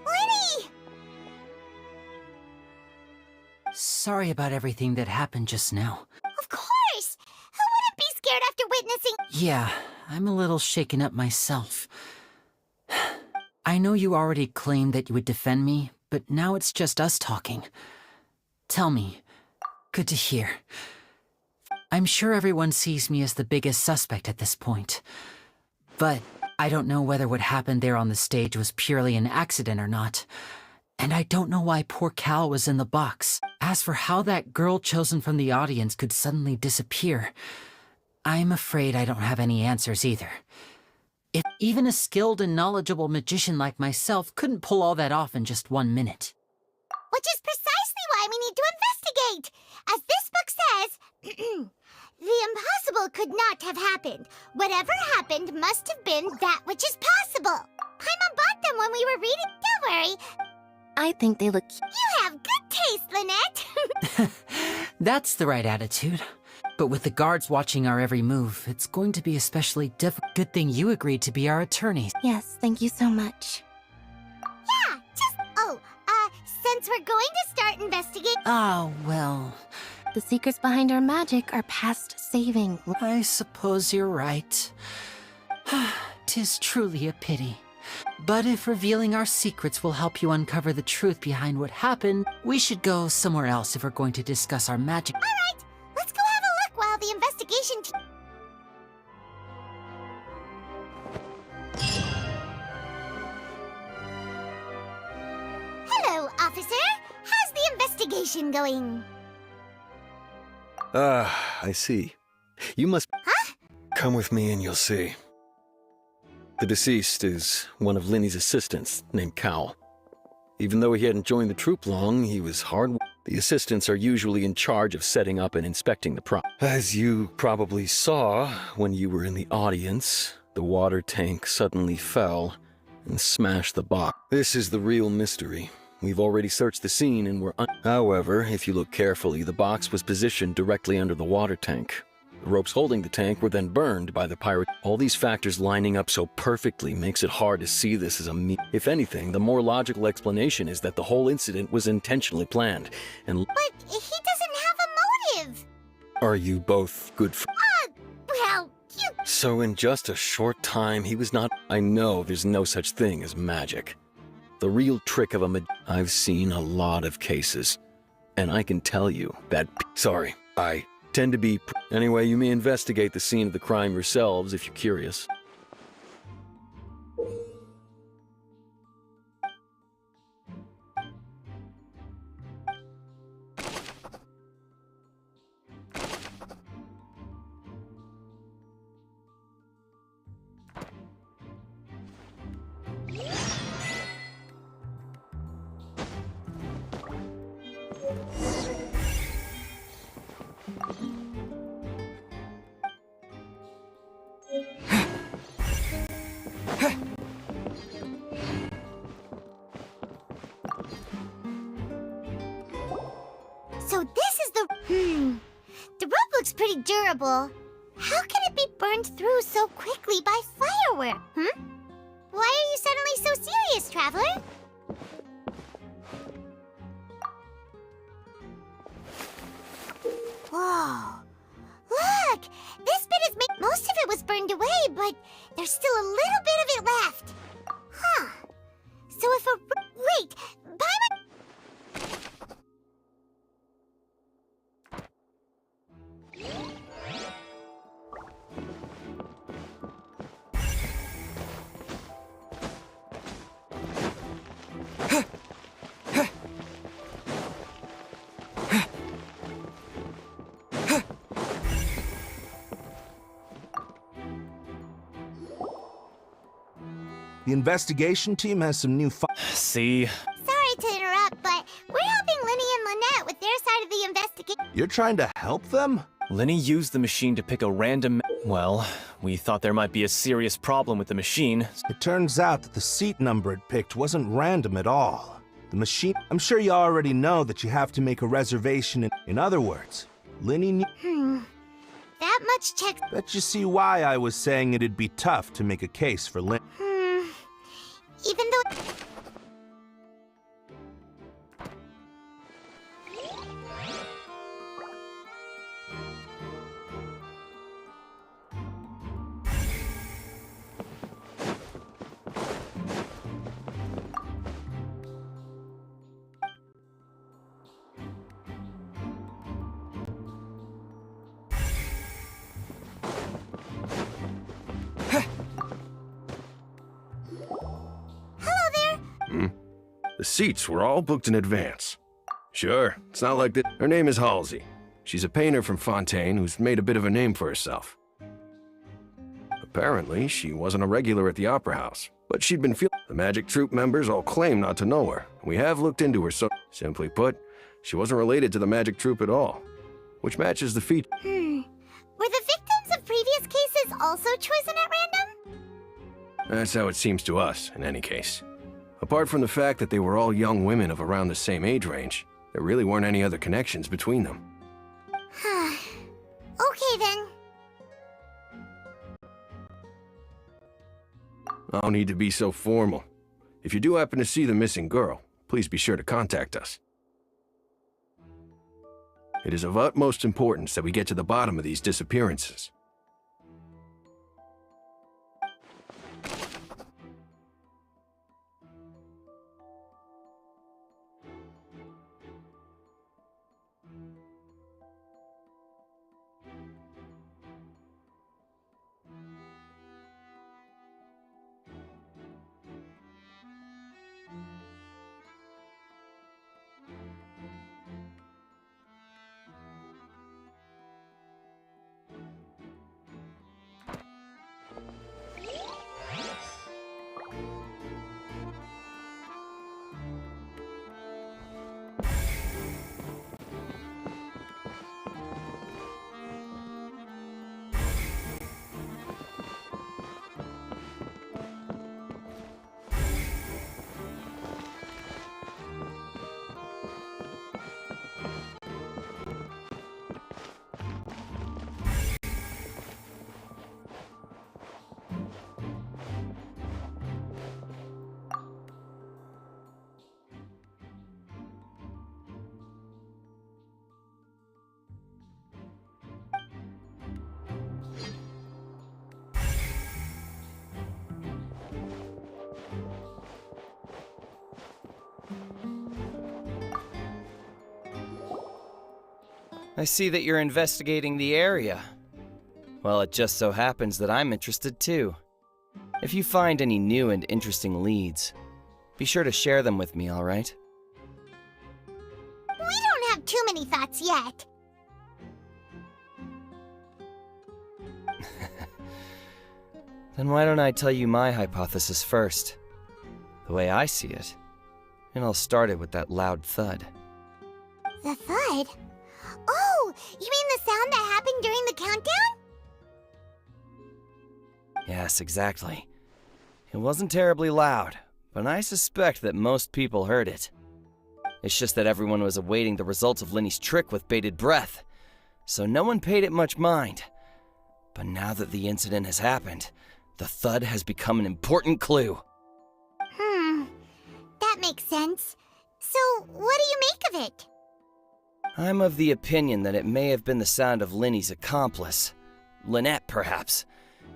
Linny! Sorry about everything that happened just now. Of course! Who wouldn't be scared after witnessing... Yeah, I'm a little shaken up myself. I know you already claimed that you would defend me, but now it's just us talking. Tell me. Good to hear. I'm sure everyone sees me as the biggest suspect at this point. But I don't know whether what happened there on the stage was purely an accident or not. And I don't know why poor Cal was in the box. As for how that girl chosen from the audience could suddenly disappear, I'm afraid I don't have any answers either. If even a skilled and knowledgeable magician like myself couldn't pull all that off in just 1 minute. Which is precisely why we need to investigate! As this book says, the impossible could not have happened. Whatever happened must have been that which is possible. Paimon bought them when we were reading. Don't worry. I think they look... You have good taste, Lynette! That's the right attitude. But with the guards watching our every move, it's going to be especially difficult. Good thing you agreed to be our attorneys. Yes, thank you so much. Yeah, since we're going to start investigating... Oh, well... The secrets behind our magic are past saving. I suppose you're right. 'Tis truly a pity. But if revealing our secrets will help you uncover the truth behind what happened, we should go somewhere else if we're going to discuss our magic. All right, let's go have a look while the investigation Hello, officer. How's the investigation going? I see. You must... Huh? Come with me and you'll see. The deceased is one of Linny's assistants, named Cal. Even though he hadn't joined the troupe long, he was hard. The assistants are usually in charge of setting up and inspecting the prop. As you probably saw when you were in the audience, the water tank suddenly fell and smashed the box. This is the real mystery. We've already searched the scene and However, if you look carefully, the box was positioned directly under the water tank. The ropes holding the tank were then burned by the pirate. All these factors lining up so perfectly makes it hard to see this as a If anything, the more logical explanation is that the whole incident was intentionally planned, and... But he doesn't have a motive! Are you both good for... Well, you... So in just a short time, he was not... I know there's no such thing as magic. The real trick of a I've seen a lot of cases. And I can tell you that... Sorry, I tend to be... Anyway, you may investigate the scene of the crime yourselves if you're curious. So this is the... The rope looks pretty durable. How can it be burned through so quickly by firework? Why are you suddenly so serious, Traveler? Whoa. Look! This bit is made... Most of it was burned away, but there's still a little bit of it left. Huh. So if a... Wait! By my... The investigation team has some new See? Sorry to interrupt, but we're helping Linny and Lynette with their side of the investigation. You're trying to help them? Linny used the machine to pick a random... Well, we thought there might be a serious problem with the machine. It turns out that the seat number it picked wasn't random at all. The machine... I'm sure you already know that you have to make a reservation. In other words, Linny knew... That much check... Bet you see why I was saying it'd be tough to make a case for Linny. Even though... The seats were all booked in advance. Sure, it's not like that. Her name is Halsey. She's a painter from Fontaine who's made a bit of a name for herself. Apparently, she wasn't a regular at the Opera House, but she'd been feeling... The Magic Troupe members all claim not to know her. We have looked into her, so... Simply put, she wasn't related to the Magic Troupe at all, which matches the feat... Were the victims of previous cases also chosen at random? That's how it seems to us, in any case. Apart from the fact that they were all young women of around the same age range, there really weren't any other connections between them. Okay then. No need to be so formal. If you do happen to see the missing girl, please be sure to contact us. It is of utmost importance that we get to the bottom of these disappearances. I see that you're investigating the area. Well, it just so happens that I'm interested too. If you find any new and interesting leads, be sure to share them with me, alright? We don't have too many thoughts yet. Then why don't I tell you my hypothesis first? The way I see it. And I'll start it with that loud thud. The thud? Oh, you mean the sound that happened during the countdown? Yes, exactly. It wasn't terribly loud, but I suspect that most people heard it. It's just that everyone was awaiting the results of Linny's trick with bated breath, so no one paid it much mind. But now that the incident has happened, the thud has become an important clue. That makes sense. So, what do you make of it? I'm of the opinion that it may have been the sound of Linny's accomplice, Lynette perhaps,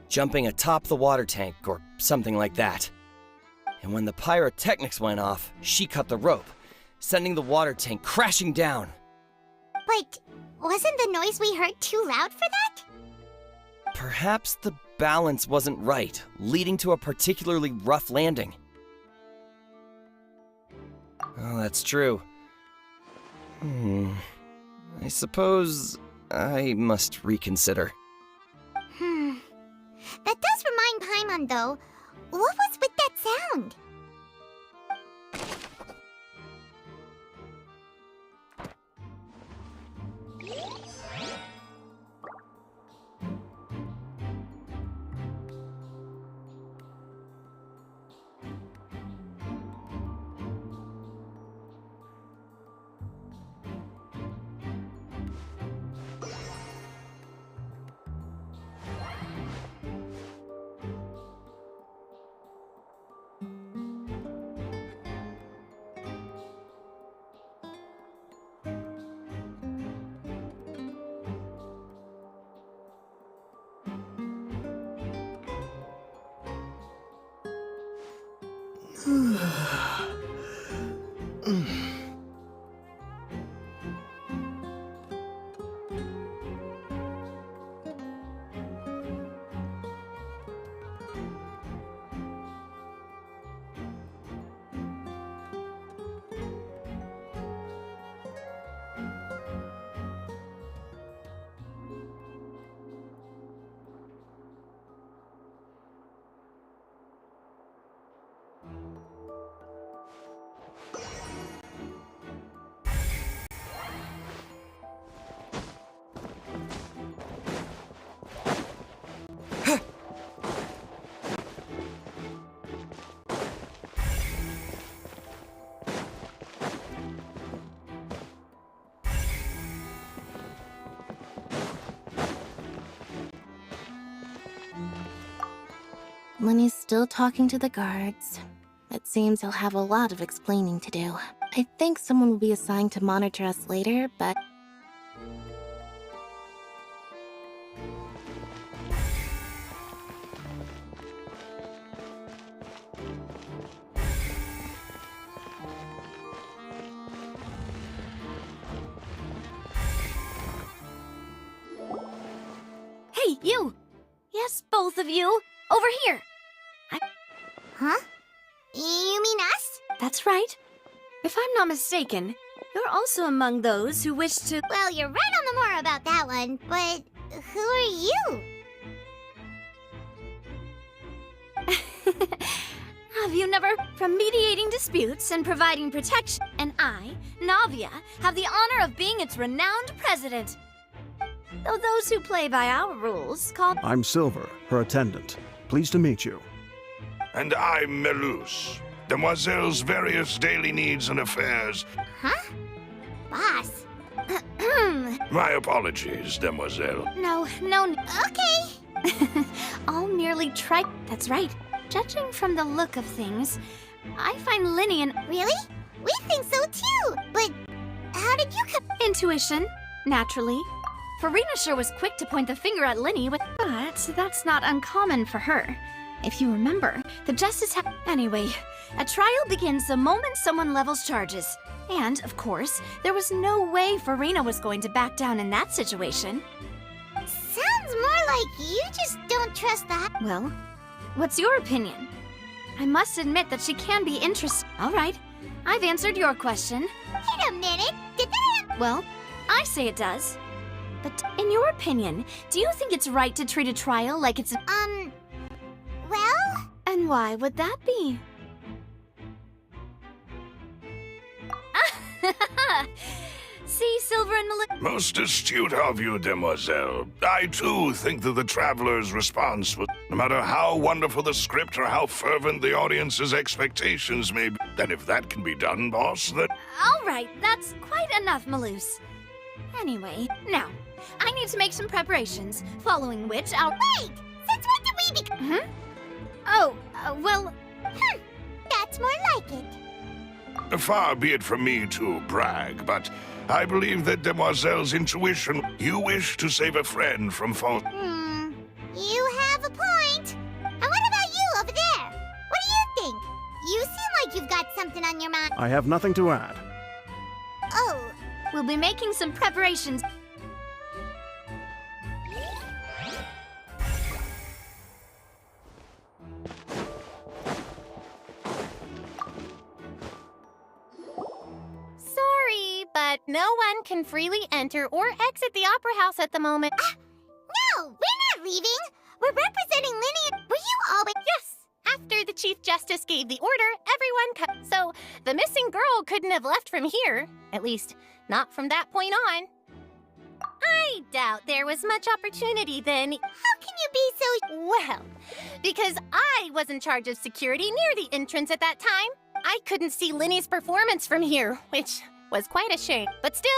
jumping atop the water tank or something like that. And when the pyrotechnics went off, she cut the rope, sending the water tank crashing down. But wasn't the noise we heard too loud for that? Perhaps the balance wasn't right, leading to a particularly rough landing. Oh, that's true. I suppose I must reconsider. That does remind Paimon, though. What was with that sound? Lenny's still talking to the guards. It seems he'll have a lot of explaining to do. I think someone will be assigned to monitor us later, but... Hey, you! Yes, both of you! Over here! Huh? You mean us? That's right. If I'm not mistaken, you're also among those who wish to... Well, you're right on the more about that one, but who are you? Have you never... From mediating disputes and providing protection, and I, Navia, have the honor of being its renowned president. Though those who play by our rules call... I'm Silver, her attendant. Pleased to meet you. And I'm Melus, Demoiselle's various daily needs and affairs. Huh? Boss. My apologies, Demoiselle. No. Okay. I'll merely try... That's right. Judging from the look of things, I find Linny and... Really? We think so too, but how did you come... Intuition, naturally. Farina sure was quick to point the finger at Linny, but that's not uncommon for her. If you remember, the justice Anyway, a trial begins the moment someone levels charges. And, of course, there was no way Farina was going to back down in that situation. Sounds more like you just don't trust the... Well, what's your opinion? I must admit that she can be interesting. All right, I've answered your question. Wait a minute, did that... Well, I say it does. But in your opinion, do you think it's right to treat a trial like it's... Well? And why would that be? See, Silver and Melissa... Most astute of you, demoiselle. I, too, think that the traveler's response was... No matter how wonderful the script or how fervent the audience's expectations may be, then if that can be done, boss, then... All right, that's quite enough, Maloose. Anyway, now, I need to make some preparations, following which I'll... Wait! Since when did we become... Hmm? Oh, well... That's more like it. Far be it from me to brag, but I believe that demoiselle's intuition... You wish to save a friend from false... You have a point. And what about you over there? What do you think? You seem like you've got something on your mind. I have nothing to add. Oh. We'll be making some preparations. Sorry, but no one can freely enter or exit the Opera House at the moment. No, we're not leaving. We're representing Linny. Were you always... Yes. After the Chief Justice gave the order, everyone so the missing girl couldn't have left from here. At least, not from that point on. I doubt there was much opportunity then. How can you be so... Well, because I was in charge of security near the entrance at that time. I couldn't see Linny's performance from here, which was quite a shame. But still,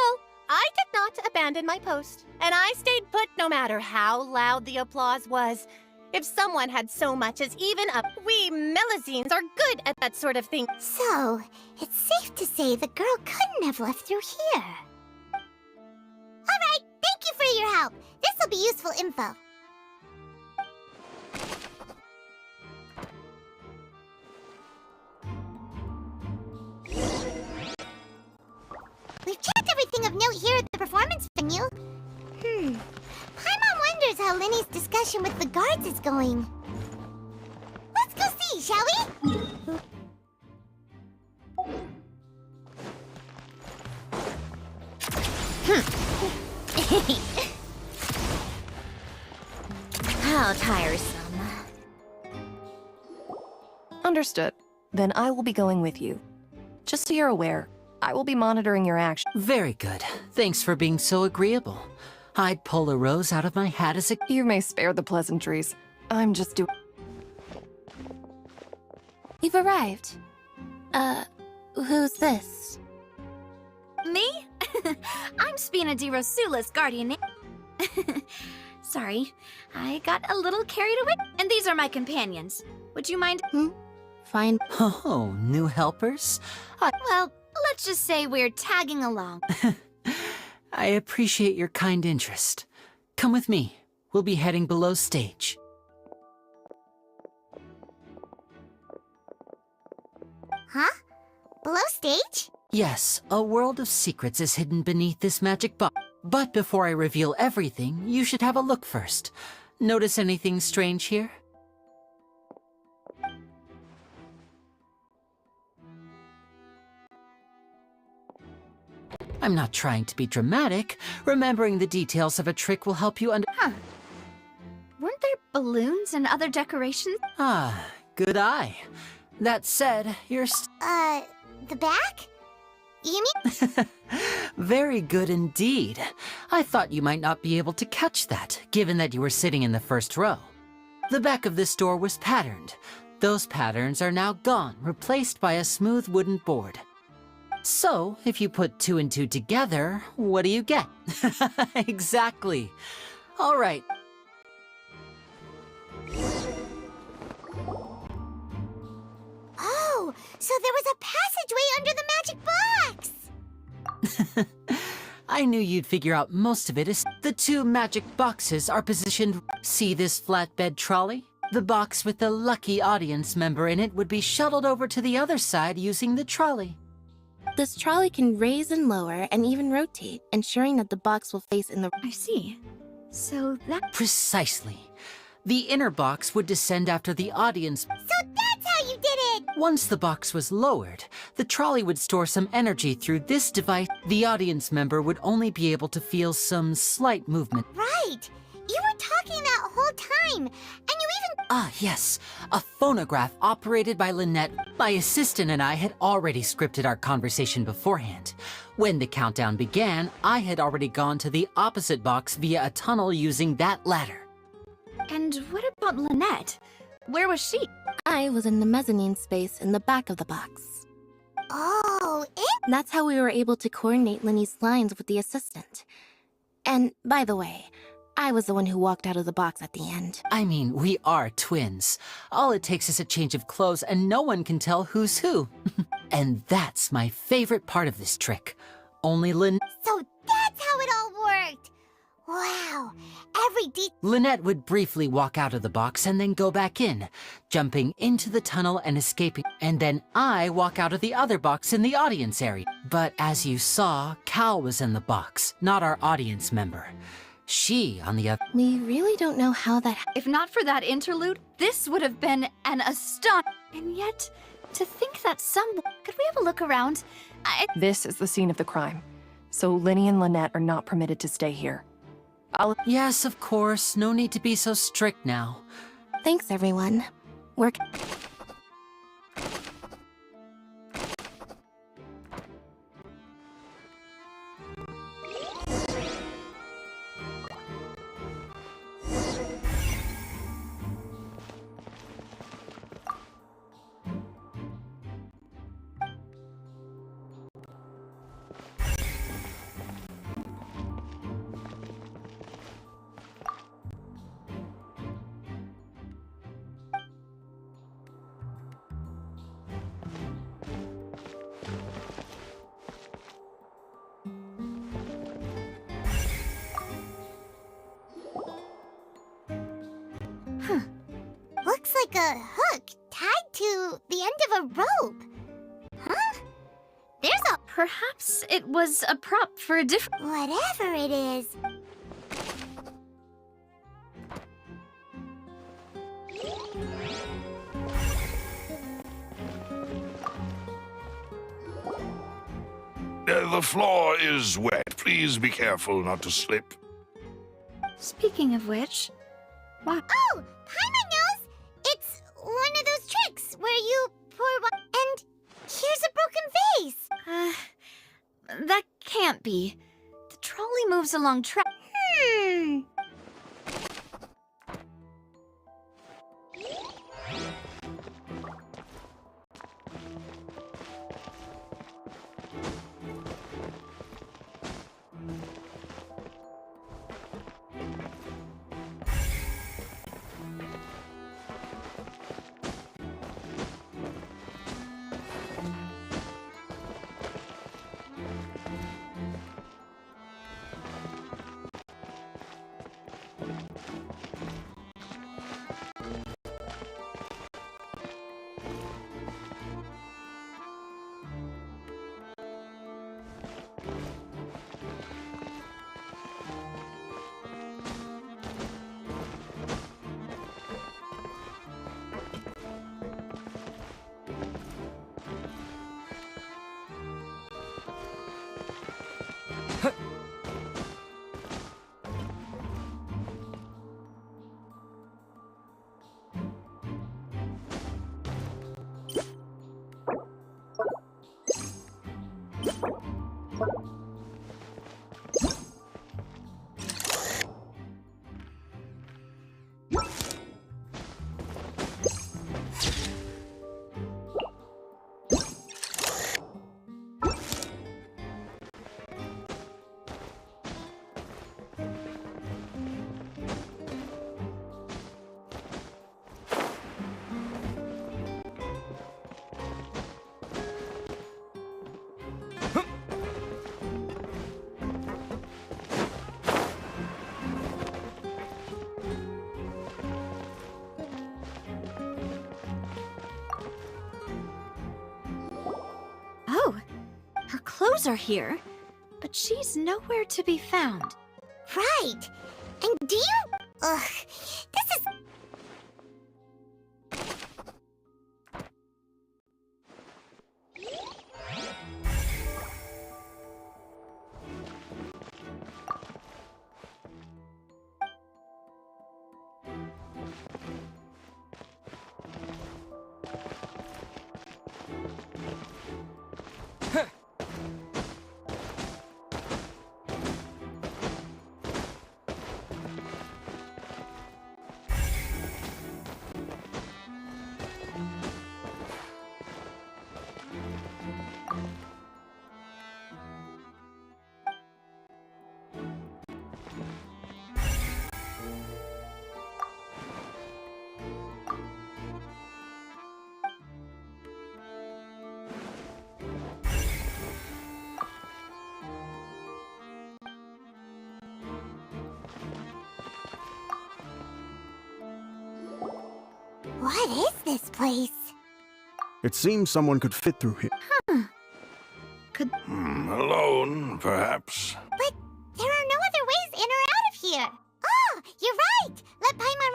I did not abandon my post. And I stayed put no matter how loud the applause was. If someone had so much as even a... We Melazines are good at that sort of thing. So, it's safe to say the girl couldn't have left through here. Alright, thank you for your help. This'll be useful info. We've checked everything of note here at the performance venue. Paimon wonders how Linny's discussion with the guards is going. Let's go see, shall we? How tiresome. Understood. Then I will be going with you. Just so you're aware, I will be monitoring your actions. Very good. Thanks for being so agreeable. I'd pull a rose out of my hat as a... You may spare the pleasantries. I'm just doing... You've arrived. Who's this? Me? I'm Spina di Rosula's guardian. Sorry, I got a little carried away. And these are my companions. Would you mind? Fine. Oh, new helpers? Well, let's just say we're tagging along. I appreciate your kind interest. Come with me. We'll be heading below stage. Huh? Below stage? Yes, a world of secrets is hidden beneath this magic box. But before I reveal everything, you should have a look first. Notice anything strange here? I'm not trying to be dramatic. Remembering the details of a trick will help you Huh. Weren't there balloons and other decorations? Ah, good eye. That said, you're the back? You mean? Very good indeed. I thought you might not be able to catch that, given that you were sitting in the first row. The back of this door was patterned. Those patterns are now gone, replaced by a smooth wooden board. So, if you put 2 and 2 together, what do you get? Exactly. All right. Oh, so there was a passageway under the magic box! I knew you'd figure out most of it is the 2 magic boxes are positioned. See this flatbed trolley? The box with the lucky audience member in it would be shuttled over to the other side using the trolley. This trolley can raise and lower and even rotate, ensuring that the box will face in the... I see. So that... Precisely. The inner box would descend after the audience. So that's how you did it! Once the box was lowered, the trolley would store some energy through this device. The audience member would only be able to feel some slight movement. Right! You were talking that whole time, and you even... Ah, yes. A phonograph operated by Lynette. My assistant and I had already scripted our conversation beforehand. When the countdown began, I had already gone to the opposite box via a tunnel using that ladder. And what about Lynette? Where was she? I was in the mezzanine space in the back of the box. Oh, That's how we were able to coordinate Linny's lines with the assistant. And, by the way, I was the one who walked out of the box at the end. I mean, we are twins. All it takes is a change of clothes and no one can tell who's who. And that's my favorite part of this trick. Only So that's how it all worked! Wow, Lynette would briefly walk out of the box and then go back in, jumping into the tunnel and escaping. And then I walk out of the other box in the audience area. But as you saw, Cal was in the box, not our audience member. She, on the other... We really don't know how that... If not for that interlude, this would have been an And yet, to think that Could we have a look around? This is the scene of the crime. So Linny and Lynette are not permitted to stay here. Yes, of course. No need to be so strict now. Thanks, everyone. We're... Looks like a hook tied to the end of a rope. Huh? There's a... Perhaps it was a prop for a different... Whatever it is. The floor is wet. Please be careful not to slip. Speaking of which... What? Oh! Hi, my nose! It's one of those tricks where you pour water... And here's a broken vase! That can't be. The trolley moves along track... clothes are here, but she's nowhere to be found. Right. And do you... Ugh, this is... What is this place? It seems someone could fit through here. Alone, perhaps. But there are no other ways in or out of here. Oh, you're right. Let Paimon...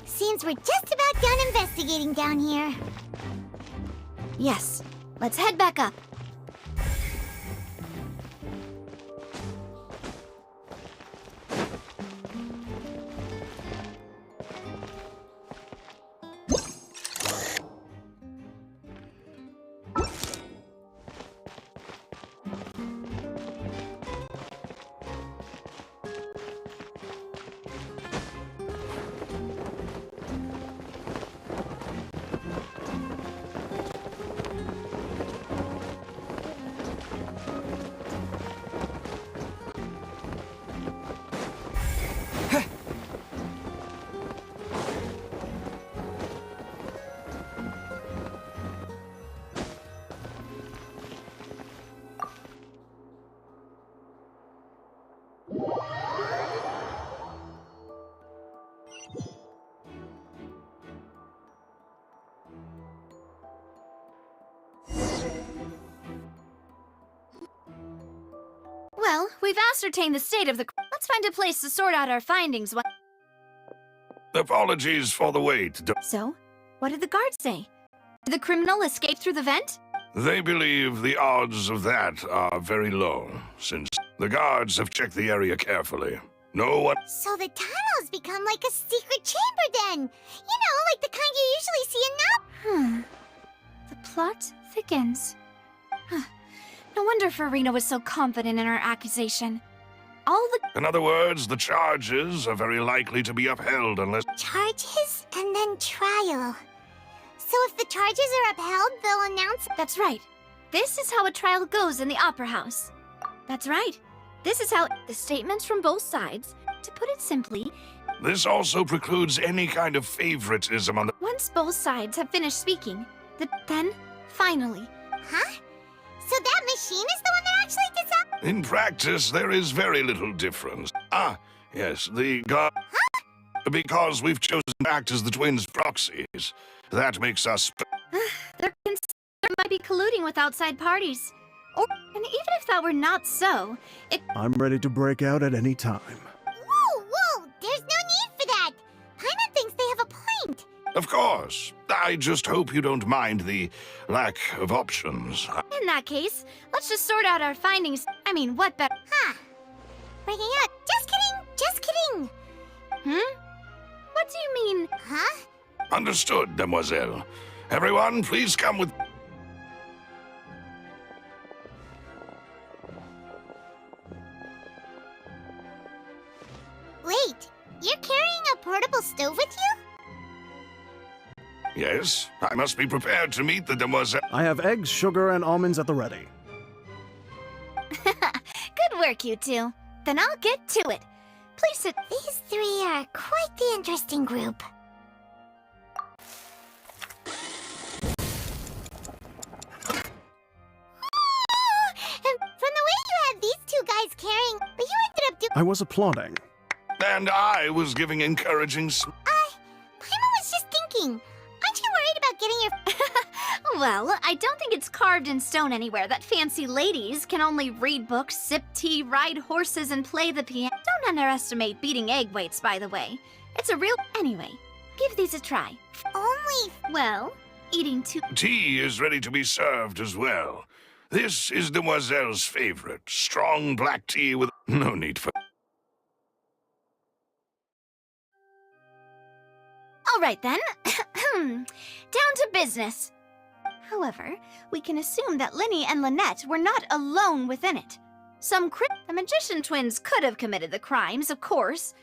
Seems we're just about done investigating down here. Yes, let's head back up. Well, we've ascertained the state of the... Let's find a place to sort out our findings. Apologies for the wait. So, what did the guards say? Did the criminal escape through the vent? They believe the odds of that are very low, since the guards have checked the area carefully. No one... So the tunnels become like a secret chamber then. You know, like the kind you usually see in now. The plot thickens. No wonder Farina was so confident in her accusation. In other words, the charges are very likely to be upheld unless... Charges and then trial. So if the charges are upheld, they'll announce... That's right. This is how a trial goes in the Opera House. That's right. This is how... The statements from both sides, to put it simply... This also precludes any kind of favoritism on the... Once both sides have finished speaking, then, finally... Huh? So that machine is the one that actually decides? In practice, there is very little difference. Ah, yes, the guard... Huh? Because we've chosen to act as the twins' proxies. That makes us... They're considered might be colluding with outside parties. And even if that were not so, I'm ready to break out at any time. Whoa! There's no need for that! Paimon thinks they have a point. Of course. I just hope you don't mind the lack of options. In that case, let's just sort out our findings. I mean, what better? Breaking out. Just kidding! What do you mean? Huh? Understood, demoiselle. Everyone, please come with... Wait, you're carrying a portable stove with you? Yes, I must be prepared to meet the demoiselle. I have eggs, sugar, and almonds at the ready. Good work, you two. Then I'll get to it. Please sit. These three are quite the interesting group. And from the way you had these two guys carrying, but you ended up doing... I was applauding. And I was giving encouraging... Paimon was just thinking doing? Aren't you worried about getting your... Well, I don't think it's carved in stone anywhere that fancy ladies can only read books, sip tea, ride horses, and play the piano. Don't underestimate beating egg weights, by the way. It's a real... Anyway, give these a try. Only... Well, eating two... Tea is ready to be served as well. This is Demoiselle's favorite. Strong black tea with no need for... All right, then. Down to business. However, we can assume that Linny and Lynette were not alone within it. The magician twins could have committed the crimes, of course,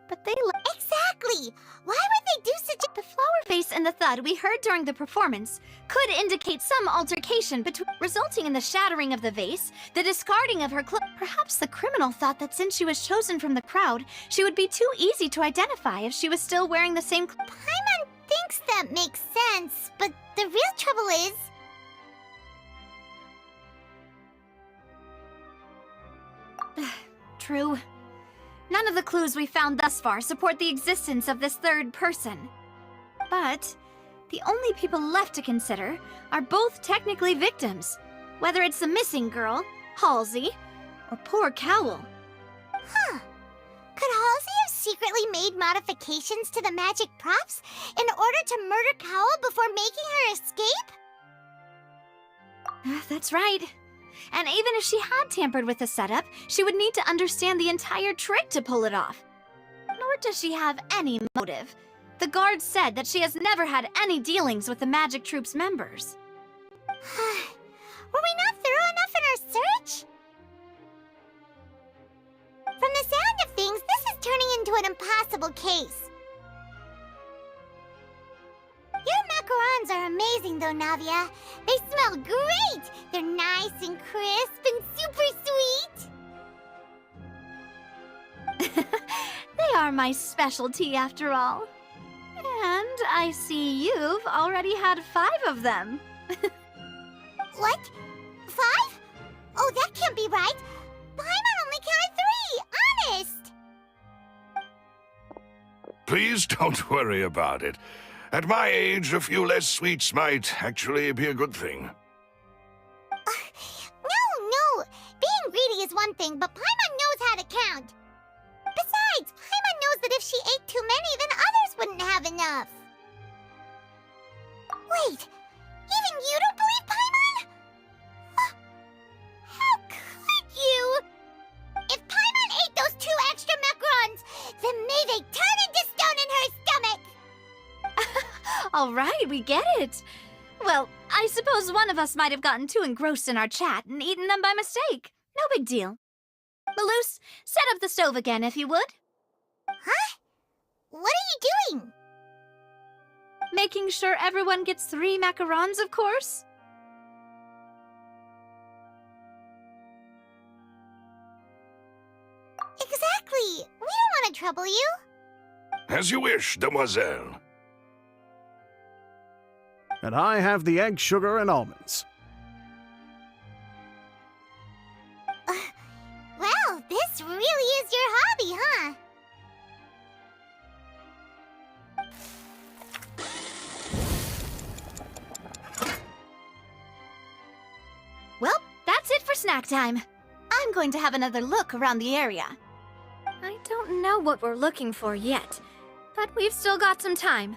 but they... Exactly! Why would they do such a... The flower face and the thud we heard during the performance could indicate some altercation resulting in the shattering of the vase, the discarding of her Perhaps the criminal thought that since she was chosen from the crowd, she would be too easy to identify if she was still wearing the same Paimon thinks that makes sense, but the real trouble is... True. None of the clues we found thus far support the existence of this third person. But the only people left to consider are both technically victims, whether it's the missing girl, Halsey, or poor Cowl. Huh. Could Halsey have secretly made modifications to the magic props in order to murder Cowl before making her escape? That's right. And even if she had tampered with the setup, she would need to understand the entire trick to pull it off. Nor does she have any motive. The guard said that she has never had any dealings with the magic troop's members. Were we not thorough enough in our search? From the sound of things, this is turning into an impossible case. Your macarons are amazing, though, Navia. They smell great! They're nice and crisp and super sweet! They are my specialty, after all. And I see you've already had 5 of them. What? 5? Oh, that can't be right. Paimon only counted 3, honest! Please don't worry about it. At my age, a few less sweets might actually be a good thing. No. Being greedy is one thing, but Paimon knows how to count. Besides, Paimon knows that if she ate too many, then others wouldn't have enough. Wait, even you don't believe Paimon? How could you? If Paimon ate those 2 extra macarons, then may they turn into stone in her stomach! All right, we get it. Well, I suppose one of us might have gotten too engrossed in our chat and eaten them by mistake. No big deal. Maloose, set up the stove again, if you would. Huh? What are you doing? Making sure everyone gets 3 macarons, of course. Exactly. We don't want to trouble you. As you wish, Demoiselle. And I have the egg, sugar, and almonds. Well, this really is your hobby, huh? Well, that's it for snack time. I'm going to have another look around the area. I don't know what we're looking for yet, but we've still got some time.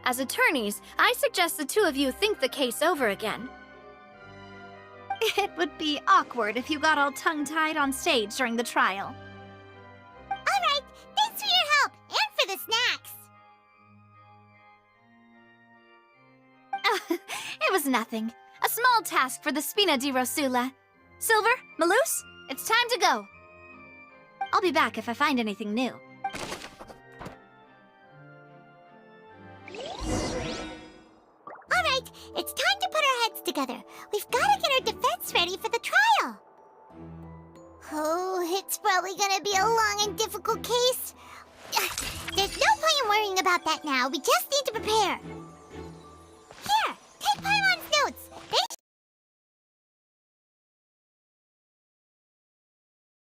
As attorneys, I suggest the 2 of you think the case over again. It would be awkward if you got all tongue-tied on stage during the trial. All right, thanks for your help, and for the snacks. It was nothing. A small task for the Spina di Rosula. Silver, Maloose, it's time to go. I'll be back if I find anything new. All right, it's time to put our heads together. We've got to get our defense ready for the trial. Oh, it's probably gonna be a long and difficult case. There's no point in worrying about that now. We just need to prepare.